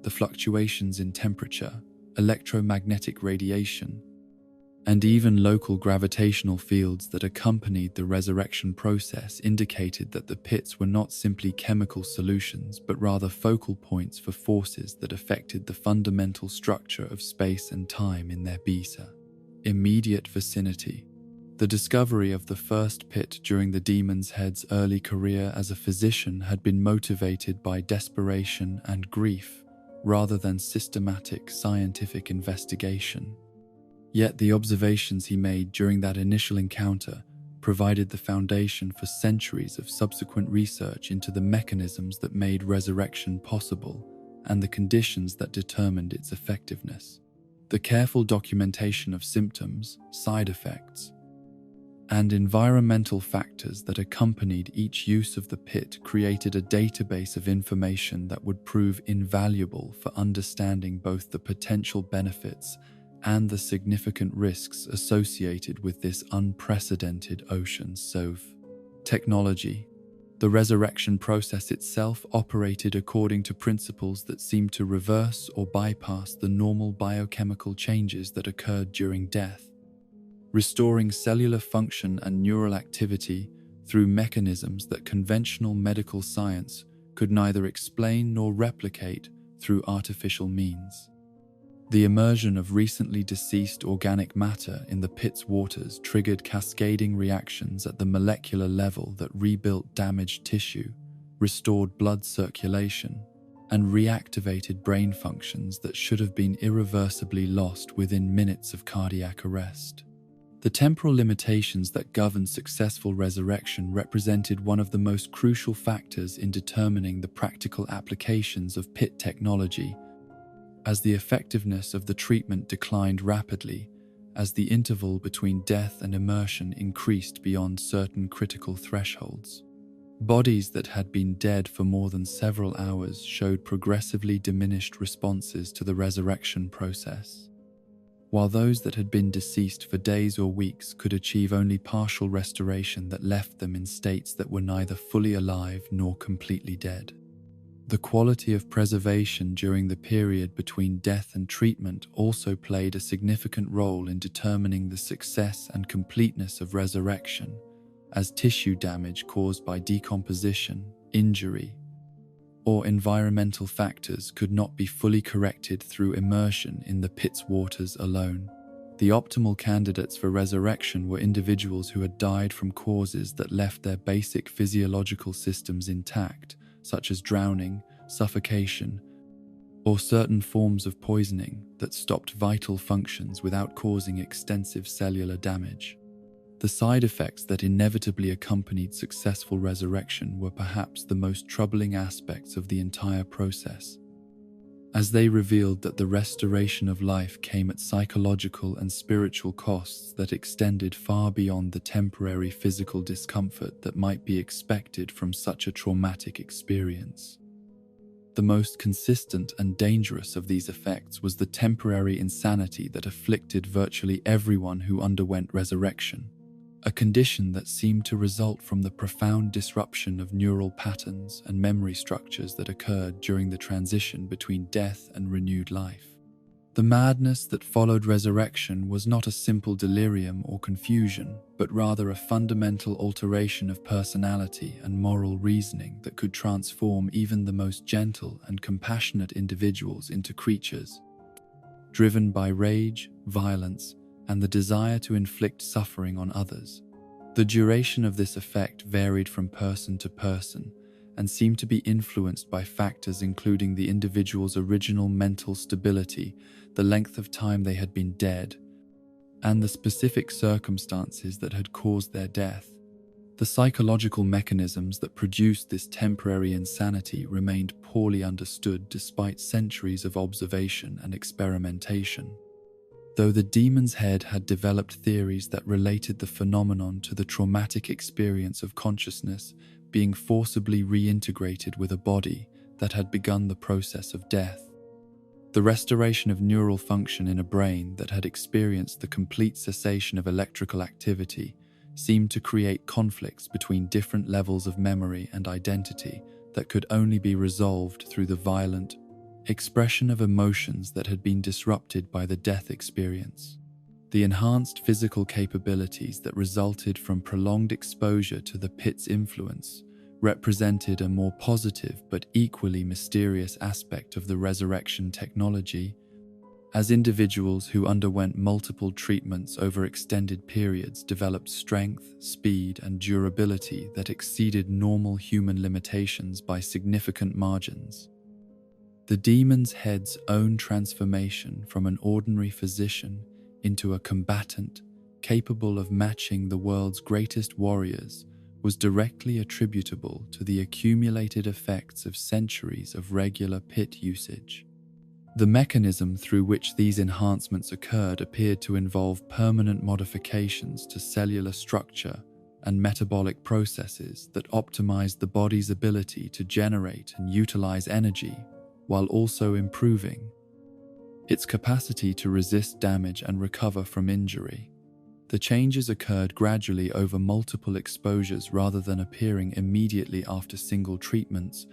The fluctuations in temperature, electromagnetic radiation, and even local gravitational fields that accompanied the resurrection process indicated that the pits were not simply chemical solutions but rather focal points for forces that affected the fundamental structure of space and time in their immediate vicinity. The discovery of the first pit during the Demon's Head's early career as a physician had been motivated by desperation and grief rather than systematic scientific investigation. Yet the observations he made during that initial encounter provided the foundation for centuries of subsequent research into the mechanisms that made resurrection possible and the conditions that determined its effectiveness. The careful documentation of symptoms, side effects, and environmental factors that accompanied each use of the pit created a database of information that would prove invaluable for understanding both the potential benefits and the significant risks associated with this unprecedented ocean technology. The resurrection process itself operated according to principles that seemed to reverse or bypass the normal biochemical changes that occurred during death, restoring cellular function and neural activity through mechanisms that conventional medical science could neither explain nor replicate through artificial means. The immersion of recently deceased organic matter in the pit's waters triggered cascading reactions at the molecular level that rebuilt damaged tissue, restored blood circulation, and reactivated brain functions that should have been irreversibly lost within minutes of cardiac arrest. The temporal limitations that govern successful resurrection represented one of the most crucial factors in determining the practical applications of pit technology, as the effectiveness of the treatment declined rapidly as the interval between death and immersion increased beyond certain critical thresholds. Bodies that had been dead for more than several hours showed progressively diminished responses to the resurrection process, while those that had been deceased for days or weeks could achieve only partial restoration that left them in states that were neither fully alive nor completely dead. The quality of preservation during the period between death and treatment also played a significant role in determining the success and completeness of resurrection, as tissue damage caused by decomposition, injury, or environmental factors could not be fully corrected through immersion in the pit's waters alone. The optimal candidates for resurrection were individuals who had died from causes that left their basic physiological systems intact, such as drowning, suffocation, or certain forms of poisoning that stopped vital functions without causing extensive cellular damage. The side effects that inevitably accompanied successful resurrection were perhaps the most troubling aspects of the entire process, as they revealed that the restoration of life came at psychological and spiritual costs that extended far beyond the temporary physical discomfort that might be expected from such a traumatic experience. The most consistent and dangerous of these effects was the temporary insanity that afflicted virtually everyone who underwent resurrection, a condition that seemed to result from the profound disruption of neural patterns and memory structures that occurred during the transition between death and renewed life. The madness that followed resurrection was not a simple delirium or confusion, but rather a fundamental alteration of personality and moral reasoning that could transform even the most gentle and compassionate individuals into creatures driven by rage, violence, and the desire to inflict suffering on others. The duration of this effect varied from person to person and seemed to be influenced by factors including the individual's original mental stability, the length of time they had been dead, and the specific circumstances that had caused their death. The psychological mechanisms that produced this temporary insanity remained poorly understood despite centuries of observation and experimentation. Though the demon's head had developed theories that related the phenomenon to the traumatic experience of consciousness being forcibly reintegrated with a body that had begun the process of death, the restoration of neural function in a brain that had experienced the complete cessation of electrical activity seemed to create conflicts between different levels of memory and identity that could only be resolved through the violent expression of emotions that had been disrupted by the death experience. The enhanced physical capabilities that resulted from prolonged exposure to the pit's influence represented a more positive but equally mysterious aspect of the resurrection technology, as individuals who underwent multiple treatments over extended periods developed strength, speed, and durability that exceeded normal human limitations by significant margins. The demon's head's own transformation from an ordinary physician into a combatant capable of matching the world's greatest warriors was directly attributable to the accumulated effects of centuries of regular pit usage. The mechanism through which these enhancements occurred appeared to involve permanent modifications to cellular structure and metabolic processes that optimized the body's ability to generate and utilize energy, while also improving its capacity to resist damage and recover from injury. The changes occurred gradually over multiple exposures rather than appearing immediately after single treatments,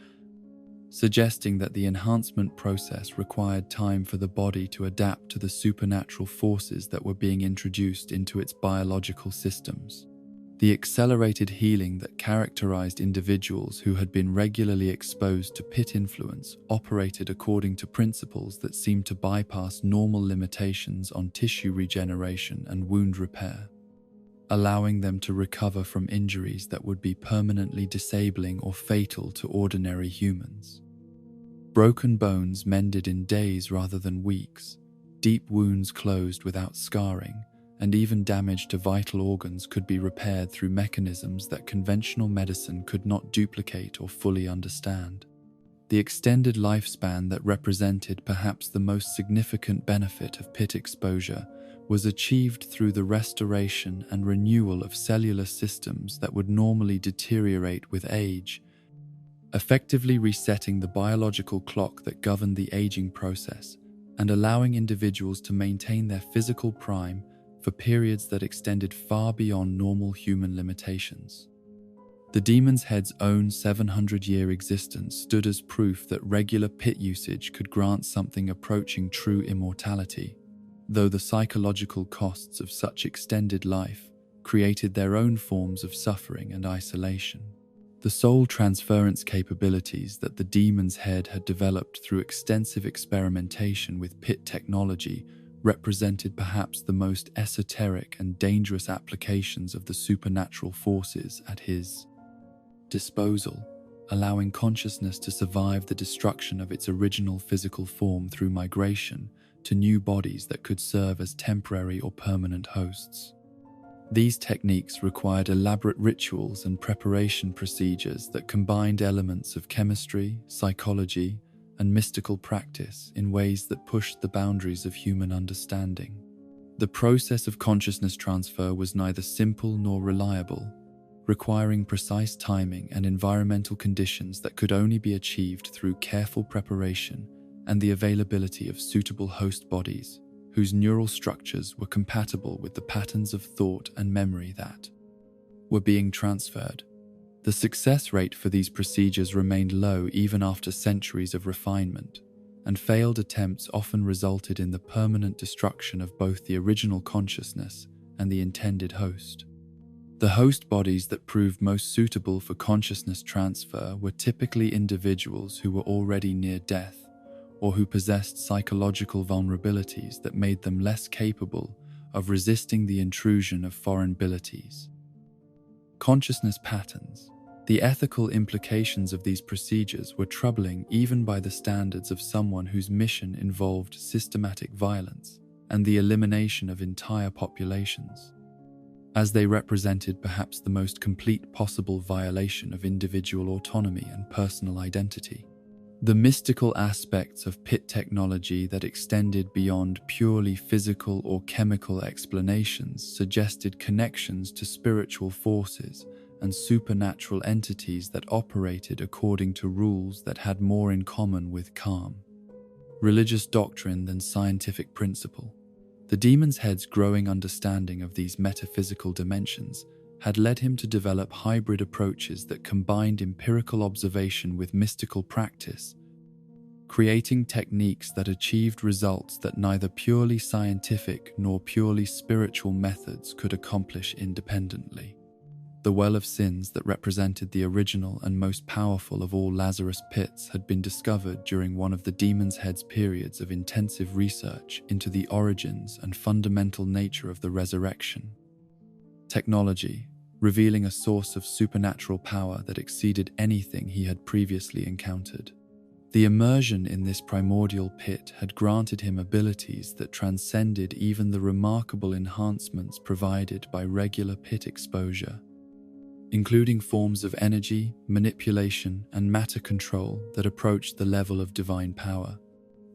suggesting that the enhancement process required time for the body to adapt to the supernatural forces that were being introduced into its biological systems. The accelerated healing that characterized individuals who had been regularly exposed to pit influence operated according to principles that seemed to bypass normal limitations on tissue regeneration and wound repair, allowing them to recover from injuries that would be permanently disabling or fatal to ordinary humans. Broken bones mended in days rather than weeks, deep wounds closed without scarring, and even damage to vital organs could be repaired through mechanisms that conventional medicine could not duplicate or fully understand. The extended lifespan that represented perhaps the most significant benefit of pit exposure was achieved through the restoration and renewal of cellular systems that would normally deteriorate with age, effectively resetting the biological clock that governed the aging process and allowing individuals to maintain their physical prime for periods that extended far beyond normal human limitations. The demon's head's own 700-year existence stood as proof that regular pit usage could grant something approaching true immortality, though the psychological costs of such extended life created their own forms of suffering and isolation. The soul transference capabilities that the demon's head had developed through extensive experimentation with pit technology represented perhaps the most esoteric and dangerous applications of the supernatural forces at his disposal, allowing consciousness to survive the destruction of its original physical form through migration to new bodies that could serve as temporary or permanent hosts. These techniques required elaborate rituals and preparation procedures that combined elements of chemistry, psychology, and mystical practice in ways that pushed the boundaries of human understanding. The process of consciousness transfer was neither simple nor reliable, requiring precise timing and environmental conditions that could only be achieved through careful preparation and the availability of suitable host bodies, whose neural structures were compatible with the patterns of thought and memory that were being transferred. The success rate for these procedures remained low even after centuries of refinement, and failed attempts often resulted in the permanent destruction of both the original consciousness and the intended host. The host bodies that proved most suitable for consciousness transfer were typically individuals who were already near death, or who possessed psychological vulnerabilities that made them less capable of resisting the intrusion of foreign abilities. Consciousness patterns. The ethical implications of these procedures were troubling even by the standards of someone whose mission involved systematic violence and the elimination of entire populations, as they represented perhaps the most complete possible violation of individual autonomy and personal identity. The mystical aspects of pit technology that extended beyond purely physical or chemical explanations suggested connections to spiritual forces and supernatural entities that operated according to rules that had more in common with calm religious doctrine than scientific principle. The demon's head's growing understanding of these metaphysical dimensions had led him to develop hybrid approaches that combined empirical observation with mystical practice, creating techniques that achieved results that neither purely scientific nor purely spiritual methods could accomplish independently. The well of sins that represented the original and most powerful of all Lazarus pits had been discovered during one of the demon's head's periods of intensive research into the origins and fundamental nature of the resurrection technology, revealing a source of supernatural power that exceeded anything he had previously encountered. The immersion in this primordial pit had granted him abilities that transcended even the remarkable enhancements provided by regular pit exposure, including forms of energy, manipulation, and matter control that approached the level of divine power.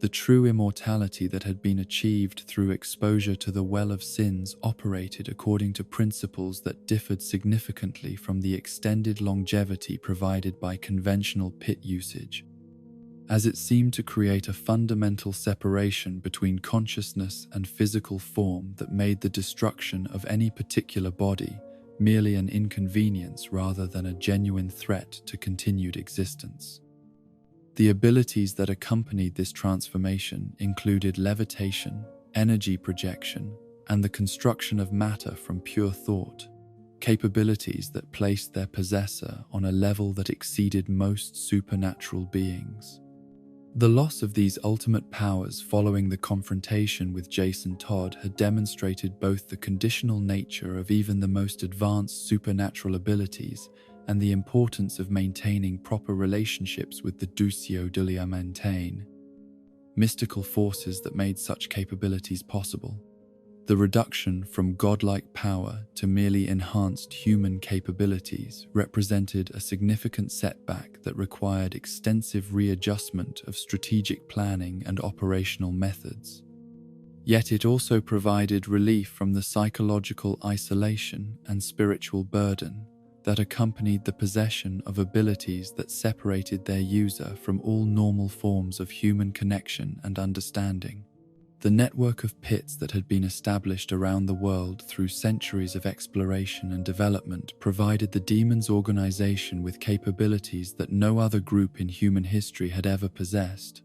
The true immortality that had been achieved through exposure to the well of sins operated according to principles that differed significantly from the extended longevity provided by conventional pit usage, as it seemed to create a fundamental separation between consciousness and physical form that made the destruction of any particular body merely an inconvenience rather than a genuine threat to continued existence. The abilities that accompanied this transformation included levitation, energy projection, and the construction of matter from pure thought, capabilities that placed their possessor on a level that exceeded most supernatural beings. The loss of these ultimate powers following the confrontation with Jason Todd had demonstrated both the conditional nature of even the most advanced supernatural abilities and the importance of maintaining proper relationships with the Ducio Duliamantane, mystical forces that made such capabilities possible. The reduction from godlike power to merely enhanced human capabilities represented a significant setback that required extensive readjustment of strategic planning and operational methods. Yet it also provided relief from the psychological isolation and spiritual burden that accompanied the possession of abilities that separated their user from all normal forms of human connection and understanding. The network of pits that had been established around the world through centuries of exploration and development provided the demon's organization with capabilities that no other group in human history had ever possessed.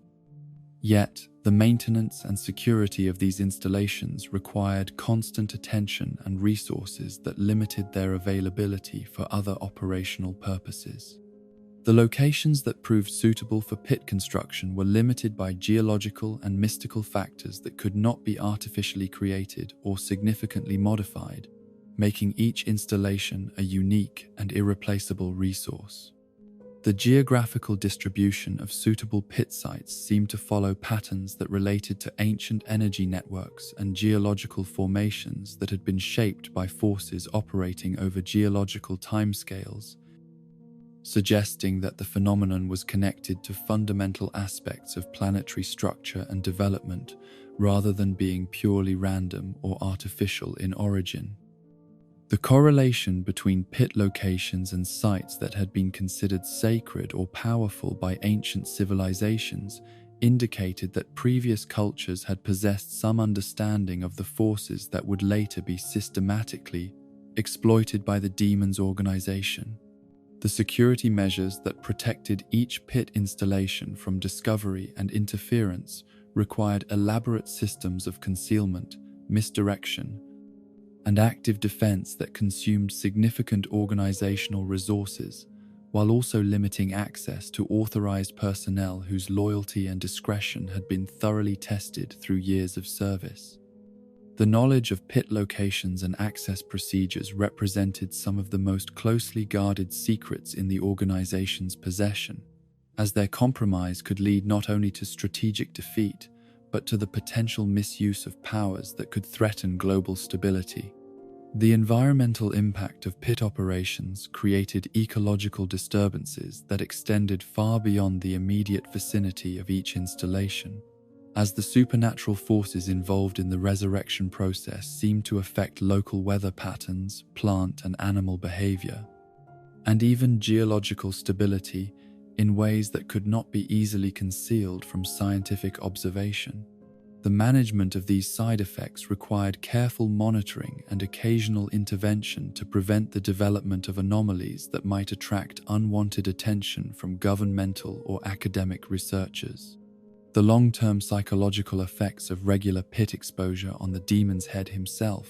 Yet, the maintenance and security of these installations required constant attention and resources that limited their availability for other operational purposes. The locations that proved suitable for pit construction were limited by geological and mystical factors that could not be artificially created or significantly modified, making each installation a unique and irreplaceable resource. The geographical distribution of suitable pit sites seemed to follow patterns that related to ancient energy networks and geological formations that had been shaped by forces operating over geological timescales, suggesting that the phenomenon was connected to fundamental aspects of planetary structure and development rather than being purely random or artificial in origin. The correlation between pit locations and sites that had been considered sacred or powerful by ancient civilizations indicated that previous cultures had possessed some understanding of the forces that would later be systematically exploited by the demon's organization. The security measures that protected each pit installation from discovery and interference required elaborate systems of concealment, misdirection, and active defense that consumed significant organizational resources, while also limiting access to authorized personnel whose loyalty and discretion had been thoroughly tested through years of service. The knowledge of pit locations and access procedures represented some of the most closely guarded secrets in the organization's possession, as their compromise could lead not only to strategic defeat, but to the potential misuse of powers that could threaten global stability. The environmental impact of pit operations created ecological disturbances that extended far beyond the immediate vicinity of each installation, as the supernatural forces involved in the resurrection process seemed to affect local weather patterns, plant and animal behavior, and even geological stability in ways that could not be easily concealed from scientific observation. The management of these side effects required careful monitoring and occasional intervention to prevent the development of anomalies that might attract unwanted attention from governmental or academic researchers. The long-term psychological effects of regular pit exposure on the demon's head himself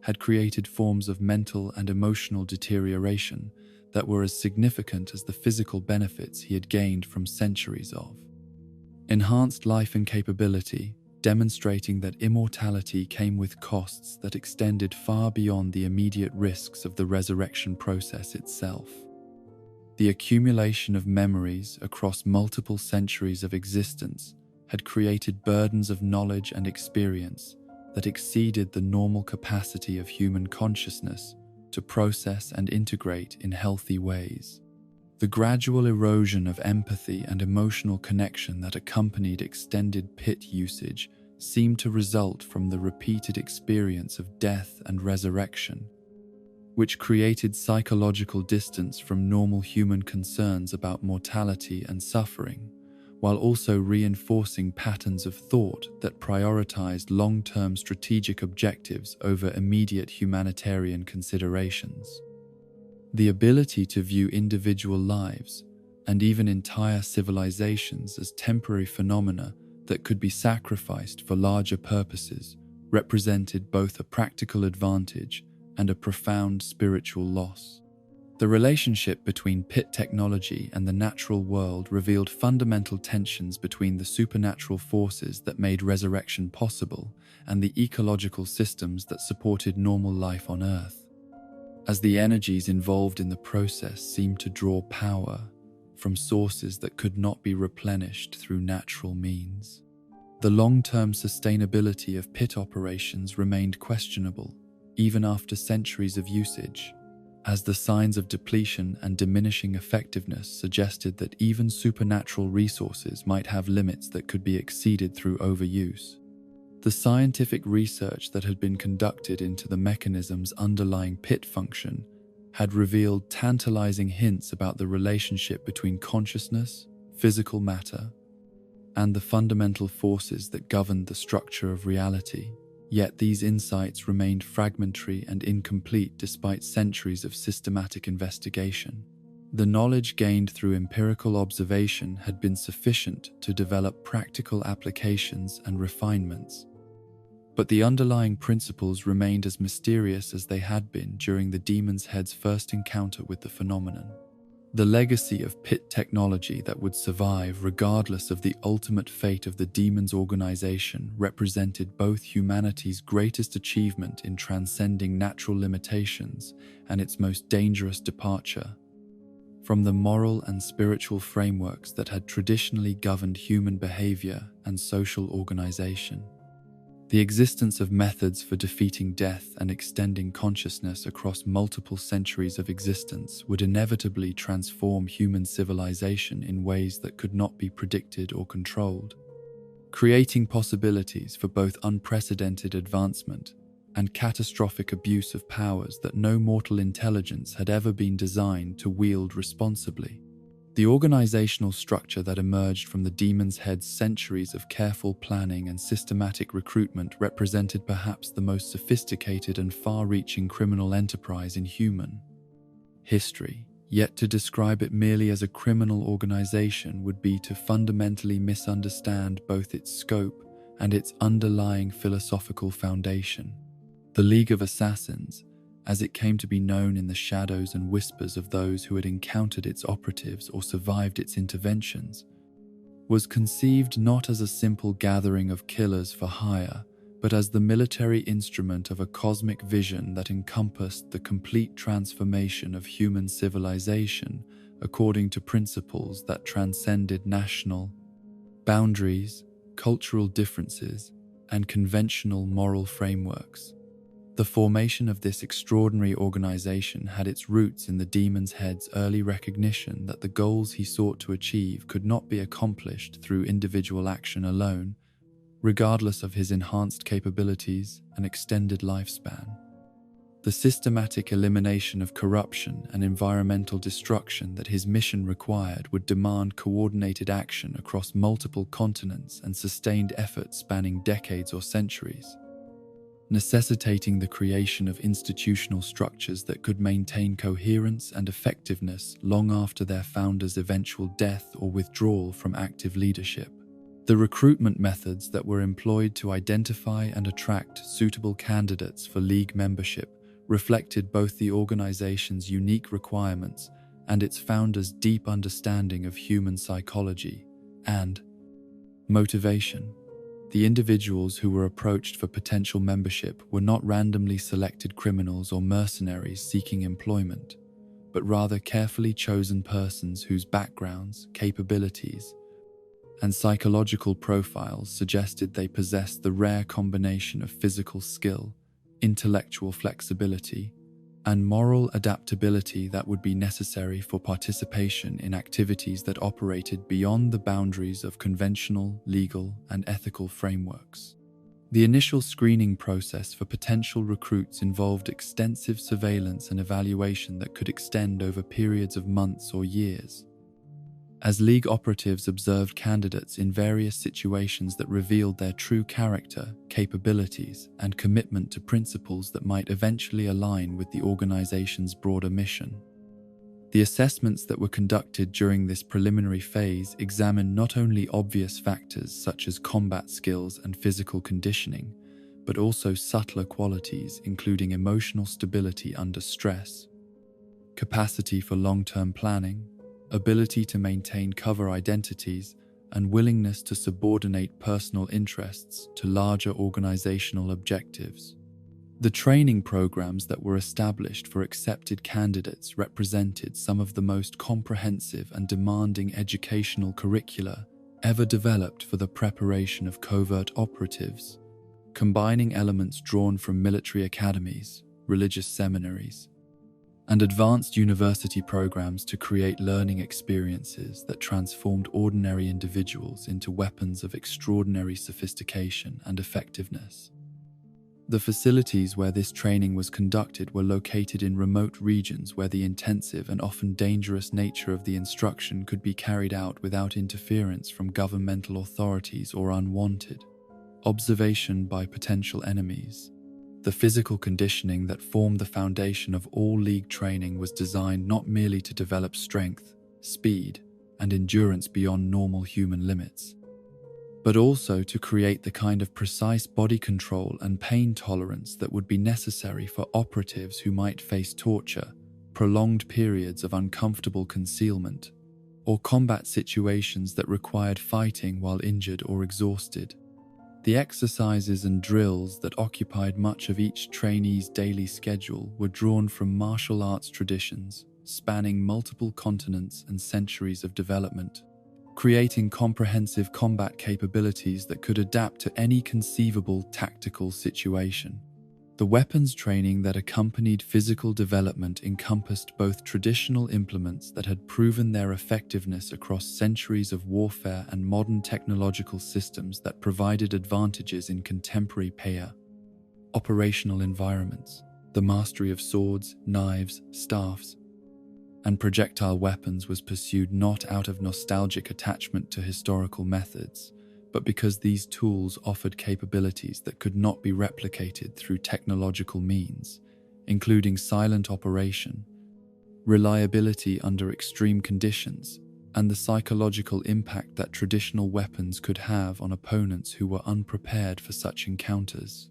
had created forms of mental and emotional deterioration that were as significant as the physical benefits he had gained from centuries of enhanced life and capability, demonstrating that immortality came with costs that extended far beyond the immediate risks of the resurrection process itself. The accumulation of memories across multiple centuries of existence had created burdens of knowledge and experience that exceeded the normal capacity of human consciousness to process and integrate in healthy ways. The gradual erosion of empathy and emotional connection that accompanied extended pit usage seemed to result from the repeated experience of death and resurrection, which created psychological distance from normal human concerns about mortality and suffering, while also reinforcing patterns of thought that prioritized long-term strategic objectives over immediate humanitarian considerations. The ability to view individual lives, and even entire civilizations, as temporary phenomena that could be sacrificed for larger purposes represented both a practical advantage and a profound spiritual loss. The relationship between pit technology and the natural world revealed fundamental tensions between the supernatural forces that made resurrection possible and the ecological systems that supported normal life on Earth, as the energies involved in the process seemed to draw power from sources that could not be replenished through natural means. The long-term sustainability of pit operations remained questionable, even after centuries of usage, as the signs of depletion and diminishing effectiveness suggested that even supernatural resources might have limits that could be exceeded through overuse. The scientific research that had been conducted into the mechanisms underlying pit function had revealed tantalizing hints about the relationship between consciousness, physical matter, and the fundamental forces that governed the structure of reality. Yet these insights remained fragmentary and incomplete despite centuries of systematic investigation. The knowledge gained through empirical observation had been sufficient to develop practical applications and refinements, but the underlying principles remained as mysterious as they had been during the demon's head's first encounter with the phenomenon. The legacy of pit technology that would survive regardless of the ultimate fate of the demon's organization represented both humanity's greatest achievement in transcending natural limitations and its most dangerous departure from the moral and spiritual frameworks that had traditionally governed human behavior and social organization. The existence of methods for defeating death and extending consciousness across multiple centuries of existence would inevitably transform human civilization in ways that could not be predicted or controlled, creating possibilities for both unprecedented advancement and catastrophic abuse of powers that no mortal intelligence had ever been designed to wield responsibly. The organizational structure that emerged from the Demon's Head's centuries of careful planning and systematic recruitment represented perhaps the most sophisticated and far-reaching criminal enterprise in human history. Yet to describe it merely as a criminal organization would be to fundamentally misunderstand both its scope and its underlying philosophical foundation. The League of Assassins, as it came to be known in the shadows and whispers of those who had encountered its operatives or survived its interventions, was conceived not as a simple gathering of killers for hire, but as the military instrument of a cosmic vision that encompassed the complete transformation of human civilization according to principles that transcended national boundaries, cultural differences, and conventional moral frameworks. The formation of this extraordinary organization had its roots in the Demon's Head's early recognition that the goals he sought to achieve could not be accomplished through individual action alone, regardless of his enhanced capabilities and extended lifespan. The systematic elimination of corruption and environmental destruction that his mission required would demand coordinated action across multiple continents and sustained efforts spanning decades or centuries, necessitating the creation of institutional structures that could maintain coherence and effectiveness long after their founder's eventual death or withdrawal from active leadership. The recruitment methods that were employed to identify and attract suitable candidates for League membership reflected both the organization's unique requirements and its founder's deep understanding of human psychology and motivation. The individuals who were approached for potential membership were not randomly selected criminals or mercenaries seeking employment, but rather carefully chosen persons whose backgrounds, capabilities, and psychological profiles suggested they possessed the rare combination of physical skill, intellectual flexibility, and moral adaptability that would be necessary for participation in activities that operated beyond the boundaries of conventional, legal, and ethical frameworks. The initial screening process for potential recruits involved extensive surveillance and evaluation that could extend over periods of months or years. As League operatives observed candidates in various situations that revealed their true character, capabilities, and commitment to principles that might eventually align with the organization's broader mission. The assessments that were conducted during this preliminary phase examined not only obvious factors such as combat skills and physical conditioning, but also subtler qualities including emotional stability under stress, capacity for long-term planning, ability to maintain cover identities, and willingness to subordinate personal interests to larger organizational objectives. The training programs that were established for accepted candidates represented some of the most comprehensive and demanding educational curricula ever developed for the preparation of covert operatives, combining elements drawn from military academies, religious seminaries, and advanced university programs to create learning experiences that transformed ordinary individuals into weapons of extraordinary sophistication and effectiveness. The facilities where this training was conducted were located in remote regions where the intensive and often dangerous nature of the instruction could be carried out without interference from governmental authorities or unwanted observation by potential enemies. The physical conditioning that formed the foundation of all League training was designed not merely to develop strength, speed, and endurance beyond normal human limits, but also to create the kind of precise body control and pain tolerance that would be necessary for operatives who might face torture, prolonged periods of uncomfortable concealment, or combat situations that required fighting while injured or exhausted. The exercises and drills that occupied much of each trainee's daily schedule were drawn from martial arts traditions, spanning multiple continents and centuries of development, creating comprehensive combat capabilities that could adapt to any conceivable tactical situation. The weapons training that accompanied physical development encompassed both traditional implements that had proven their effectiveness across centuries of warfare and modern technological systems that provided advantages in contemporary operational environments. The mastery of swords, knives, staffs, and projectile weapons was pursued not out of nostalgic attachment to historical methods, but because these tools offered capabilities that could not be replicated through technological means, including silent operation, reliability under extreme conditions, and the psychological impact that traditional weapons could have on opponents who were unprepared for such encounters.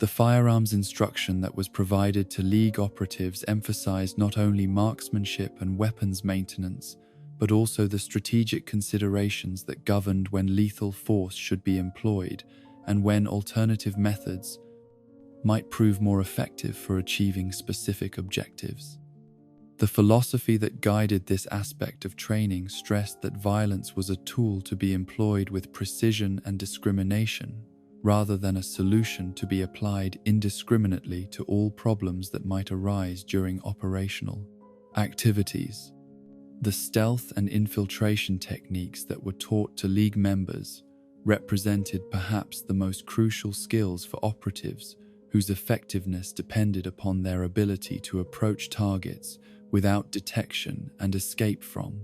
The firearms instruction that was provided to League operatives emphasized not only marksmanship and weapons maintenance, but also the strategic considerations that governed when lethal force should be employed and when alternative methods might prove more effective for achieving specific objectives. The philosophy that guided this aspect of training stressed that violence was a tool to be employed with precision and discrimination, rather than a solution to be applied indiscriminately to all problems that might arise during operational activities. The stealth and infiltration techniques that were taught to League members represented perhaps the most crucial skills for operatives whose effectiveness depended upon their ability to approach targets without detection and escape from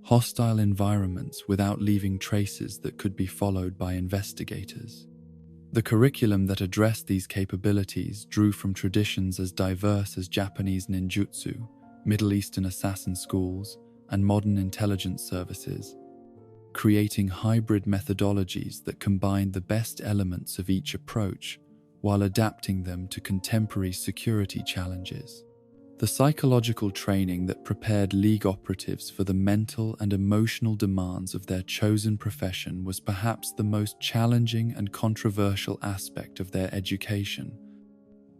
hostile environments without leaving traces that could be followed by investigators. The curriculum that addressed these capabilities drew from traditions as diverse as Japanese ninjutsu, Middle Eastern assassin schools, and modern intelligence services, creating hybrid methodologies that combined the best elements of each approach while adapting them to contemporary security challenges. The psychological training that prepared League operatives for the mental and emotional demands of their chosen profession was perhaps the most challenging and controversial aspect of their education,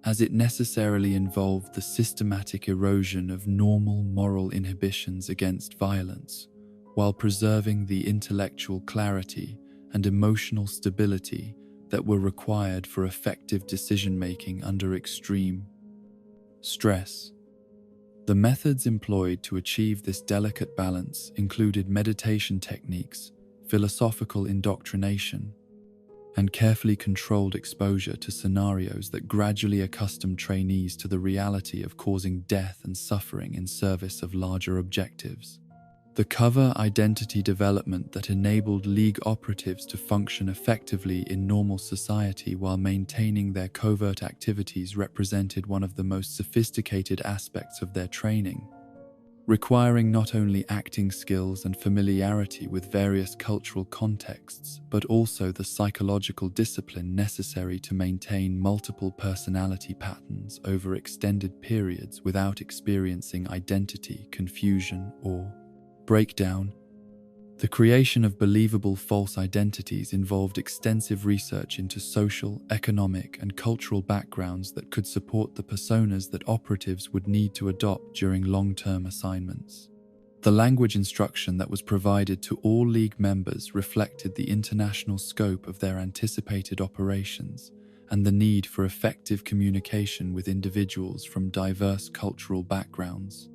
as it necessarily involved the systematic erosion of normal moral inhibitions against violence, while preserving the intellectual clarity and emotional stability that were required for effective decision-making under extreme stress. The methods employed to achieve this delicate balance included meditation techniques, philosophical indoctrination, and carefully controlled exposure to scenarios that gradually accustomed trainees to the reality of causing death and suffering in service of larger objectives. The cover identity development that enabled League operatives to function effectively in normal society while maintaining their covert activities represented one of the most sophisticated aspects of their training, requiring not only acting skills and familiarity with various cultural contexts, but also the psychological discipline necessary to maintain multiple personality patterns over extended periods without experiencing identity confusion or breakdown. The creation of believable false identities involved extensive research into social, economic, and cultural backgrounds that could support the personas that operatives would need to adopt during long-term assignments. The language instruction that was provided to all League members reflected the international scope of their anticipated operations and the need for effective communication with individuals from diverse cultural backgrounds.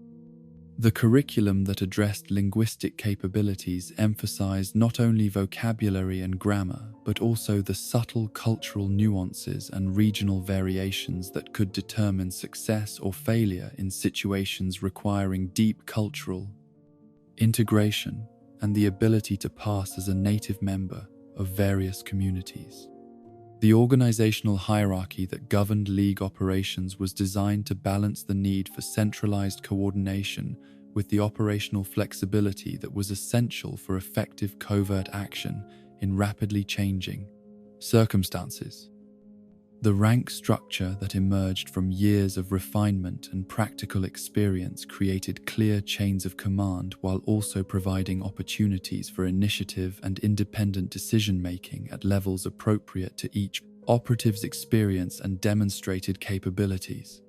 The curriculum that addressed linguistic capabilities emphasized not only vocabulary and grammar, but also the subtle cultural nuances and regional variations that could determine success or failure in situations requiring deep cultural integration and the ability to pass as a native member of various communities. The organizational hierarchy that governed League operations was designed to balance the need for centralized coordination with the operational flexibility that was essential for effective covert action in rapidly changing circumstances. The rank structure that emerged from years of refinement and practical experience created clear chains of command while also providing opportunities for initiative and independent decision-making at levels appropriate to each operative's experience and demonstrated capabilities.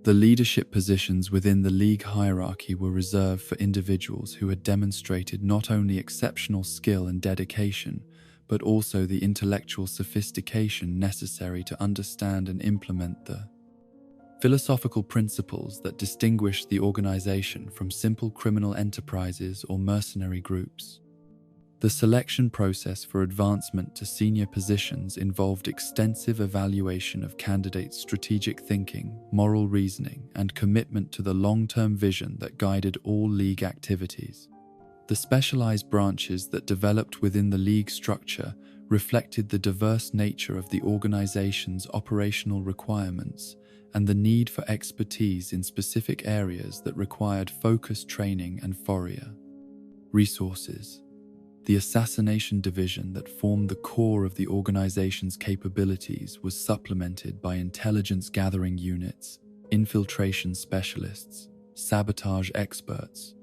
The leadership positions within the League hierarchy were reserved for individuals who had demonstrated not only exceptional skill and dedication, but also the intellectual sophistication necessary to understand and implement the philosophical principles that distinguish the organization from simple criminal enterprises or mercenary groups. The selection process for advancement to senior positions involved extensive evaluation of candidates' strategic thinking, moral reasoning, and commitment to the long-term vision that guided all League activities. The specialized branches that developed within the League structure reflected the diverse nature of the organization's operational requirements and the need for expertise in specific areas that required focused training and foria. Resources. The assassination division that formed the core of the organization's capabilities was supplemented by intelligence gathering units, infiltration specialists, sabotage experts,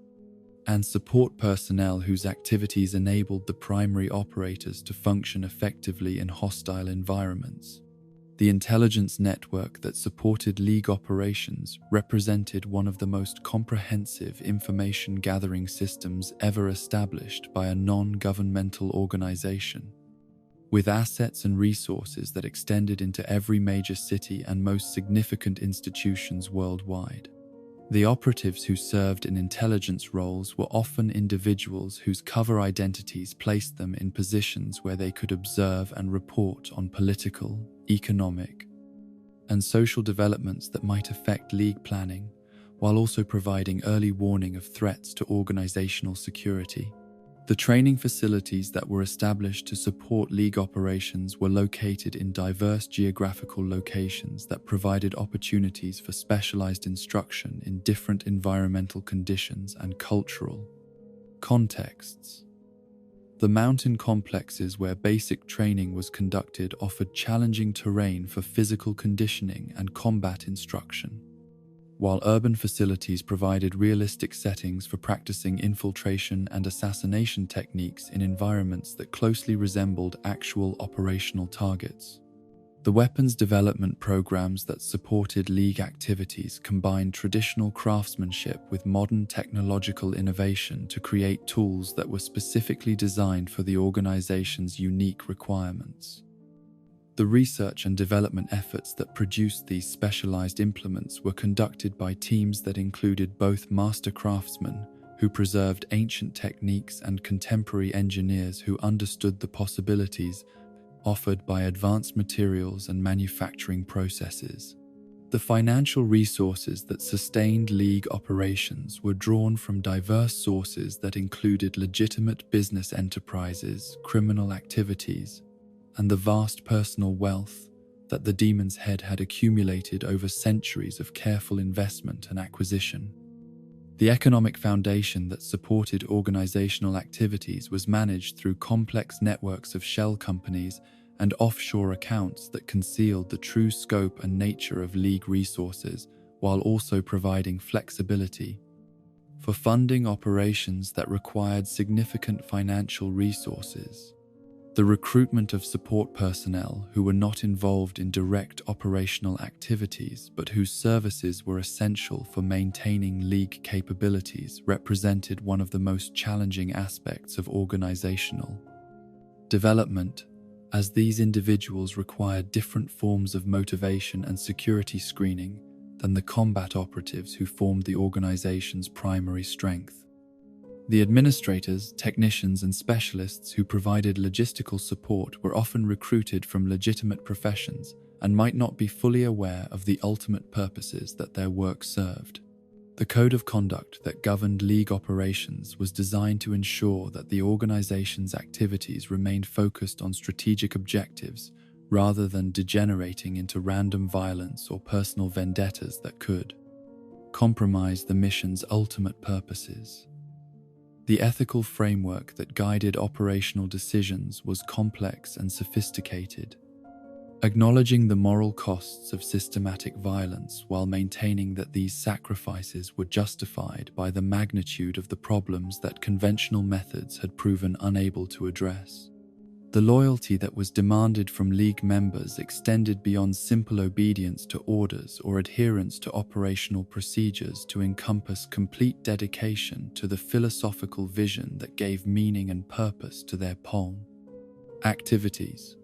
and support personnel whose activities enabled the primary operators to function effectively in hostile environments. The intelligence network that supported League operations represented one of the most comprehensive information gathering systems ever established by a non-governmental organization. With assets and resources that extended into every major city and most significant institutions worldwide. The operatives who served in intelligence roles were often individuals whose cover identities placed them in positions where they could observe and report on political, economic, and social developments that might affect League planning, while also providing early warning of threats to organizational security. The training facilities that were established to support League operations were located in diverse geographical locations that provided opportunities for specialized instruction in different environmental conditions and cultural contexts. The mountain complexes where basic training was conducted offered challenging terrain for physical conditioning and combat instruction, while urban facilities provided realistic settings for practicing infiltration and assassination techniques in environments that closely resembled actual operational targets. The weapons development programs that supported League activities combined traditional craftsmanship with modern technological innovation to create tools that were specifically designed for the organization's unique requirements. The research and development efforts that produced these specialized implements were conducted by teams that included both master craftsmen, who preserved ancient techniques, and contemporary engineers who understood the possibilities offered by advanced materials and manufacturing processes. The financial resources that sustained League operations were drawn from diverse sources that included legitimate business enterprises, criminal activities, and the vast personal wealth that the Demon's Head had accumulated over centuries of careful investment and acquisition. The economic foundation that supported organizational activities was managed through complex networks of shell companies and offshore accounts that concealed the true scope and nature of League resources, while also providing flexibility for funding operations that required significant financial resources. The recruitment of support personnel who were not involved in direct operational activities but whose services were essential for maintaining League capabilities represented one of the most challenging aspects of organizational development, as these individuals required different forms of motivation and security screening than the combat operatives who formed the organization's primary strength. The administrators, technicians, and specialists who provided logistical support were often recruited from legitimate professions and might not be fully aware of the ultimate purposes that their work served. The code of conduct that governed League operations was designed to ensure that the organization's activities remained focused on strategic objectives rather than degenerating into random violence or personal vendettas that could compromise the mission's ultimate purposes. The ethical framework that guided operational decisions was complex and sophisticated, acknowledging the moral costs of systematic violence while maintaining that these sacrifices were justified by the magnitude of the problems that conventional methods had proven unable to address. The loyalty that was demanded from League members extended beyond simple obedience to orders or adherence to operational procedures to encompass complete dedication to the philosophical vision that gave meaning and purpose to their activities.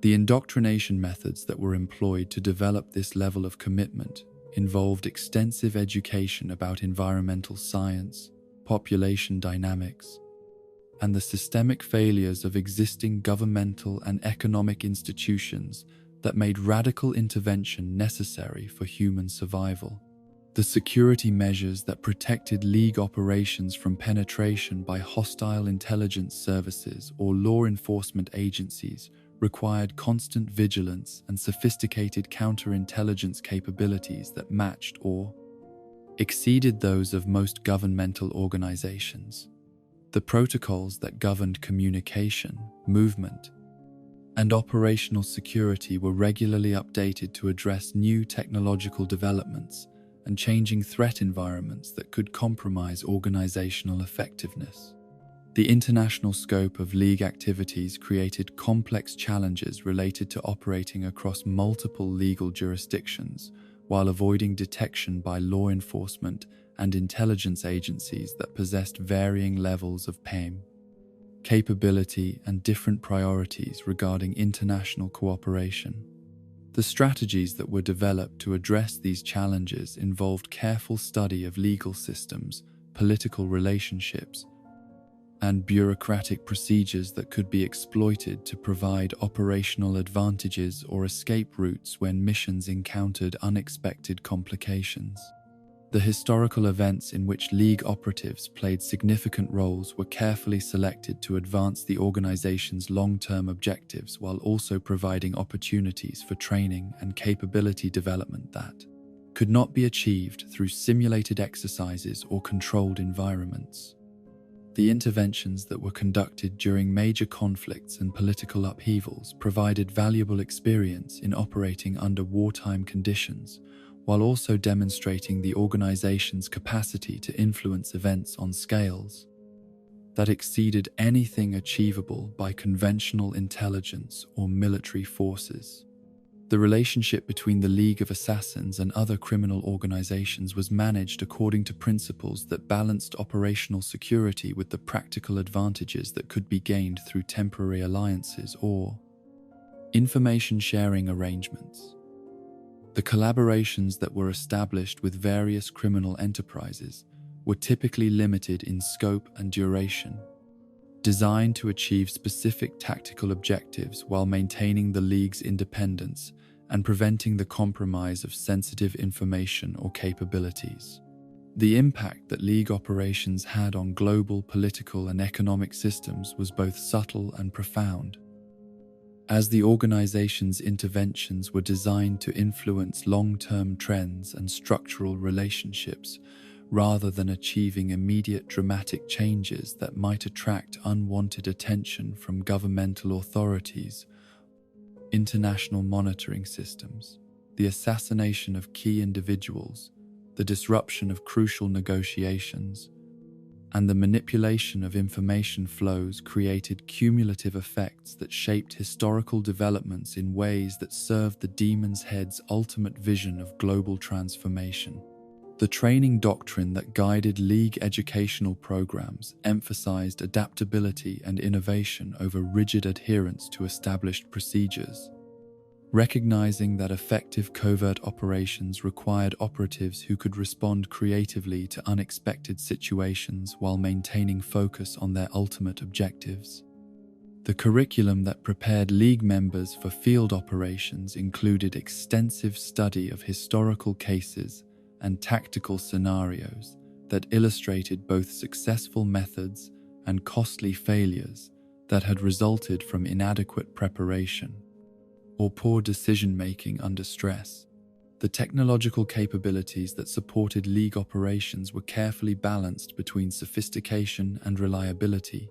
The indoctrination methods that were employed to develop this level of commitment involved extensive education about environmental science, population dynamics, and the systemic failures of existing governmental and economic institutions that made radical intervention necessary for human survival. The security measures that protected League operations from penetration by hostile intelligence services or law enforcement agencies required constant vigilance and sophisticated counterintelligence capabilities that matched or exceeded those of most governmental organizations. The protocols that governed communication, movement, and operational security were regularly updated to address new technological developments and changing threat environments that could compromise organizational effectiveness. The international scope of League activities created complex challenges related to operating across multiple legal jurisdictions while avoiding detection by law enforcement and intelligence agencies that possessed varying levels of capability and different priorities regarding international cooperation. The strategies that were developed to address these challenges involved careful study of legal systems, political relationships, and bureaucratic procedures that could be exploited to provide operational advantages or escape routes when missions encountered unexpected complications. The historical events in which League operatives played significant roles were carefully selected to advance the organization's long-term objectives while also providing opportunities for training and capability development that could not be achieved through simulated exercises or controlled environments. The interventions that were conducted during major conflicts and political upheavals provided valuable experience in operating under wartime conditions, while also demonstrating the organization's capacity to influence events on scales that exceeded anything achievable by conventional intelligence or military forces. The relationship between the League of Assassins and other criminal organizations was managed according to principles that balanced operational security with the practical advantages that could be gained through temporary alliances or information sharing arrangements. The collaborations that were established with various criminal enterprises were typically limited in scope and duration, designed to achieve specific tactical objectives while maintaining the League's independence and preventing the compromise of sensitive information or capabilities. The impact that League operations had on global political and economic systems was both subtle and profound, as the organization's interventions were designed to influence long-term trends and structural relationships rather than achieving immediate dramatic changes that might attract unwanted attention from governmental authorities. International monitoring systems, the assassination of key individuals, the disruption of crucial negotiations, and the manipulation of information flows created cumulative effects that shaped historical developments in ways that served the Demon's Head's ultimate vision of global transformation. The training doctrine that guided League educational programs emphasized adaptability and innovation over rigid adherence to established procedures. Recognizing that effective covert operations required operatives who could respond creatively to unexpected situations while maintaining focus on their ultimate objectives. The curriculum that prepared League members for field operations included extensive study of historical cases and tactical scenarios that illustrated both successful methods and costly failures that had resulted from inadequate preparation or poor decision-making under stress. The technological capabilities that supported League operations were carefully balanced between sophistication and reliability,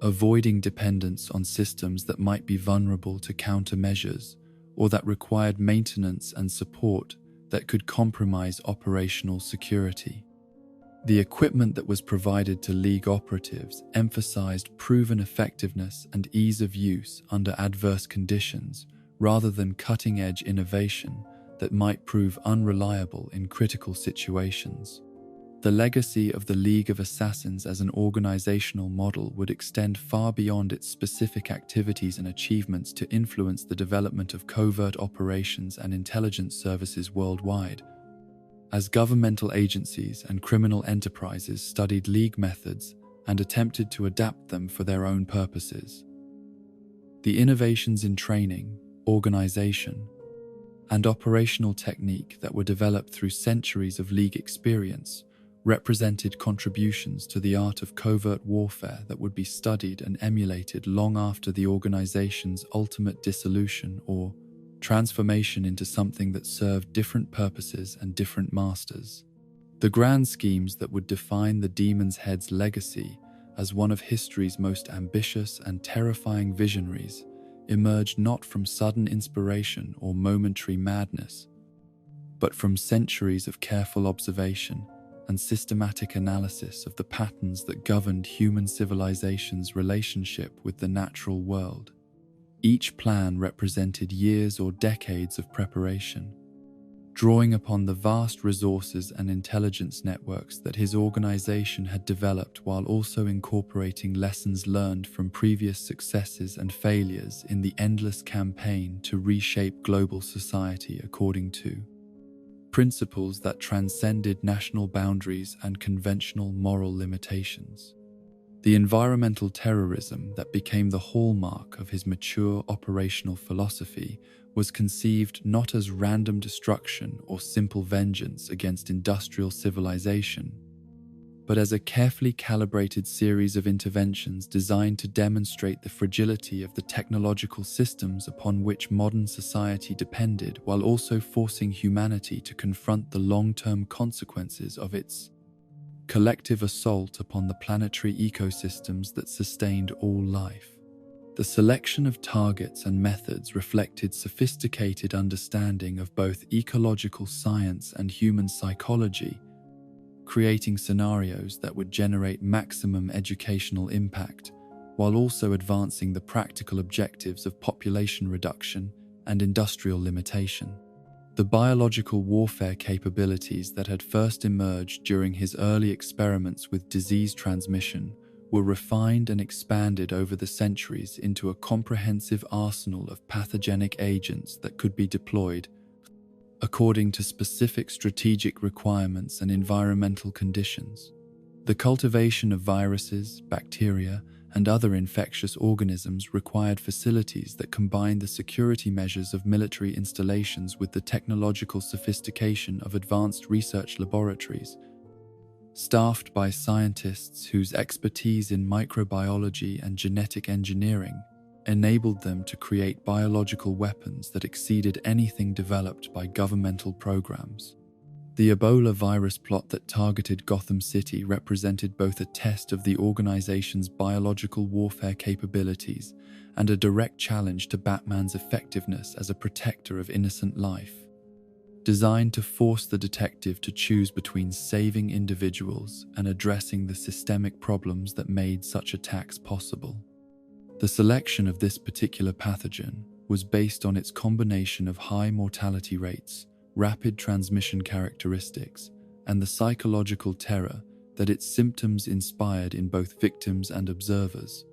avoiding dependence on systems that might be vulnerable to countermeasures or that required maintenance and support that could compromise operational security. The equipment that was provided to League operatives emphasized proven effectiveness and ease of use under adverse conditions, rather than cutting-edge innovation that might prove unreliable in critical situations. The legacy of the League of Assassins as an organizational model would extend far beyond its specific activities and achievements to influence the development of covert operations and intelligence services worldwide. As governmental agencies and criminal enterprises studied League methods and attempted to adapt them for their own purposes. The innovations in training, organization, and operational technique that were developed through centuries of League experience represented contributions to the art of covert warfare that would be studied and emulated long after the organization's ultimate dissolution or transformation into something that served different purposes and different masters. The grand schemes that would define the Demon's Head's legacy as one of history's most ambitious and terrifying visionaries emerged not from sudden inspiration or momentary madness, but from centuries of careful observation and systematic analysis of the patterns that governed human civilization's relationship with the natural world. Each plan represented years or decades of preparation, drawing upon the vast resources and intelligence networks that his organization had developed, while also incorporating lessons learned from previous successes and failures in the endless campaign to reshape global society according to principles that transcended national boundaries and conventional moral limitations. The environmental terrorism that became the hallmark of his mature operational philosophy was conceived not as random destruction or simple vengeance against industrial civilization, but as a carefully calibrated series of interventions designed to demonstrate the fragility of the technological systems upon which modern society depended, while also forcing humanity to confront the long-term consequences of its collective assault upon the planetary ecosystems that sustained all life. The selection of targets and methods reflected sophisticated understanding of both ecological science and human psychology, creating scenarios that would generate maximum educational impact, while also advancing the practical objectives of population reduction and industrial limitation. The biological warfare capabilities that had first emerged during his early experiments with disease transmission were refined and expanded over the centuries into a comprehensive arsenal of pathogenic agents that could be deployed according to specific strategic requirements and environmental conditions. The cultivation of viruses, bacteria, and other infectious organisms required facilities that combined the security measures of military installations with the technological sophistication of advanced research laboratories, staffed by scientists whose expertise in microbiology and genetic engineering enabled them to create biological weapons that exceeded anything developed by governmental programs. The Ebola virus plot that targeted Gotham City represented both a test of the organization's biological warfare capabilities and a direct challenge to Batman's effectiveness as a protector of innocent life. Designed to force the detective to choose between saving individuals and addressing the systemic problems that made such attacks possible. The selection of this particular pathogen was based on its combination of high mortality rates, rapid transmission characteristics, and the psychological terror that its symptoms inspired in both victims and observers,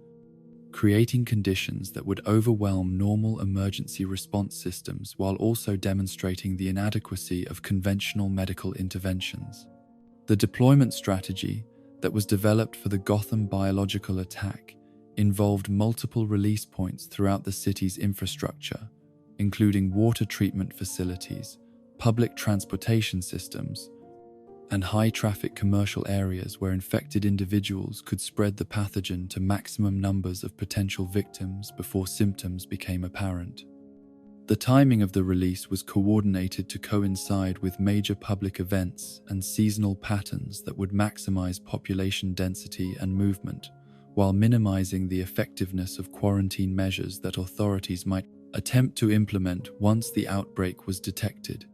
creating conditions that would overwhelm normal emergency response systems while also demonstrating the inadequacy of conventional medical interventions. The deployment strategy that was developed for the Gotham biological attack involved multiple release points throughout the city's infrastructure, including water treatment facilities, public transportation systems, and high-traffic commercial areas where infected individuals could spread the pathogen to maximum numbers of potential victims before symptoms became apparent. The timing of the release was coordinated to coincide with major public events and seasonal patterns that would maximize population density and movement, while minimizing the effectiveness of quarantine measures that authorities might attempt to implement once the outbreak was detected.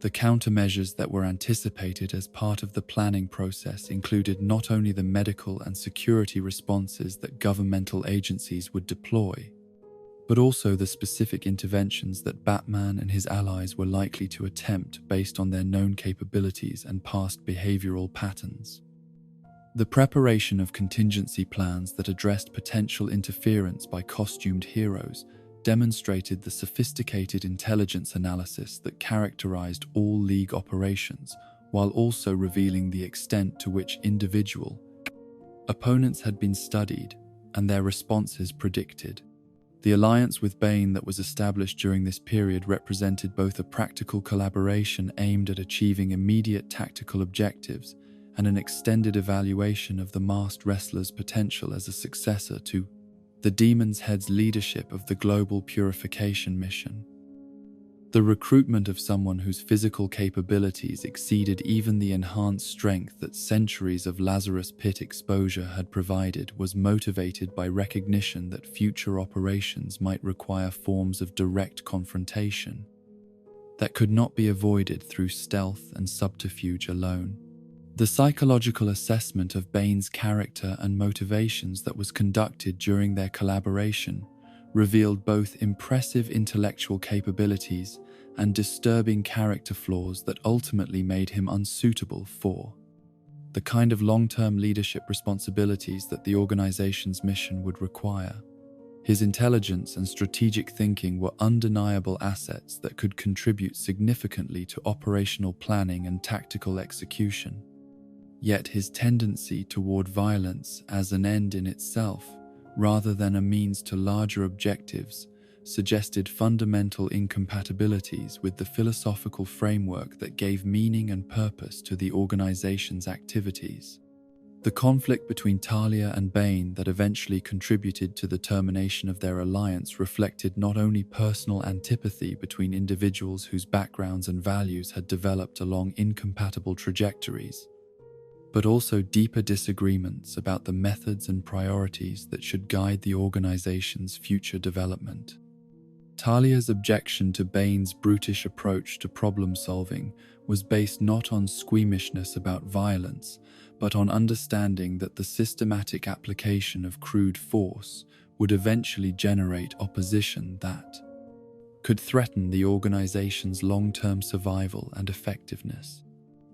The countermeasures that were anticipated as part of the planning process included not only the medical and security responses that governmental agencies would deploy, but also the specific interventions that Batman and his allies were likely to attempt based on their known capabilities and past behavioral patterns. The preparation of contingency plans that addressed potential interference by costumed heroes demonstrated the sophisticated intelligence analysis that characterized all League operations, while also revealing the extent to which individual opponents had been studied and their responses predicted. The alliance with Bane that was established during this period represented both a practical collaboration aimed at achieving immediate tactical objectives and an extended evaluation of the masked wrestler's potential as a successor to the Demon's Head's leadership of the global purification mission. The recruitment of someone whose physical capabilities exceeded even the enhanced strength that centuries of Lazarus Pit exposure had provided was motivated by recognition that future operations might require forms of direct confrontation that could not be avoided through stealth and subterfuge alone. The psychological assessment of Bane's character and motivations that was conducted during their collaboration revealed both impressive intellectual capabilities and disturbing character flaws that ultimately made him unsuitable for the kind of long-term leadership responsibilities that the organization's mission would require. His intelligence and strategic thinking were undeniable assets that could contribute significantly to operational planning and tactical execution. Yet his tendency toward violence as an end in itself, rather than a means to larger objectives, suggested fundamental incompatibilities with the philosophical framework that gave meaning and purpose to the organization's activities. The conflict between Talia and Bane that eventually contributed to the termination of their alliance reflected not only personal antipathy between individuals whose backgrounds and values had developed along incompatible trajectories, but also deeper disagreements about the methods and priorities that should guide the organization's future development. Talia's objection to Bane's brutish approach to problem-solving was based not on squeamishness about violence, but on understanding that the systematic application of crude force would eventually generate opposition that could threaten the organization's long-term survival and effectiveness.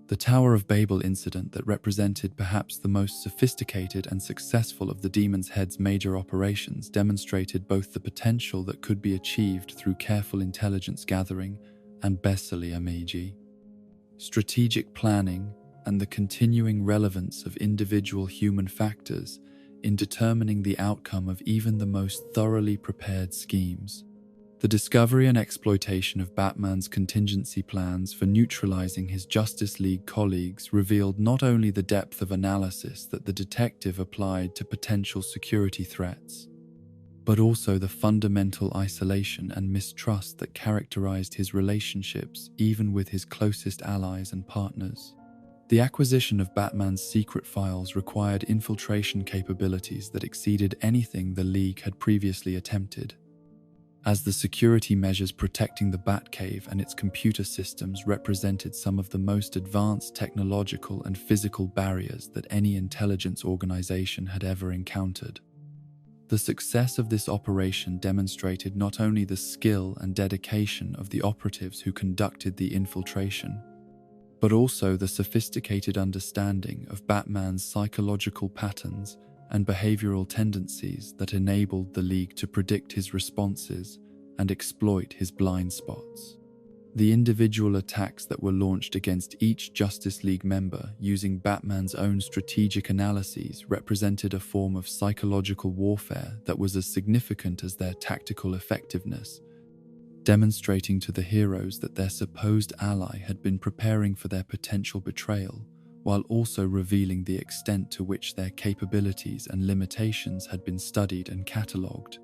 The Tower of Babel incident that represented perhaps the most sophisticated and successful of the Demon's Head's major operations demonstrated both the potential that could be achieved through careful intelligence gathering and strategic planning, and the continuing relevance of individual human factors in determining the outcome of even the most thoroughly prepared schemes. The discovery and exploitation of Batman's contingency plans for neutralizing his Justice League colleagues revealed not only the depth of analysis that the detective applied to potential security threats, but also the fundamental isolation and mistrust that characterized his relationships even with his closest allies and partners. The acquisition of Batman's secret files required infiltration capabilities that exceeded anything the League had previously attempted, as the security measures protecting the Batcave and its computer systems represented some of the most advanced technological and physical barriers that any intelligence organization had ever encountered. The success of this operation demonstrated not only the skill and dedication of the operatives who conducted the infiltration, but also the sophisticated understanding of Batman's psychological patterns and behavioral tendencies that enabled the League to predict his responses and exploit his blind spots. The individual attacks that were launched against each Justice League member using Batman's own strategic analyses represented a form of psychological warfare that was as significant as their tactical effectiveness, demonstrating to the heroes that their supposed ally had been preparing for their potential betrayal, while also revealing the extent to which their capabilities and limitations had been studied and catalogued.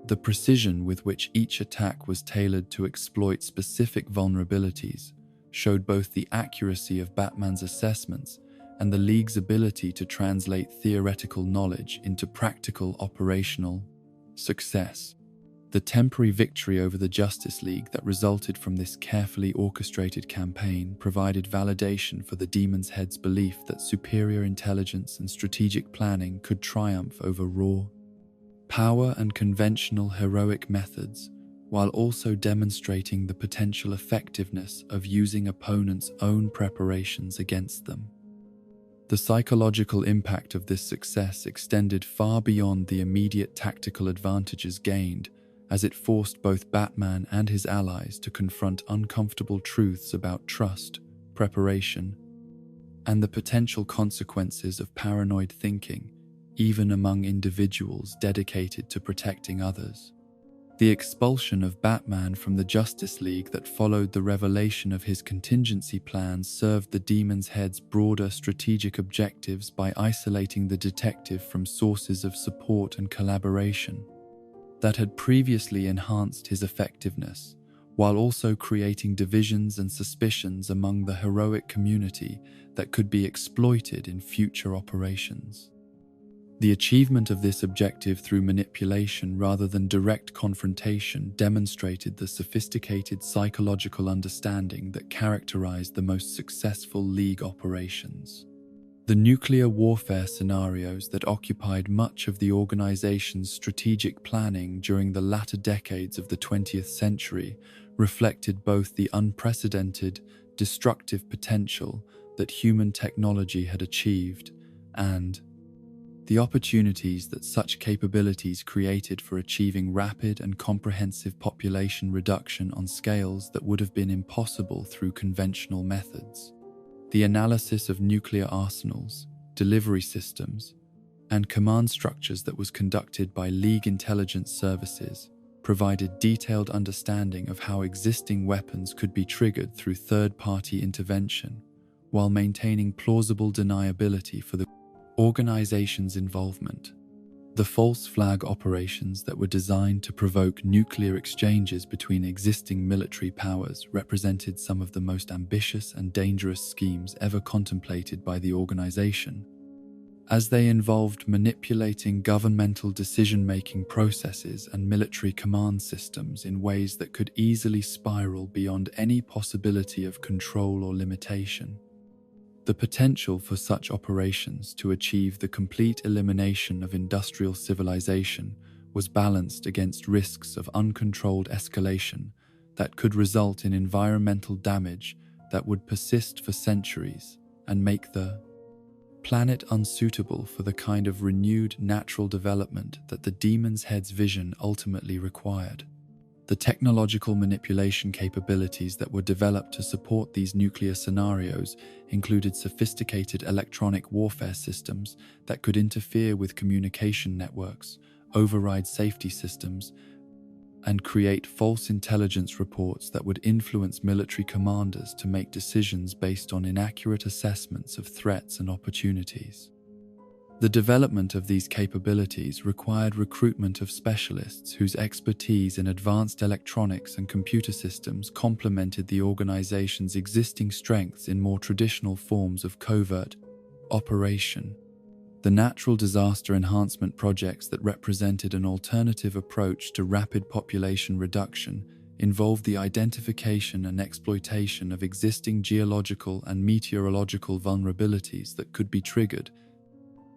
The precision with which each attack was tailored to exploit specific vulnerabilities showed both the accuracy of Batman's assessments and the League's ability to translate theoretical knowledge into practical operational success. The temporary victory over the Justice League that resulted from this carefully orchestrated campaign provided validation for the Demon's Head's belief that superior intelligence and strategic planning could triumph over raw power and conventional heroic methods, while also demonstrating the potential effectiveness of using opponents' own preparations against them. The psychological impact of this success extended far beyond the immediate tactical advantages gained, as it forced both Batman and his allies to confront uncomfortable truths about trust, preparation, and the potential consequences of paranoid thinking, even among individuals dedicated to protecting others. The expulsion of Batman from the Justice League that followed the revelation of his contingency plans served the Demon's Head's broader strategic objectives by isolating the detective from sources of support and collaboration that had previously enhanced his effectiveness, while also creating divisions and suspicions among the heroic community that could be exploited in future operations. The achievement of this objective through manipulation rather than direct confrontation demonstrated the sophisticated psychological understanding that characterized the most successful League operations. The nuclear warfare scenarios that occupied much of the organization's strategic planning during the latter decades of the 20th century reflected both the unprecedented, destructive potential that human technology had achieved and the opportunities that such capabilities created for achieving rapid and comprehensive population reduction on scales that would have been impossible through conventional methods. The analysis of nuclear arsenals, delivery systems, and command structures that was conducted by League intelligence services provided detailed understanding of how existing weapons could be triggered through third-party intervention, while maintaining plausible deniability for the organization's involvement. The false flag operations that were designed to provoke nuclear exchanges between existing military powers represented some of the most ambitious and dangerous schemes ever contemplated by the organization, as they involved manipulating governmental decision-making processes and military command systems in ways that could easily spiral beyond any possibility of control or limitation. The potential for such operations to achieve the complete elimination of industrial civilization was balanced against risks of uncontrolled escalation that could result in environmental damage that would persist for centuries and make the planet unsuitable for the kind of renewed natural development that the Demon's Head's vision ultimately required. The technological manipulation capabilities that were developed to support these nuclear scenarios included sophisticated electronic warfare systems that could interfere with communication networks, override safety systems, and create false intelligence reports that would influence military commanders to make decisions based on inaccurate assessments of threats and opportunities. The development of these capabilities required recruitment of specialists whose expertise in advanced electronics and computer systems complemented the organization's existing strengths in more traditional forms of covert operation. The natural disaster enhancement projects that represented an alternative approach to rapid population reduction involved the identification and exploitation of existing geological and meteorological vulnerabilities that could be triggered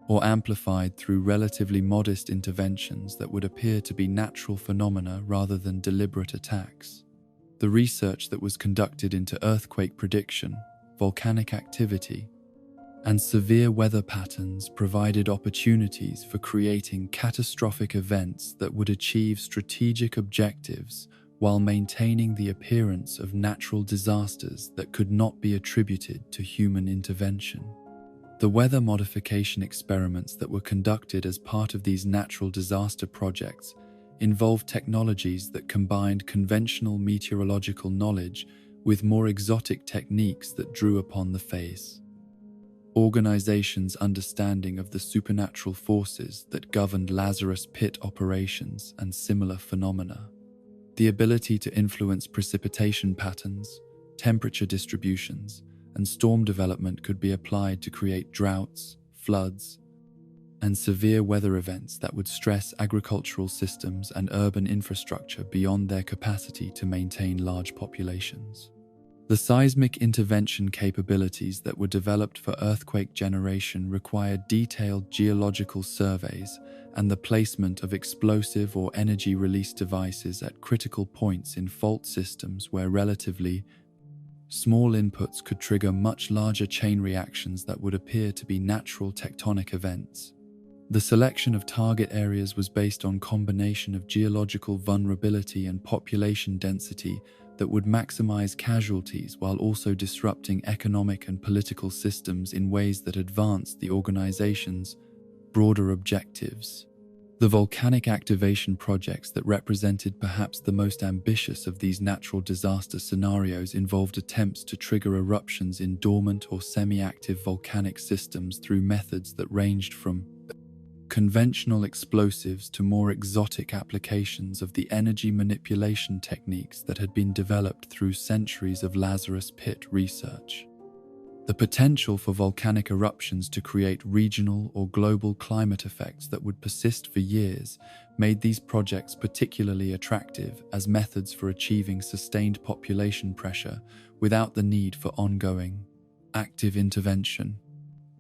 or amplified through relatively modest interventions that would appear to be natural phenomena rather than deliberate attacks. The research that was conducted into earthquake prediction, volcanic activity, and severe weather patterns provided opportunities for creating catastrophic events that would achieve strategic objectives while maintaining the appearance of natural disasters that could not be attributed to human intervention. The weather modification experiments that were conducted as part of these natural disaster projects involved technologies that combined conventional meteorological knowledge with more exotic techniques that drew upon the faith organization's understanding of the supernatural forces that governed Lazarus Pit operations and similar phenomena. The ability to influence precipitation patterns, temperature distributions, and storm development could be applied to create droughts, floods, and severe weather events that would stress agricultural systems and urban infrastructure beyond their capacity to maintain large populations. The seismic intervention capabilities that were developed for earthquake generation required detailed geological surveys and the placement of explosive or energy release devices at critical points in fault systems where relatively small inputs could trigger much larger chain reactions that would appear to be natural tectonic events. The selection of target areas was based on a combination of geological vulnerability and population density that would maximize casualties while also disrupting economic and political systems in ways that advanced the organization's broader objectives. The volcanic activation projects that represented perhaps the most ambitious of these natural disaster scenarios involved attempts to trigger eruptions in dormant or semi-active volcanic systems through methods that ranged from conventional explosives to more exotic applications of the energy manipulation techniques that had been developed through centuries of Lazarus Pit research. The potential for volcanic eruptions to create regional or global climate effects that would persist for years made these projects particularly attractive as methods for achieving sustained population pressure without the need for ongoing, active intervention.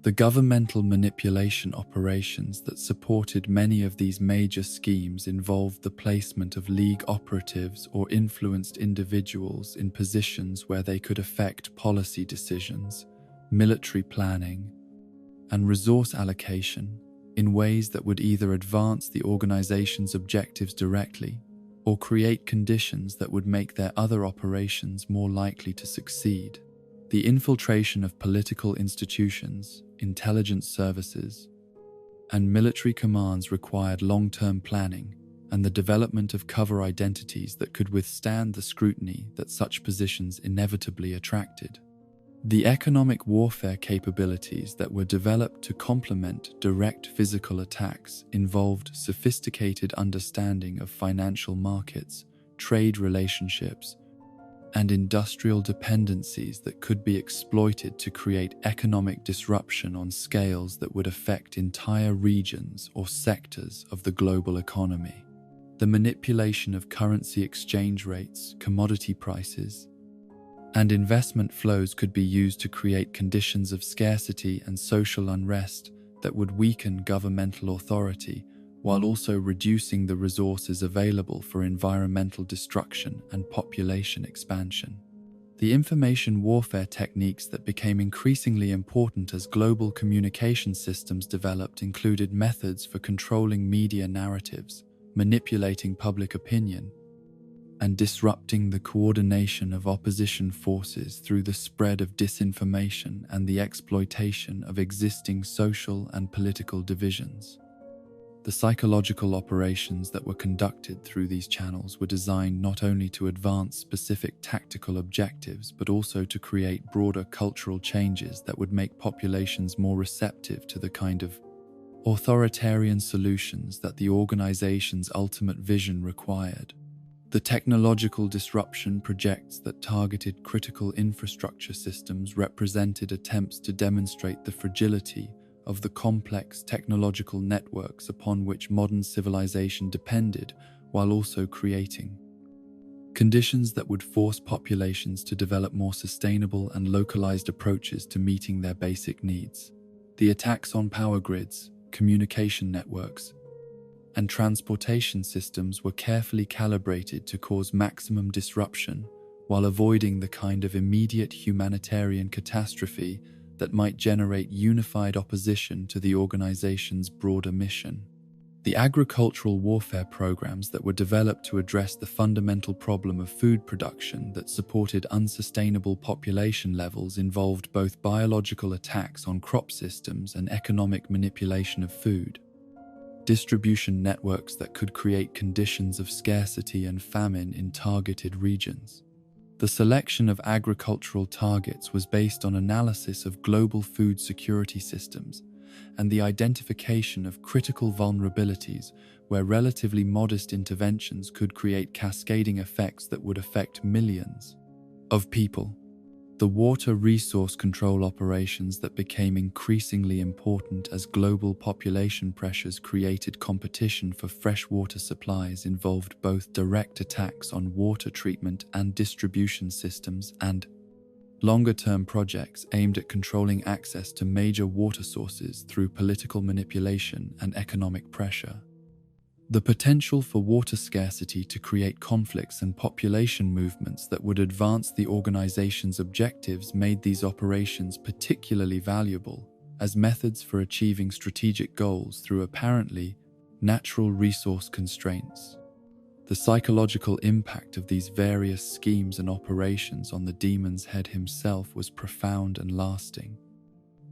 The governmental manipulation operations that supported many of these major schemes involved the placement of League operatives or influenced individuals in positions where they could affect policy decisions, military planning, and resource allocation in ways that would either advance the organization's objectives directly or create conditions that would make their other operations more likely to succeed. The infiltration of political institutions, intelligence services, and military commands required long-term planning and the development of cover identities that could withstand the scrutiny that such positions inevitably attracted. The economic warfare capabilities that were developed to complement direct physical attacks involved sophisticated understanding of financial markets, trade relationships, and industrial dependencies that could be exploited to create economic disruption on scales that would affect entire regions or sectors of the global economy. The manipulation of currency exchange rates, commodity prices, and investment flows could be used to create conditions of scarcity and social unrest that would weaken governmental authority while also reducing the resources available for environmental destruction and population expansion. The information warfare techniques that became increasingly important as global communication systems developed included methods for controlling media narratives, manipulating public opinion, and disrupting the coordination of opposition forces through the spread of disinformation and the exploitation of existing social and political divisions. The psychological operations that were conducted through these channels were designed not only to advance specific tactical objectives, but also to create broader cultural changes that would make populations more receptive to the kind of authoritarian solutions that the organization's ultimate vision required. The technological disruption projects that targeted critical infrastructure systems represented attempts to demonstrate the fragility of the complex technological networks upon which modern civilization depended, while also creating conditions that would force populations to develop more sustainable and localized approaches to meeting their basic needs. The attacks on power grids, communication networks, and transportation systems were carefully calibrated to cause maximum disruption while avoiding the kind of immediate humanitarian catastrophe that might generate unified opposition to the organization's broader mission. The agricultural warfare programs that were developed to address the fundamental problem of food production that supported unsustainable population levels involved both biological attacks on crop systems and economic manipulation of food. Distribution networks that could create conditions of scarcity and famine in targeted regions. The selection of agricultural targets was based on analysis of global food security systems and the identification of critical vulnerabilities where relatively modest interventions could create cascading effects that would affect millions of people. the water resource control operations that became increasingly important as global population pressures created competition for fresh water supplies involved both direct attacks on water treatment and distribution systems and longer-term projects aimed at controlling access to major water sources through political manipulation and economic pressure. The potential for water scarcity to create conflicts and population movements that would advance the organization's objectives made these operations particularly valuable as methods for achieving strategic goals through apparently natural resource constraints. The psychological impact of these various schemes and operations on the demon's head himself was profound and lasting,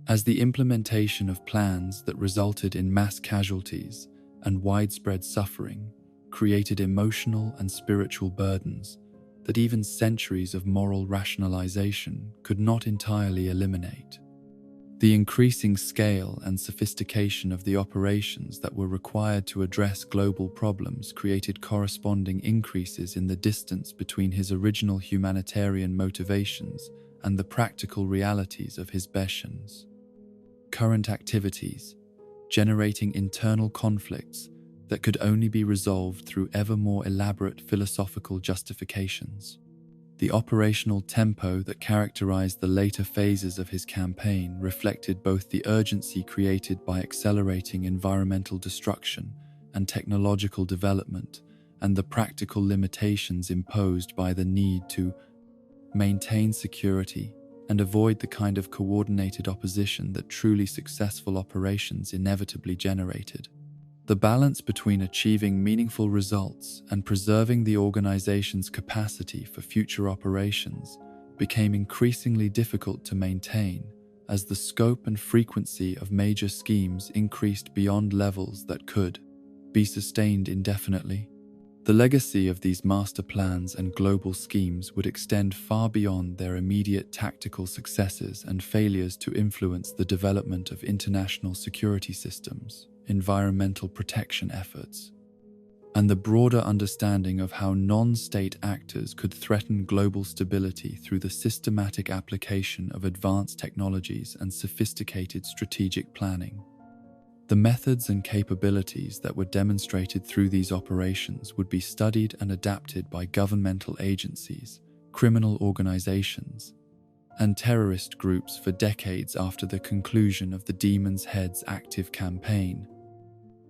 as the implementation of plans that resulted in mass casualties and widespread suffering created emotional and spiritual burdens that even centuries of moral rationalization could not entirely eliminate. The increasing scale and sophistication of the operations that were required to address global problems created corresponding increases in the distance between his original humanitarian motivations and the practical realities of his missions. Current activities, generating internal conflicts that could only be resolved through ever more elaborate philosophical justifications. The operational tempo that characterized the later phases of his campaign reflected both the urgency created by accelerating environmental destruction and technological development and the practical limitations imposed by the need to maintain security and avoid the kind of coordinated opposition that truly successful operations inevitably generated. The balance between achieving meaningful results and preserving the organization's capacity for future operations became increasingly difficult to maintain as the scope and frequency of major schemes increased beyond levels that could be sustained indefinitely. The legacy of these master plans and global schemes would extend far beyond their immediate tactical successes and failures to influence the development of international security systems, environmental protection efforts, and the broader understanding of how non-state actors could threaten global stability through the systematic application of advanced technologies and sophisticated strategic planning. The methods and capabilities that were demonstrated through these operations would be studied and adapted by governmental agencies, criminal organizations, and terrorist groups for decades after the conclusion of the Demon's Head's active campaign,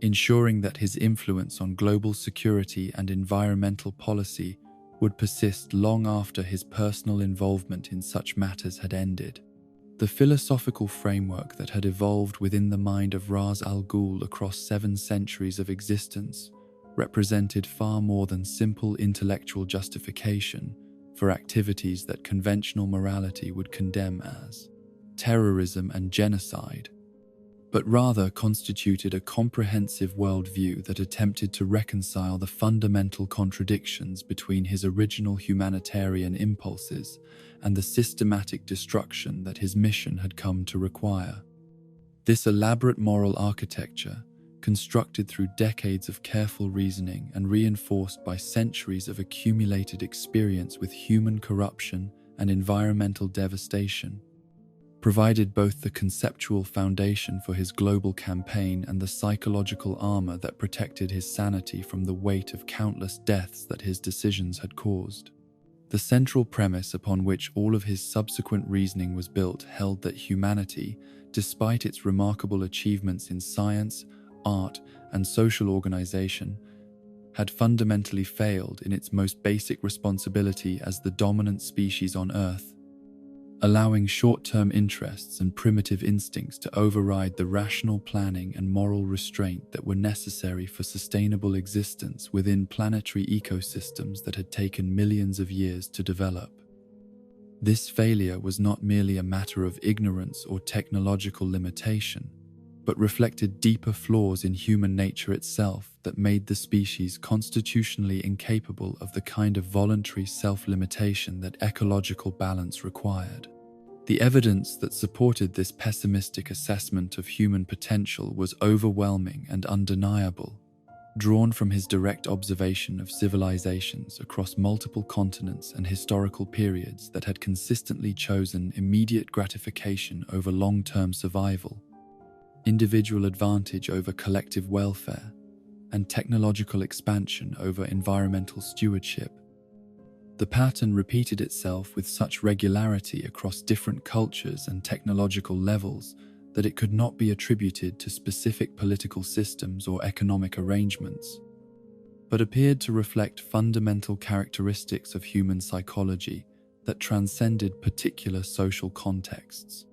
ensuring that his influence on global security and environmental policy would persist long after his personal involvement in such matters had ended. The philosophical framework that had evolved within the mind of Ra's al Ghul across 7 centuries of existence represented far more than simple intellectual justification for activities that conventional morality would condemn as terrorism and genocide, but rather constituted a comprehensive worldview that attempted to reconcile the fundamental contradictions between his original humanitarian impulses and the systematic destruction that his mission had come to require. This elaborate moral architecture, constructed through decades of careful reasoning and reinforced by centuries of accumulated experience with human corruption and environmental devastation, provided both the conceptual foundation for his global campaign and the psychological armor that protected his sanity from the weight of countless deaths that his decisions had caused. The central premise upon which all of his subsequent reasoning was built held that humanity, despite its remarkable achievements in science, art, and social organization, had fundamentally failed in its most basic responsibility as the dominant species on Earth, allowing short-term interests and primitive instincts to override the rational planning and moral restraint that were necessary for sustainable existence within planetary ecosystems that had taken millions of years to develop. This failure was not merely a matter of ignorance or technological limitation, but reflected deeper flaws in human nature itself that made the species constitutionally incapable of the kind of voluntary self-limitation that ecological balance required. The evidence that supported this pessimistic assessment of human potential was overwhelming and undeniable, Drawn from his direct observation of civilizations across multiple continents and historical periods that had consistently chosen immediate gratification over long-term survival, individual advantage over collective welfare, and technological expansion over environmental stewardship. The pattern repeated itself with such regularity across different cultures and technological levels that it could not be attributed to specific political systems or economic arrangements, but appeared to reflect fundamental characteristics of human psychology that transcended particular social contexts.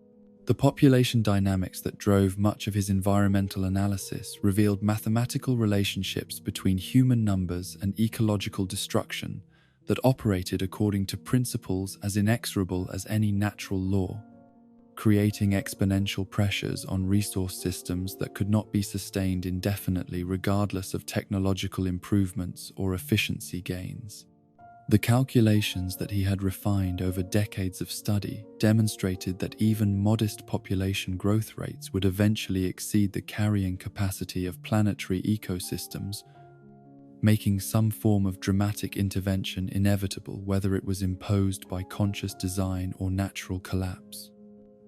The population dynamics that drove much of his environmental analysis revealed mathematical relationships between human numbers and ecological destruction that operated according to principles as inexorable as any natural law, creating exponential pressures on resource systems that could not be sustained indefinitely regardless of technological improvements or efficiency gains. The calculations that he had refined over decades of study demonstrated that even modest population growth rates would eventually exceed the carrying capacity of planetary ecosystems, making some form of dramatic intervention inevitable, whether it was imposed by conscious design or natural collapse.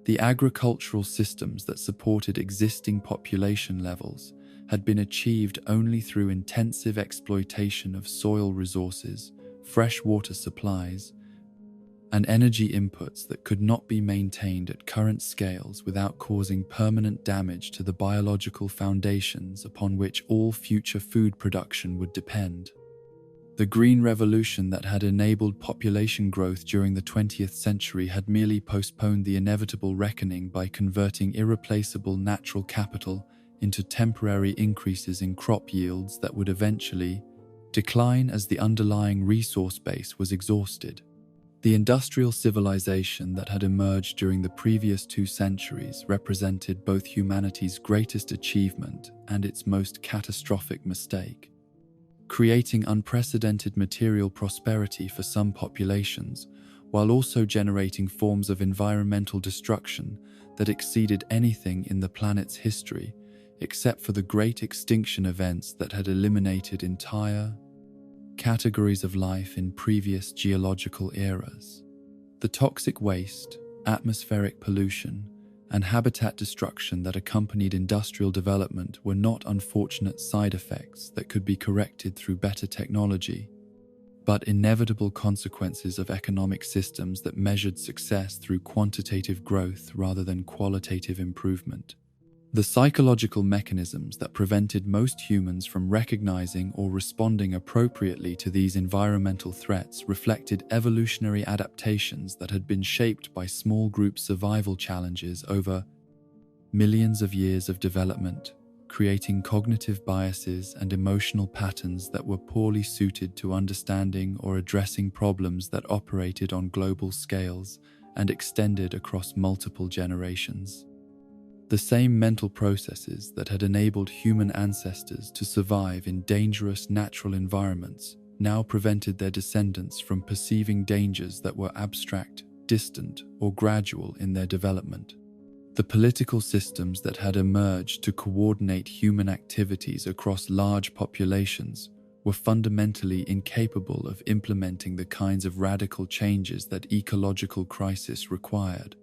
The agricultural systems that supported existing population levels had been achieved only through intensive exploitation of soil resources, fresh water supplies, and energy inputs that could not be maintained at current scales without causing permanent damage to the biological foundations upon which all future food production would depend. The Green Revolution that had enabled population growth during the 20th century had merely postponed the inevitable reckoning by converting irreplaceable natural capital into temporary increases in crop yields that would eventually decline as the underlying resource base was exhausted. The industrial civilization that had emerged during the previous 2 centuries represented both humanity's greatest achievement and its most catastrophic mistake, creating unprecedented material prosperity for some populations, while also generating forms of environmental destruction that exceeded anything in the planet's history, except for the great extinction events that had eliminated entire categories of life in previous geological eras. The toxic waste, atmospheric pollution, and habitat destruction that accompanied industrial development were not unfortunate side effects that could be corrected through better technology, but inevitable consequences of economic systems that measured success through quantitative growth rather than qualitative improvement. The psychological mechanisms that prevented most humans from recognizing or responding appropriately to these environmental threats reflected evolutionary adaptations that had been shaped by small group survival challenges over millions of years of development, creating cognitive biases and emotional patterns that were poorly suited to understanding or addressing problems that operated on global scales and extended across multiple generations. The same mental processes that had enabled human ancestors to survive in dangerous natural environments now prevented their descendants from perceiving dangers that were abstract, distant, or gradual in their development. The political systems that had emerged to coordinate human activities across large populations were fundamentally incapable of implementing the kinds of radical changes that ecological crisis required.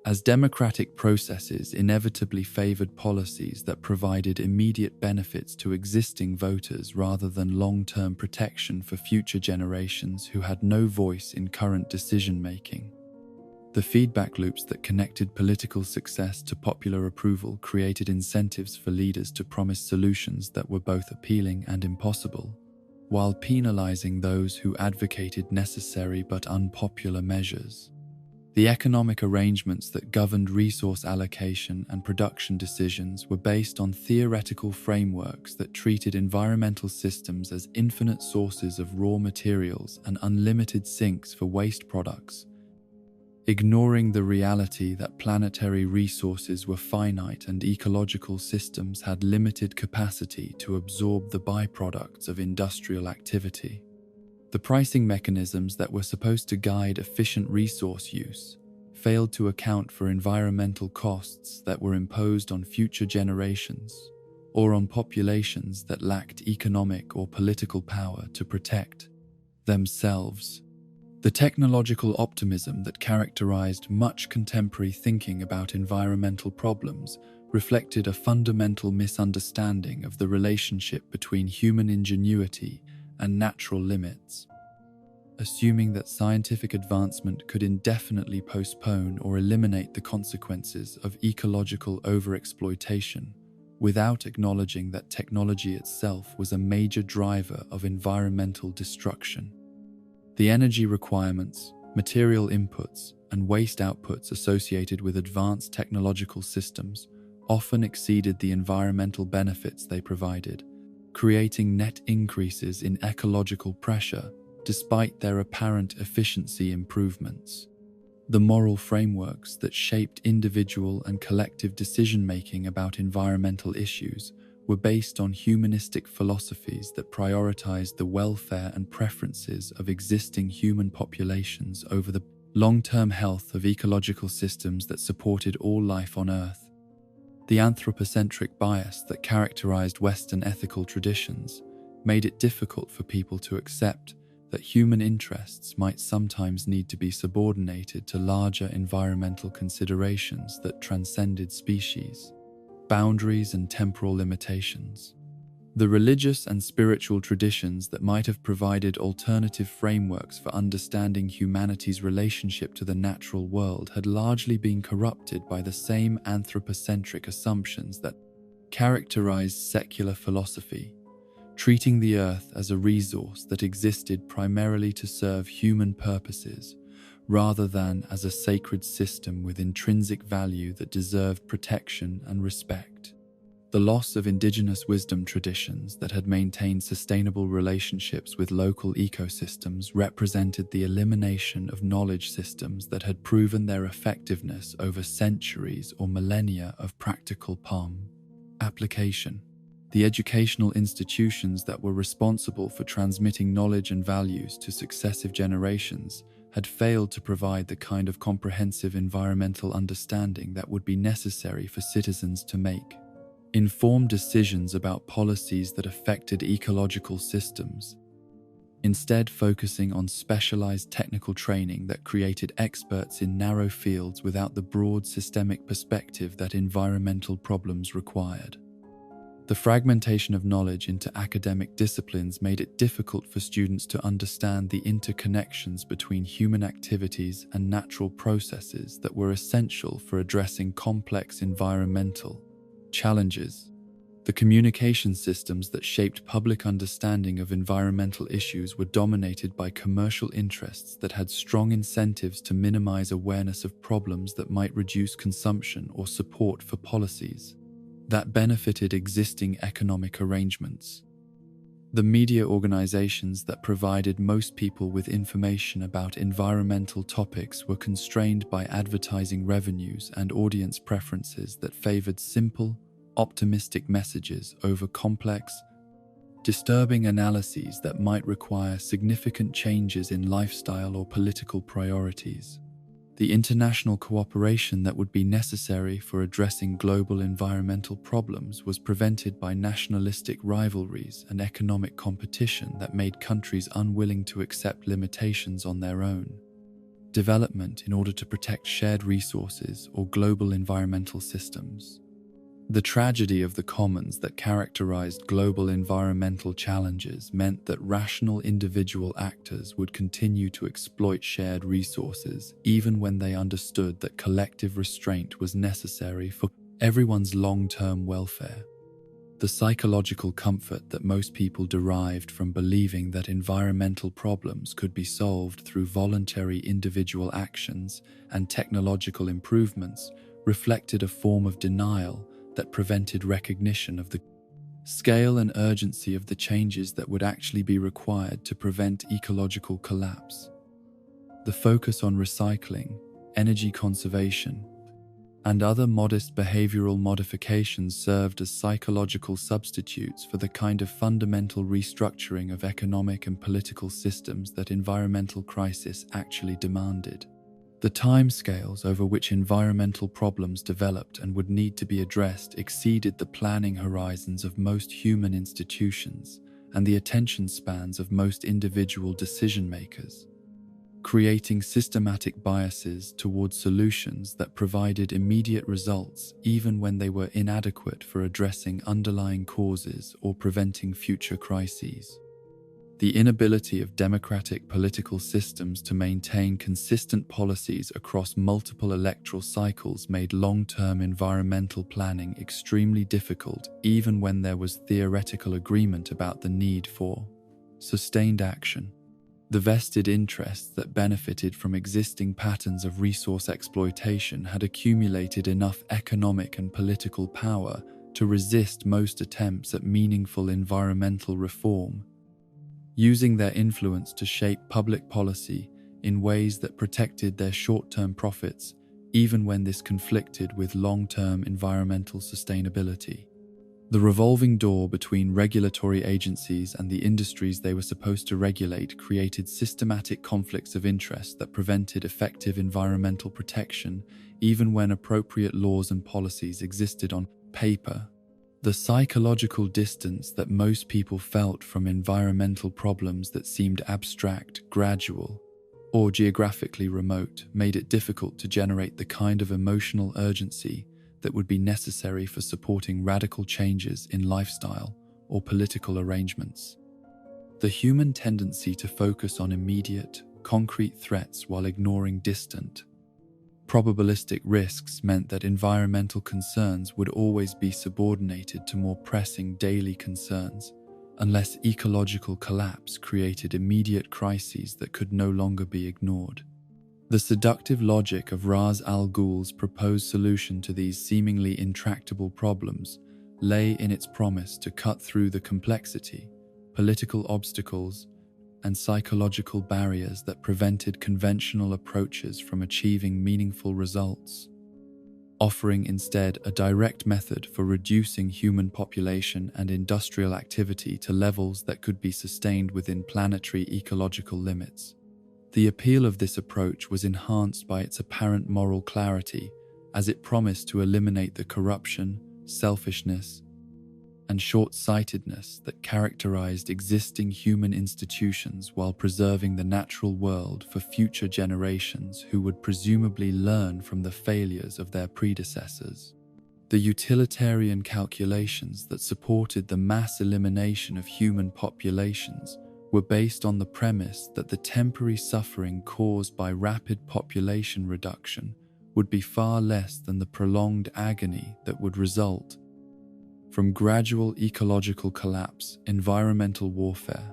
As democratic processes inevitably favored policies that provided immediate benefits to existing voters rather than long-term protection for future generations who had no voice in current decision-making. The feedback loops that connected political success to popular approval created incentives for leaders to promise solutions that were both appealing and impossible, while penalizing those who advocated necessary but unpopular measures. The economic arrangements that governed resource allocation and production decisions were based on theoretical frameworks that treated environmental systems as infinite sources of raw materials and unlimited sinks for waste products, ignoring the reality that planetary resources were finite and ecological systems had limited capacity to absorb the byproducts of industrial activity. The pricing mechanisms that were supposed to guide efficient resource use failed to account for environmental costs that were imposed on future generations, or on populations that lacked economic or political power to protect themselves. The technological optimism that characterized much contemporary thinking about environmental problems reflected a fundamental misunderstanding of the relationship between human ingenuity and natural limits. Assuming that scientific advancement could indefinitely postpone or eliminate the consequences of ecological overexploitation, without acknowledging that technology itself was a major driver of environmental destruction. The energy requirements, material inputs, and waste outputs associated with advanced technological systems often exceeded the environmental benefits they provided, creating net increases in ecological pressure despite their apparent efficiency improvements. The moral frameworks that shaped individual and collective decision-making about environmental issues were based on humanistic philosophies that prioritized the welfare and preferences of existing human populations over the long-term health of ecological systems that supported all life on Earth. The anthropocentric bias that characterized Western ethical traditions made it difficult for people to accept that human interests might sometimes need to be subordinated to larger environmental considerations that transcended species, boundaries, and temporal limitations. The religious and spiritual traditions that might have provided alternative frameworks for understanding humanity's relationship to the natural world had largely been corrupted by the same anthropocentric assumptions that characterized secular philosophy, treating the earth as a resource that existed primarily to serve human purposes, rather than as a sacred system with intrinsic value that deserved protection and respect. The loss of indigenous wisdom traditions that had maintained sustainable relationships with local ecosystems represented the elimination of knowledge systems that had proven their effectiveness over centuries or millennia of practical palm application. The educational institutions that were responsible for transmitting knowledge and values to successive generations had failed to provide the kind of comprehensive environmental understanding that would be necessary for citizens to make informed decisions about policies that affected ecological systems, instead focusing on specialized technical training that created experts in narrow fields without the broad systemic perspective that environmental problems required. The fragmentation of knowledge into academic disciplines made it difficult for students to understand the interconnections between human activities and natural processes that were essential for addressing complex environmental challenges. The communication systems that shaped public understanding of environmental issues were dominated by commercial interests that had strong incentives to minimize awareness of problems that might reduce consumption or support for policies that benefited existing economic arrangements. The media organizations that provided most people with information about environmental topics were constrained by advertising revenues and audience preferences that favored simple, optimistic messages over complex, disturbing analyses that might require significant changes in lifestyle or political priorities. The international cooperation that would be necessary for addressing global environmental problems was prevented by nationalistic rivalries and economic competition that made countries unwilling to accept limitations on their own development in order to protect shared resources or global environmental systems. The tragedy of the commons that characterized global environmental challenges meant that rational individual actors would continue to exploit shared resources even when they understood that collective restraint was necessary for everyone's long-term welfare. The psychological comfort that most people derived from believing that environmental problems could be solved through voluntary individual actions and technological improvements reflected a form of denial that prevented recognition of the scale and urgency of the changes that would actually be required to prevent ecological collapse. The focus on recycling, energy conservation, and other modest behavioral modifications served as psychological substitutes for the kind of fundamental restructuring of economic and political systems that environmental crisis actually demanded. The timescales over which environmental problems developed and would need to be addressed exceeded the planning horizons of most human institutions and the attention spans of most individual decision-makers, creating systematic biases towards solutions that provided immediate results even when they were inadequate for addressing underlying causes or preventing future crises. The inability of democratic political systems to maintain consistent policies across multiple electoral cycles made long-term environmental planning extremely difficult, even when there was theoretical agreement about the need for sustained action. The vested interests that benefited from existing patterns of resource exploitation had accumulated enough economic and political power to resist most attempts at meaningful environmental reform, using their influence to shape public policy in ways that protected their short-term profits, even when this conflicted with long-term environmental sustainability. The revolving door between regulatory agencies and the industries they were supposed to regulate created systematic conflicts of interest that prevented effective environmental protection, even when appropriate laws and policies existed on paper. The psychological distance that most people felt from environmental problems that seemed abstract, gradual, or geographically remote made it difficult to generate the kind of emotional urgency that would be necessary for supporting radical changes in lifestyle or political arrangements. The human tendency to focus on immediate, concrete threats while ignoring distant, probabilistic risks meant that environmental concerns would always be subordinated to more pressing daily concerns, unless ecological collapse created immediate crises that could no longer be ignored. The seductive logic of Ra's al Ghul's proposed solution to these seemingly intractable problems lay in its promise to cut through the complexity, political obstacles, and psychological barriers that prevented conventional approaches from achieving meaningful results, offering instead a direct method for reducing human population and industrial activity to levels that could be sustained within planetary ecological limits. The appeal of this approach was enhanced by its apparent moral clarity, as it promised to eliminate the corruption, selfishness, and short-sightedness that characterized existing human institutions while preserving the natural world for future generations who would presumably learn from the failures of their predecessors. The utilitarian calculations that supported the mass elimination of human populations were based on the premise that the temporary suffering caused by rapid population reduction would be far less than the prolonged agony that would result from gradual ecological collapse, environmental warfare,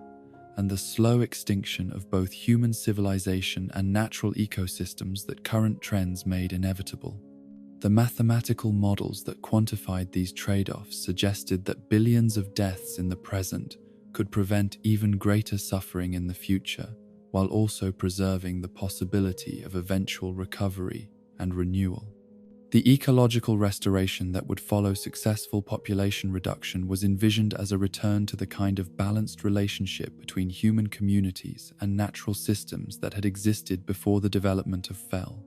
and the slow extinction of both human civilization and natural ecosystems that current trends made inevitable. The mathematical models that quantified these trade-offs suggested that billions of deaths in the present could prevent even greater suffering in the future, while also preserving the possibility of eventual recovery and renewal. The ecological restoration that would follow successful population reduction was envisioned as a return to the kind of balanced relationship between human communities and natural systems that had existed before the development of fell.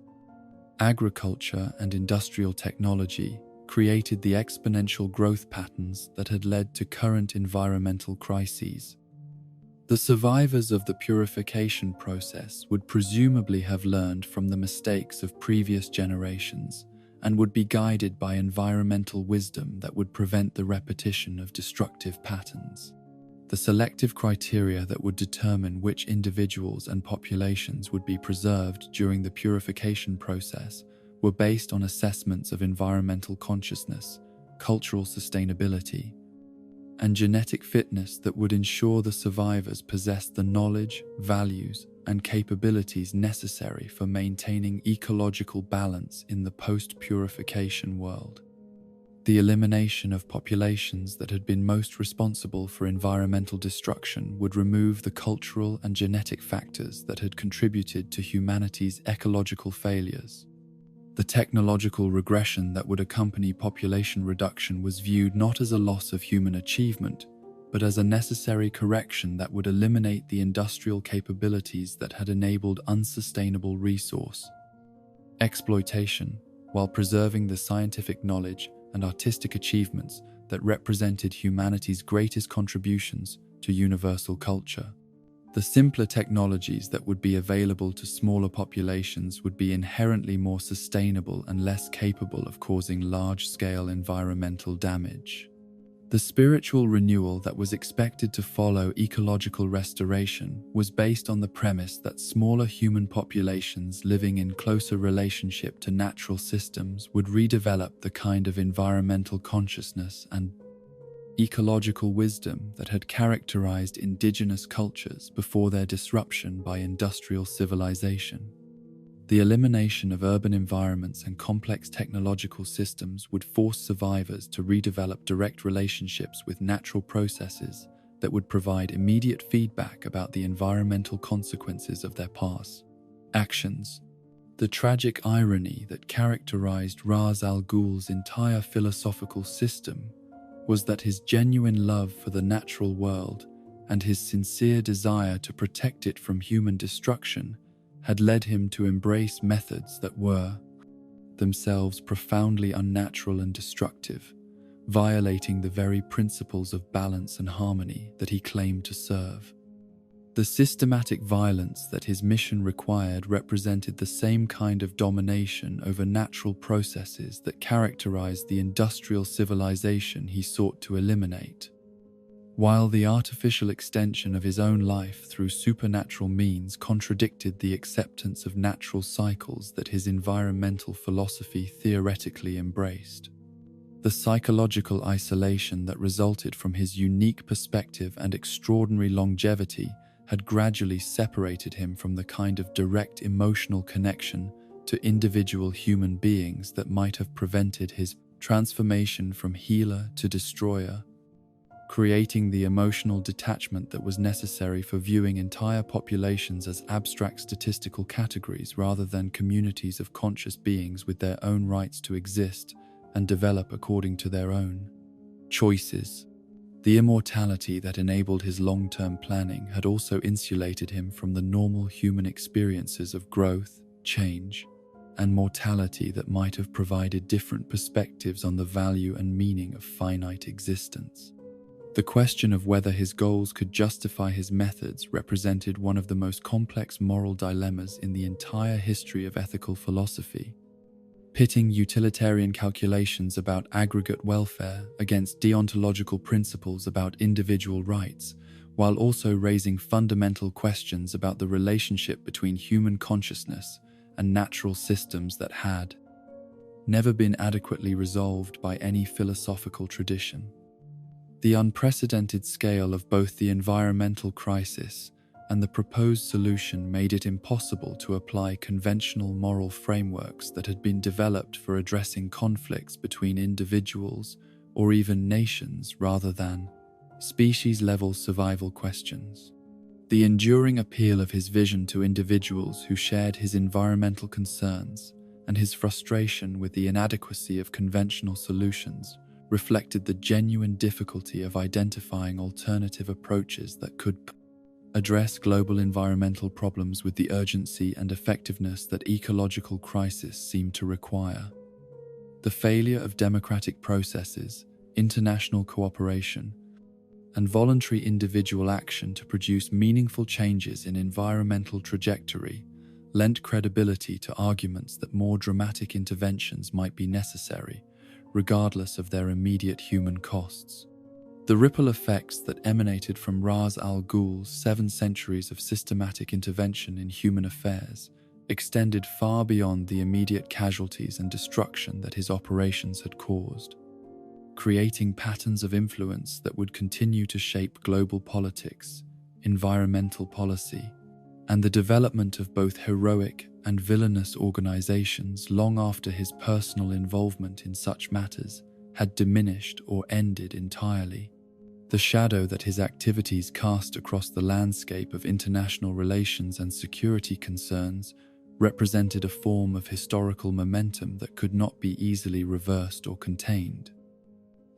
Agriculture and industrial technology created the exponential growth patterns that had led to current environmental crises. The survivors of the purification process would presumably have learned from the mistakes of previous generations and would be guided by environmental wisdom that would prevent the repetition of destructive patterns. The selective criteria that would determine which individuals and populations would be preserved during the purification process were based on assessments of environmental consciousness, cultural sustainability, and genetic fitness that would ensure the survivors possessed the knowledge, values, and capabilities necessary for maintaining ecological balance in the post-purification world. The elimination of populations that had been most responsible for environmental destruction would remove the cultural and genetic factors that had contributed to humanity's ecological failures. The technological regression that would accompany population reduction was viewed not as a loss of human achievement, but as a necessary correction that would eliminate the industrial capabilities that had enabled unsustainable resource exploitation, while preserving the scientific knowledge and artistic achievements that represented humanity's greatest contributions to universal culture. The simpler technologies that would be available to smaller populations would be inherently more sustainable and less capable of causing large-scale environmental damage. The spiritual renewal that was expected to follow ecological restoration was based on the premise that smaller human populations living in closer relationship to natural systems would redevelop the kind of environmental consciousness and ecological wisdom that had characterized indigenous cultures before their disruption by industrial civilization. The elimination of urban environments and complex technological systems would force survivors to redevelop direct relationships with natural processes that would provide immediate feedback about the environmental consequences of their past actions. The tragic irony that characterized Ra's al Ghul's entire philosophical system was that his genuine love for the natural world and his sincere desire to protect it from human destruction had led him to embrace methods that were themselves profoundly unnatural and destructive, violating the very principles of balance and harmony that he claimed to serve. The systematic violence that his mission required represented the same kind of domination over natural processes that characterized the industrial civilization he sought to eliminate. While the artificial extension of his own life through supernatural means contradicted the acceptance of natural cycles that his environmental philosophy theoretically embraced. The psychological isolation that resulted from his unique perspective and extraordinary longevity had gradually separated him from the kind of direct emotional connection to individual human beings that might have prevented his transformation from healer to destroyer, creating the emotional detachment that was necessary for viewing entire populations as abstract statistical categories rather than communities of conscious beings with their own rights to exist and develop according to their own choices. The immortality that enabled his long-term planning had also insulated him from the normal human experiences of growth, change, and mortality that might have provided different perspectives on the value and meaning of finite existence. The question of whether his goals could justify his methods represented one of the most complex moral dilemmas in the entire history of ethical philosophy, pitting utilitarian calculations about aggregate welfare against deontological principles about individual rights, while also raising fundamental questions about the relationship between human consciousness and natural systems that had never been adequately resolved by any philosophical tradition. The unprecedented scale of both the environmental crisis and the proposed solution made it impossible to apply conventional moral frameworks that had been developed for addressing conflicts between individuals or even nations rather than species-level survival questions. The enduring appeal of his vision to individuals who shared his environmental concerns and his frustration with the inadequacy of conventional solutions reflected the genuine difficulty of identifying alternative approaches that could address global environmental problems with the urgency and effectiveness that ecological crisis seemed to require. The failure of democratic processes, international cooperation, and voluntary individual action to produce meaningful changes in environmental trajectory lent credibility to arguments that more dramatic interventions might be necessary, regardless of their immediate human costs. The ripple effects that emanated from Ra's al Ghul's 7 centuries of systematic intervention in human affairs extended far beyond the immediate casualties and destruction that his operations had caused, creating patterns of influence that would continue to shape global politics, environmental policy, and the development of both heroic and villainous organizations long after his personal involvement in such matters had diminished or ended entirely. The shadow that his activities cast across the landscape of international relations and security concerns represented a form of historical momentum that could not be easily reversed or contained.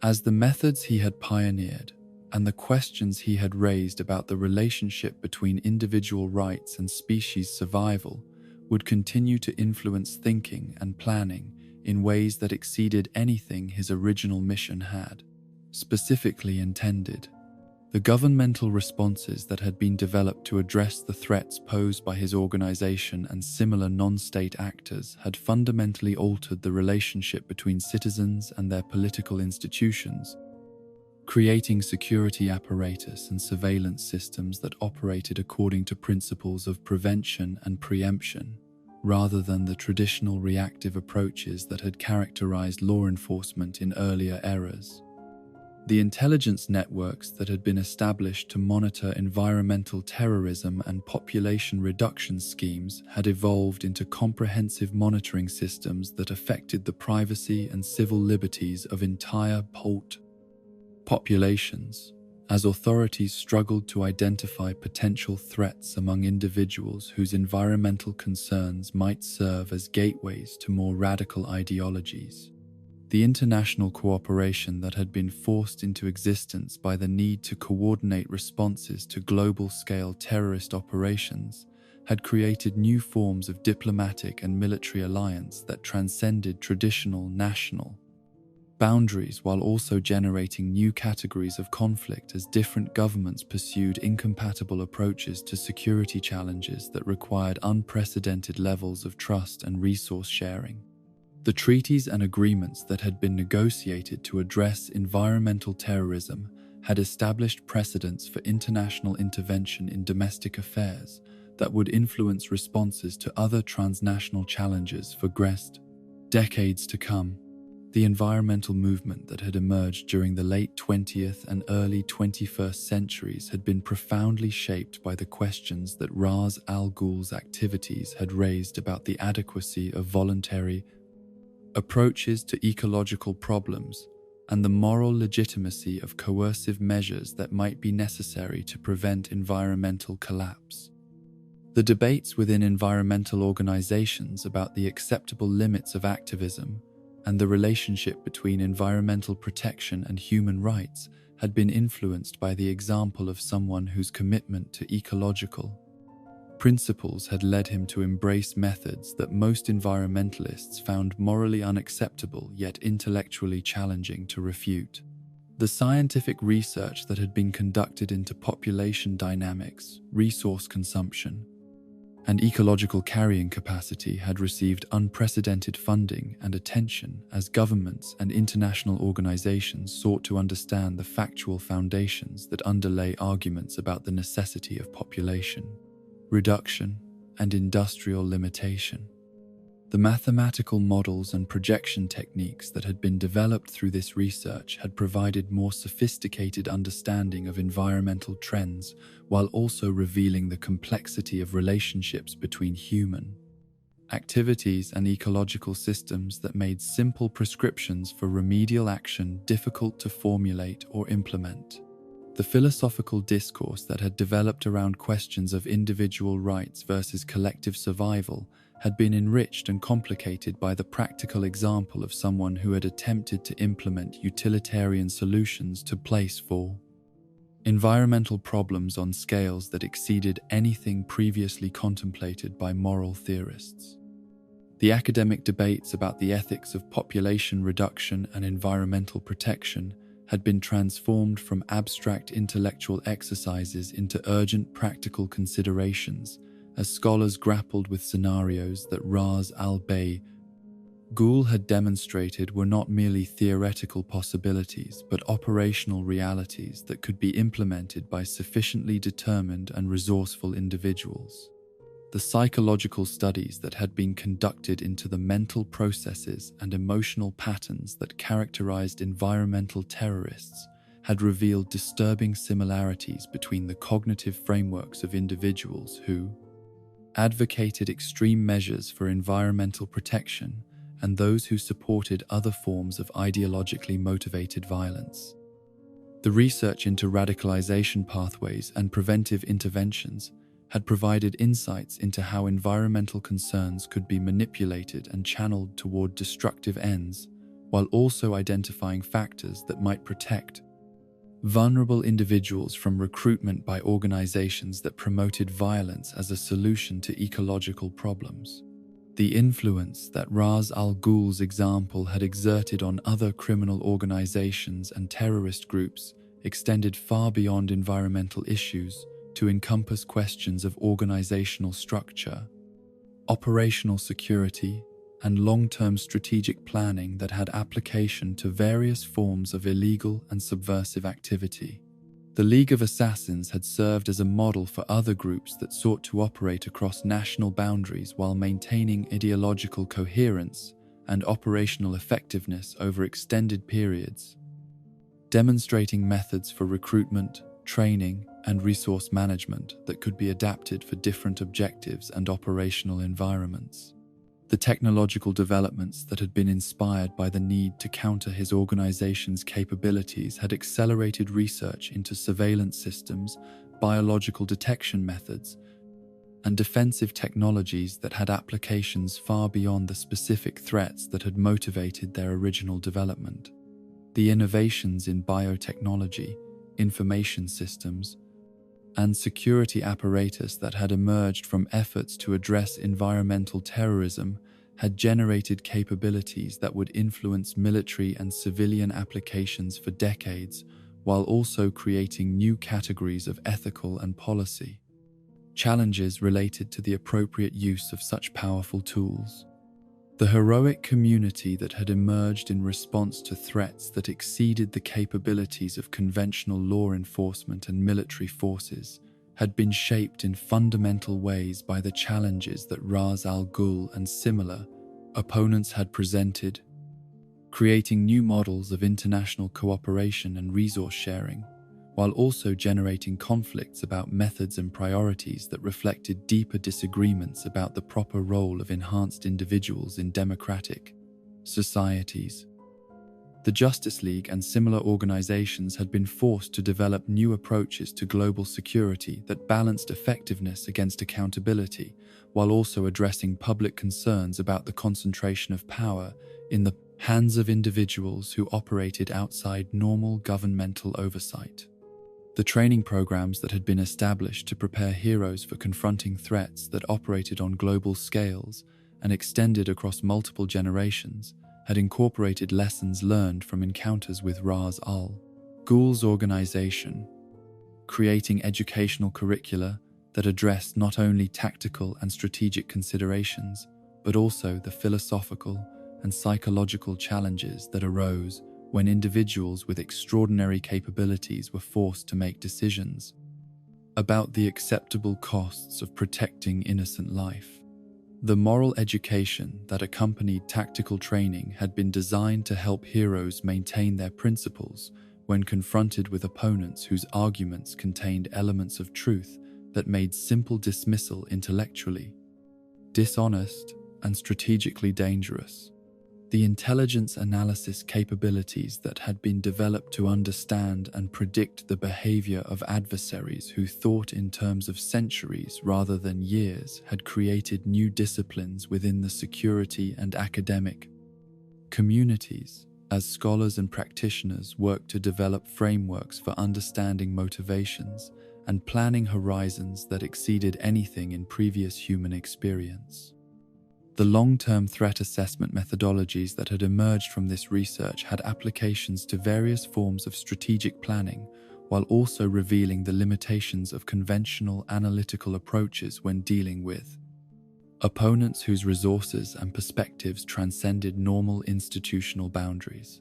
As the methods he had pioneered and the questions he had raised about the relationship between individual rights and species survival would continue to influence thinking and planning in ways that exceeded anything his original mission had specifically intended. The governmental responses that had been developed to address the threats posed by his organization and similar non-state actors had fundamentally altered the relationship between citizens and their political institutions, creating security apparatus and surveillance systems that operated according to principles of prevention and preemption, rather than the traditional reactive approaches that had characterized law enforcement in earlier eras. The intelligence networks that had been established to monitor environmental terrorism and population reduction schemes had evolved into comprehensive monitoring systems that affected the privacy and civil liberties of entire populations, as authorities struggled to identify potential threats among individuals whose environmental concerns might serve as gateways to more radical ideologies. The international cooperation that had been forced into existence by the need to coordinate responses to global-scale terrorist operations had created new forms of diplomatic and military alliance that transcended traditional national boundaries, while also generating new categories of conflict as different governments pursued incompatible approaches to security challenges that required unprecedented levels of trust and resource sharing. The treaties and agreements that had been negotiated to address environmental terrorism had established precedents for international intervention in domestic affairs that would influence responses to other transnational challenges for decades to come. The environmental movement that had emerged during the late 20th and early 21st centuries had been profoundly shaped by the questions that Ra's al Ghul's activities had raised about the adequacy of voluntary approaches to ecological problems and the moral legitimacy of coercive measures that might be necessary to prevent environmental collapse. The debates within environmental organizations about the acceptable limits of activism and the relationship between environmental protection and human rights had been influenced by the example of someone whose commitment to ecological principles had led him to embrace methods that most environmentalists found morally unacceptable yet intellectually challenging to refute. The scientific research that had been conducted into population dynamics, resource consumption, and ecological carrying capacity had received unprecedented funding and attention as governments and international organizations sought to understand the factual foundations that underlay arguments about the necessity of population reduction, and industrial limitation. The mathematical models and projection techniques that had been developed through this research had provided more sophisticated understanding of environmental trends while also revealing the complexity of relationships between human activities and ecological systems that made simple prescriptions for remedial action difficult to formulate or implement. The philosophical discourse that had developed around questions of individual rights versus collective survival had been enriched and complicated by the practical example of someone who had attempted to implement utilitarian solutions to place for environmental problems on scales that exceeded anything previously contemplated by moral theorists. The academic debates about the ethics of population reduction and environmental protection had been transformed from abstract intellectual exercises into urgent practical considerations as scholars grappled with scenarios that Ra's al Ghul had demonstrated were not merely theoretical possibilities but operational realities that could be implemented by sufficiently determined and resourceful individuals. The psychological studies that had been conducted into the mental processes and emotional patterns that characterized environmental terrorists had revealed disturbing similarities between the cognitive frameworks of individuals who advocated extreme measures for environmental protection and those who supported other forms of ideologically motivated violence. The research into radicalization pathways and preventive interventions had provided insights into how environmental concerns could be manipulated and channeled toward destructive ends, while also identifying factors that might protect vulnerable individuals from recruitment by organizations that promoted violence as a solution to ecological problems. The influence that Ra's al Ghul's example had exerted on other criminal organizations and terrorist groups extended far beyond environmental issues to encompass questions of organizational structure, operational security, and long-term strategic planning that had application to various forms of illegal and subversive activity. The League of Assassins had served as a model for other groups that sought to operate across national boundaries while maintaining ideological coherence and operational effectiveness over extended periods, demonstrating methods for recruitment, training, and resource management that could be adapted for different objectives and operational environments. The technological developments that had been inspired by the need to counter his organization's capabilities had accelerated research into surveillance systems, biological detection methods, and defensive technologies that had applications far beyond the specific threats that had motivated their original development. The innovations in biotechnology, information systems, and security apparatus that had emerged from efforts to address environmental terrorism had generated capabilities that would influence military and civilian applications for decades, while also creating new categories of ethical and policy challenges related to the appropriate use of such powerful tools. The heroic community that had emerged in response to threats that exceeded the capabilities of conventional law enforcement and military forces had been shaped in fundamental ways by the challenges that Ra's al Ghul and similar opponents had presented, creating new models of international cooperation and resource sharing, while also generating conflicts about methods and priorities that reflected deeper disagreements about the proper role of enhanced individuals in democratic societies. The Justice League and similar organizations had been forced to develop new approaches to global security that balanced effectiveness against accountability, while also addressing public concerns about the concentration of power in the hands of individuals who operated outside normal governmental oversight. The training programs that had been established to prepare heroes for confronting threats that operated on global scales and extended across multiple generations had incorporated lessons learned from encounters with Ra's al Ghul's organization, creating educational curricula that addressed not only tactical and strategic considerations, but also the philosophical and psychological challenges that arose when individuals with extraordinary capabilities were forced to make decisions about the acceptable costs of protecting innocent life. The moral education that accompanied tactical training had been designed to help heroes maintain their principles when confronted with opponents whose arguments contained elements of truth that made simple dismissal intellectually dishonest and strategically dangerous. The intelligence analysis capabilities that had been developed to understand and predict the behavior of adversaries who thought in terms of centuries rather than years had created new disciplines within the security and academic communities, as scholars and practitioners worked to develop frameworks for understanding motivations and planning horizons that exceeded anything in previous human experience. The long-term threat assessment methodologies that had emerged from this research had applications to various forms of strategic planning, while also revealing the limitations of conventional analytical approaches when dealing with opponents whose resources and perspectives transcended normal institutional boundaries.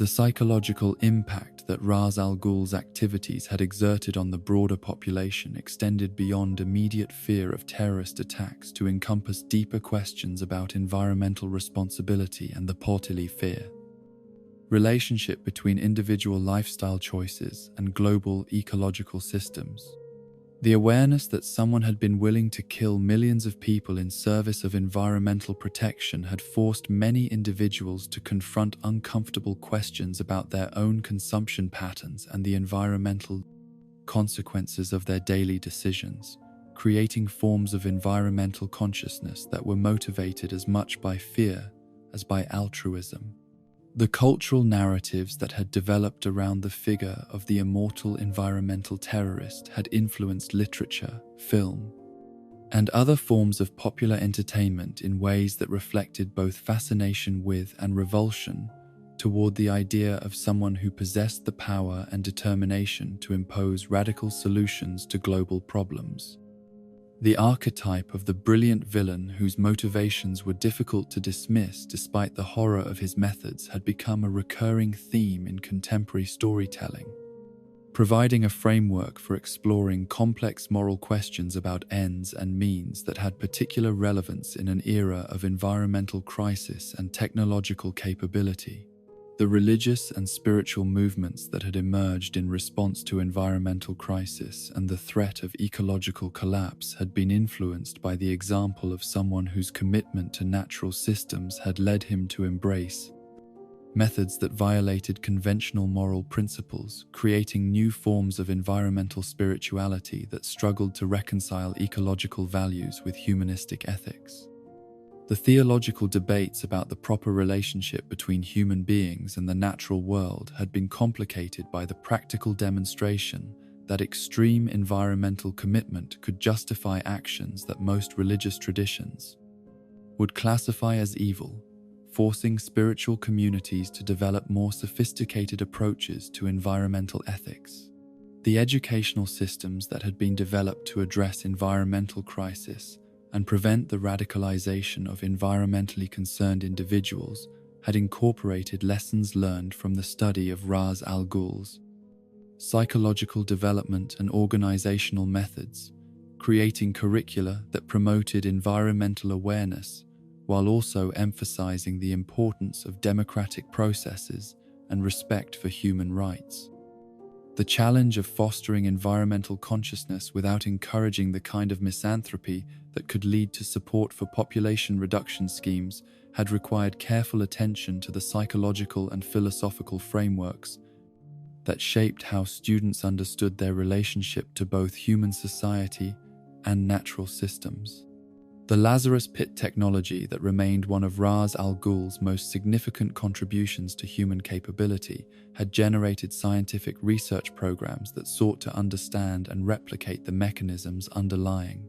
The psychological impact that Ra's al Ghul's activities had exerted on the broader population extended beyond immediate fear of terrorist attacks to encompass deeper questions about environmental responsibility and the Portili fear relationship between individual lifestyle choices and global ecological systems. The awareness that someone had been willing to kill millions of people in service of environmental protection had forced many individuals to confront uncomfortable questions about their own consumption patterns and the environmental consequences of their daily decisions, creating forms of environmental consciousness that were motivated as much by fear as by altruism. The cultural narratives that had developed around the figure of the immortal environmental terrorist had influenced literature, film, and other forms of popular entertainment in ways that reflected both fascination with and revulsion toward the idea of someone who possessed the power and determination to impose radical solutions to global problems. The archetype of the brilliant villain whose motivations were difficult to dismiss despite the horror of his methods had become a recurring theme in contemporary storytelling, providing a framework for exploring complex moral questions about ends and means that had particular relevance in an era of environmental crisis and technological capability. The religious and spiritual movements that had emerged in response to environmental crisis and the threat of ecological collapse had been influenced by the example of someone whose commitment to natural systems had led him to embrace methods that violated conventional moral principles, creating new forms of environmental spirituality that struggled to reconcile ecological values with humanistic ethics. The theological debates about the proper relationship between human beings and the natural world had been complicated by the practical demonstration that extreme environmental commitment could justify actions that most religious traditions would classify as evil, forcing spiritual communities to develop more sophisticated approaches to environmental ethics. The educational systems that had been developed to address environmental crisis and prevent the radicalization of environmentally concerned individuals had incorporated lessons learned from the study of Ra's al Ghul's psychological development and organizational methods, creating curricula that promoted environmental awareness while also emphasizing the importance of democratic processes and respect for human rights. The challenge of fostering environmental consciousness without encouraging the kind of misanthropy that could lead to support for population reduction schemes had required careful attention to the psychological and philosophical frameworks that shaped how students understood their relationship to both human society and natural systems. The Lazarus Pit technology that remained one of Ra's al Ghul's most significant contributions to human capability had generated scientific research programs that sought to understand and replicate the mechanisms underlying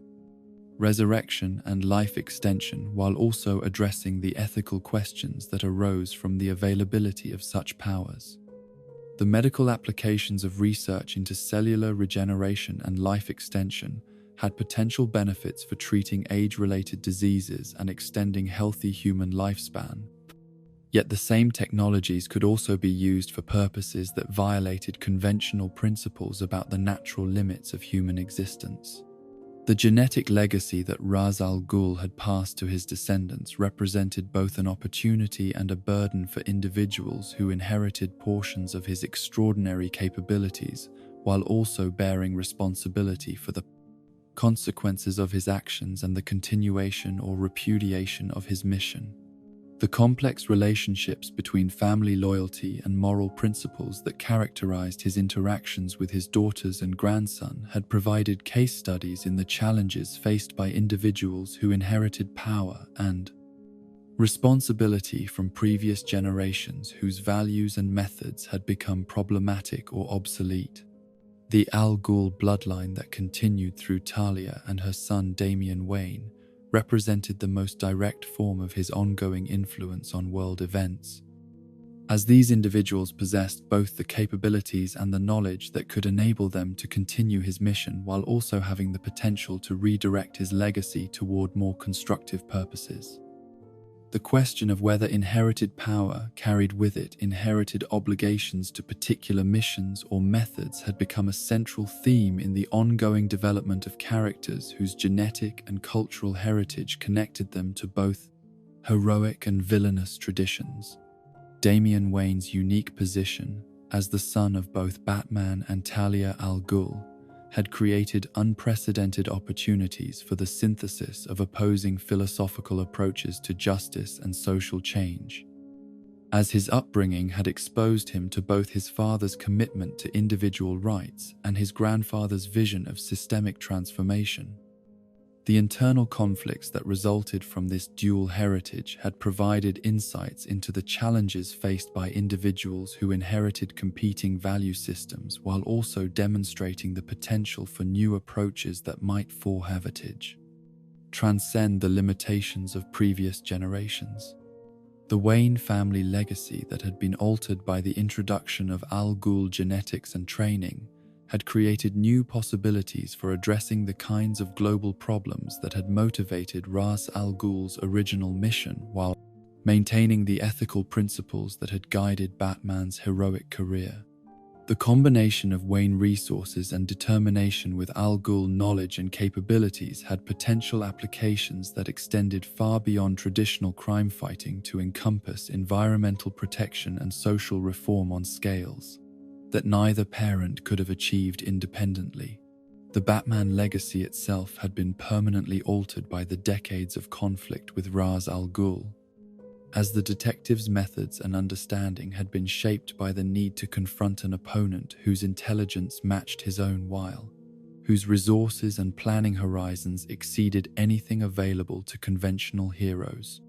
resurrection and life extension, while also addressing the ethical questions that arose from the availability of such powers. The medical applications of research into cellular regeneration and life extension had potential benefits for treating age-related diseases and extending healthy human lifespan. Yet the same technologies could also be used for purposes that violated conventional principles about the natural limits of human existence. The genetic legacy that Ra's al Ghul had passed to his descendants represented both an opportunity and a burden for individuals who inherited portions of his extraordinary capabilities, while also bearing responsibility for the consequences of his actions and the continuation or repudiation of his mission. The complex relationships between family loyalty and moral principles that characterized his interactions with his daughters and grandson had provided case studies in the challenges faced by individuals who inherited power and responsibility from previous generations whose values and methods had become problematic or obsolete. The Al Ghul bloodline that continued through Talia and her son Damian Wayne represented the most direct form of his ongoing influence on world events, as these individuals possessed both the capabilities and the knowledge that could enable them to continue his mission while also having the potential to redirect his legacy toward more constructive purposes. The question of whether inherited power carried with it inherited obligations to particular missions or methods had become a central theme in the ongoing development of characters whose genetic and cultural heritage connected them to both heroic and villainous traditions. Damian Wayne's unique position as the son of both Batman and Talia al Ghul had created unprecedented opportunities for the synthesis of opposing philosophical approaches to justice and social change, as his upbringing had exposed him to both his father's commitment to individual rights and his grandfather's vision of systemic transformation. The internal conflicts that resulted from this dual heritage had provided insights into the challenges faced by individuals who inherited competing value systems, while also demonstrating the potential for new approaches that might for heritage transcend the limitations of previous generations. The Wayne family legacy that had been altered by the introduction of Ghul genetics and training had created new possibilities for addressing the kinds of global problems that had motivated Ra's al Ghul's original mission, while maintaining the ethical principles that had guided Batman's heroic career. The combination of Wayne resources and determination with Al Ghul knowledge and capabilities had potential applications that extended far beyond traditional crime fighting to encompass environmental protection and social reform on scales that neither parent could have achieved independently. The Batman legacy itself had been permanently altered by the decades of conflict with Ra's al Ghul, as the detective's methods and understanding had been shaped by the need to confront an opponent whose intelligence matched his own, while whose resources and planning horizons exceeded anything available to conventional heroes.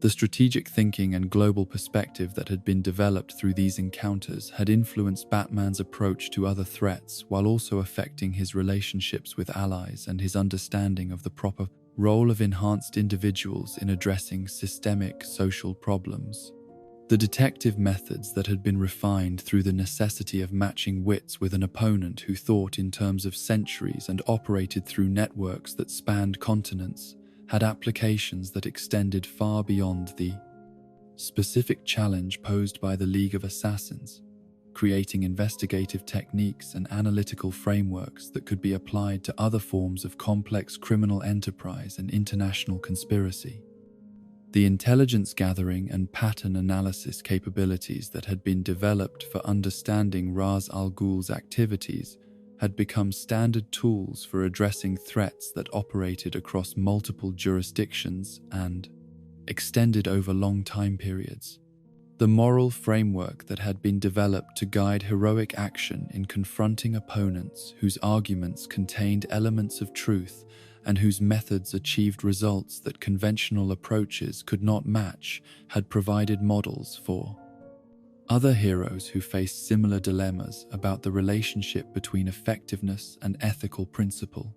The strategic thinking and global perspective that had been developed through these encounters had influenced Batman's approach to other threats, while also affecting his relationships with allies and his understanding of the proper role of enhanced individuals in addressing systemic social problems. The detective methods that had been refined through the necessity of matching wits with an opponent who thought in terms of centuries and operated through networks that spanned continents had applications that extended far beyond the specific challenge posed by the League of Assassins, creating investigative techniques and analytical frameworks that could be applied to other forms of complex criminal enterprise and international conspiracy. The intelligence gathering and pattern analysis capabilities that had been developed for understanding Ra's al Ghul's activities had become standard tools for addressing threats that operated across multiple jurisdictions and extended over long time periods. The moral framework that had been developed to guide heroic action in confronting opponents whose arguments contained elements of truth and whose methods achieved results that conventional approaches could not match had provided models for other heroes who faced similar dilemmas about the relationship between effectiveness and ethical principle.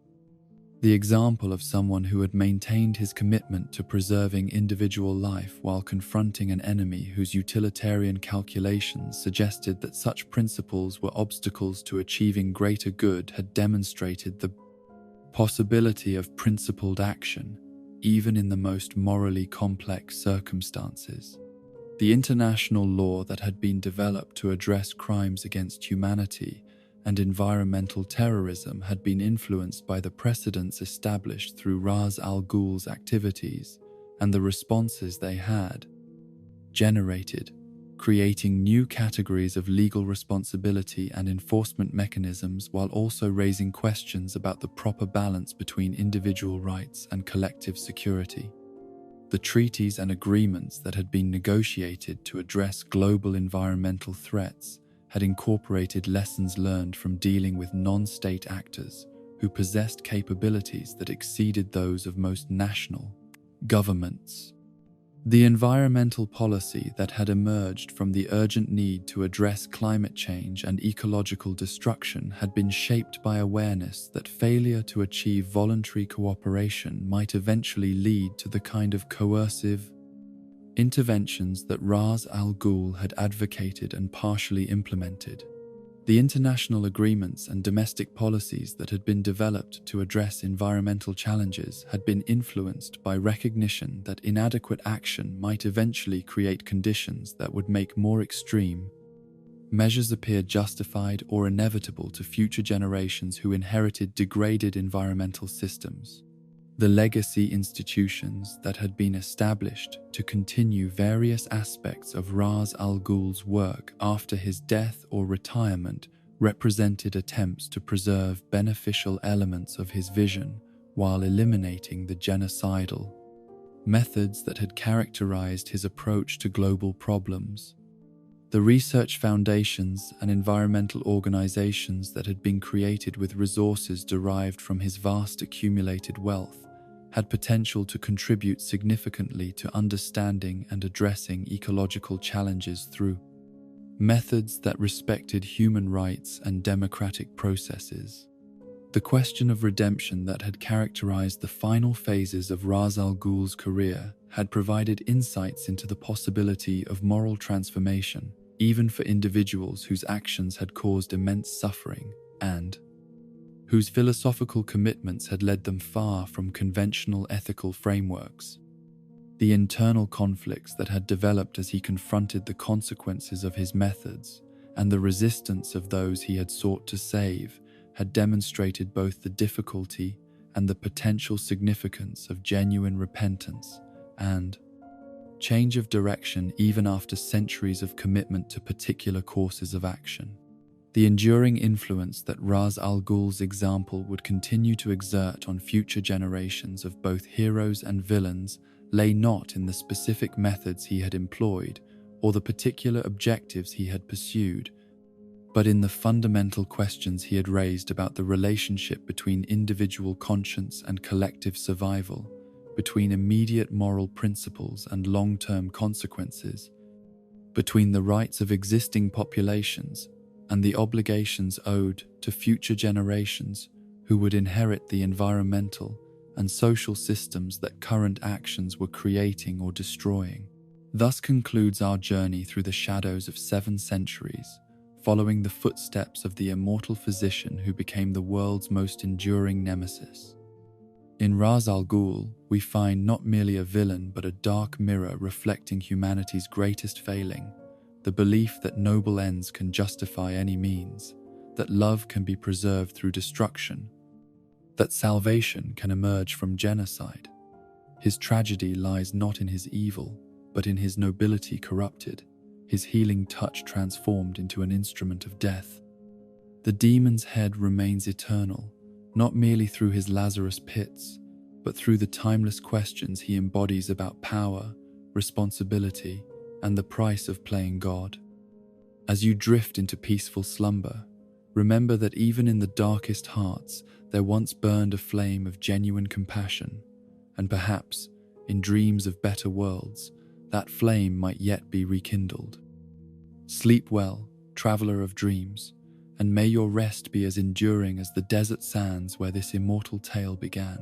The example of someone who had maintained his commitment to preserving individual life while confronting an enemy whose utilitarian calculations suggested that such principles were obstacles to achieving greater good had demonstrated the possibility of principled action, even in the most morally complex circumstances. The international law that had been developed to address crimes against humanity and environmental terrorism had been influenced by the precedents established through Ra's al Ghul's activities and the responses they had generated, creating new categories of legal responsibility and enforcement mechanisms, while also raising questions about the proper balance between individual rights and collective security. The treaties and agreements that had been negotiated to address global environmental threats had incorporated lessons learned from dealing with non-state actors who possessed capabilities that exceeded those of most national governments. The environmental policy that had emerged from the urgent need to address climate change and ecological destruction had been shaped by awareness that failure to achieve voluntary cooperation might eventually lead to the kind of coercive interventions that Ra's al Ghul had advocated and partially implemented. The international agreements and domestic policies that had been developed to address environmental challenges had been influenced by recognition that inadequate action might eventually create conditions that would make more extreme measures appear justified or inevitable to future generations who inherited degraded environmental systems. The legacy institutions that had been established to continue various aspects of Ra's al Ghul's work after his death or retirement represented attempts to preserve beneficial elements of his vision while eliminating the genocidal methods that had characterized his approach to global problems. The research foundations and environmental organizations that had been created with resources derived from his vast accumulated wealth had potential to contribute significantly to understanding and addressing ecological challenges through methods that respected human rights and democratic processes. The question of redemption that had characterized the final phases of Ra's al Ghul's career had provided insights into the possibility of moral transformation, even for individuals whose actions had caused immense suffering and whose philosophical commitments had led them far from conventional ethical frameworks. The internal conflicts that had developed as he confronted the consequences of his methods and the resistance of those he had sought to save had demonstrated both the difficulty and the potential significance of genuine repentance and change of direction even after centuries of commitment to particular courses of action. The enduring influence that Ra's al Ghul's example would continue to exert on future generations of both heroes and villains lay not in the specific methods he had employed or the particular objectives he had pursued, but in the fundamental questions he had raised about the relationship between individual conscience and collective survival, between immediate moral principles and long-term consequences, between the rights of existing populations and the obligations owed to future generations who would inherit the environmental and social systems that current actions were creating or destroying. Thus concludes our journey through the shadows of 7 centuries, following the footsteps of the immortal physician who became the world's most enduring nemesis. In Ra's al Ghul, we find not merely a villain but a dark mirror reflecting humanity's greatest failing, the belief that noble ends can justify any means, that love can be preserved through destruction, that salvation can emerge from genocide. His tragedy lies not in his evil, but in his nobility corrupted, his healing touch transformed into an instrument of death. The demon's head remains eternal, not merely through his Lazarus pits, but through the timeless questions he embodies about power, responsibility, and the price of playing God. As you drift into peaceful slumber, remember that even in the darkest hearts, there once burned a flame of genuine compassion, and perhaps, in dreams of better worlds, that flame might yet be rekindled. Sleep well, traveler of dreams, and may your rest be as enduring as the desert sands where this immortal tale began.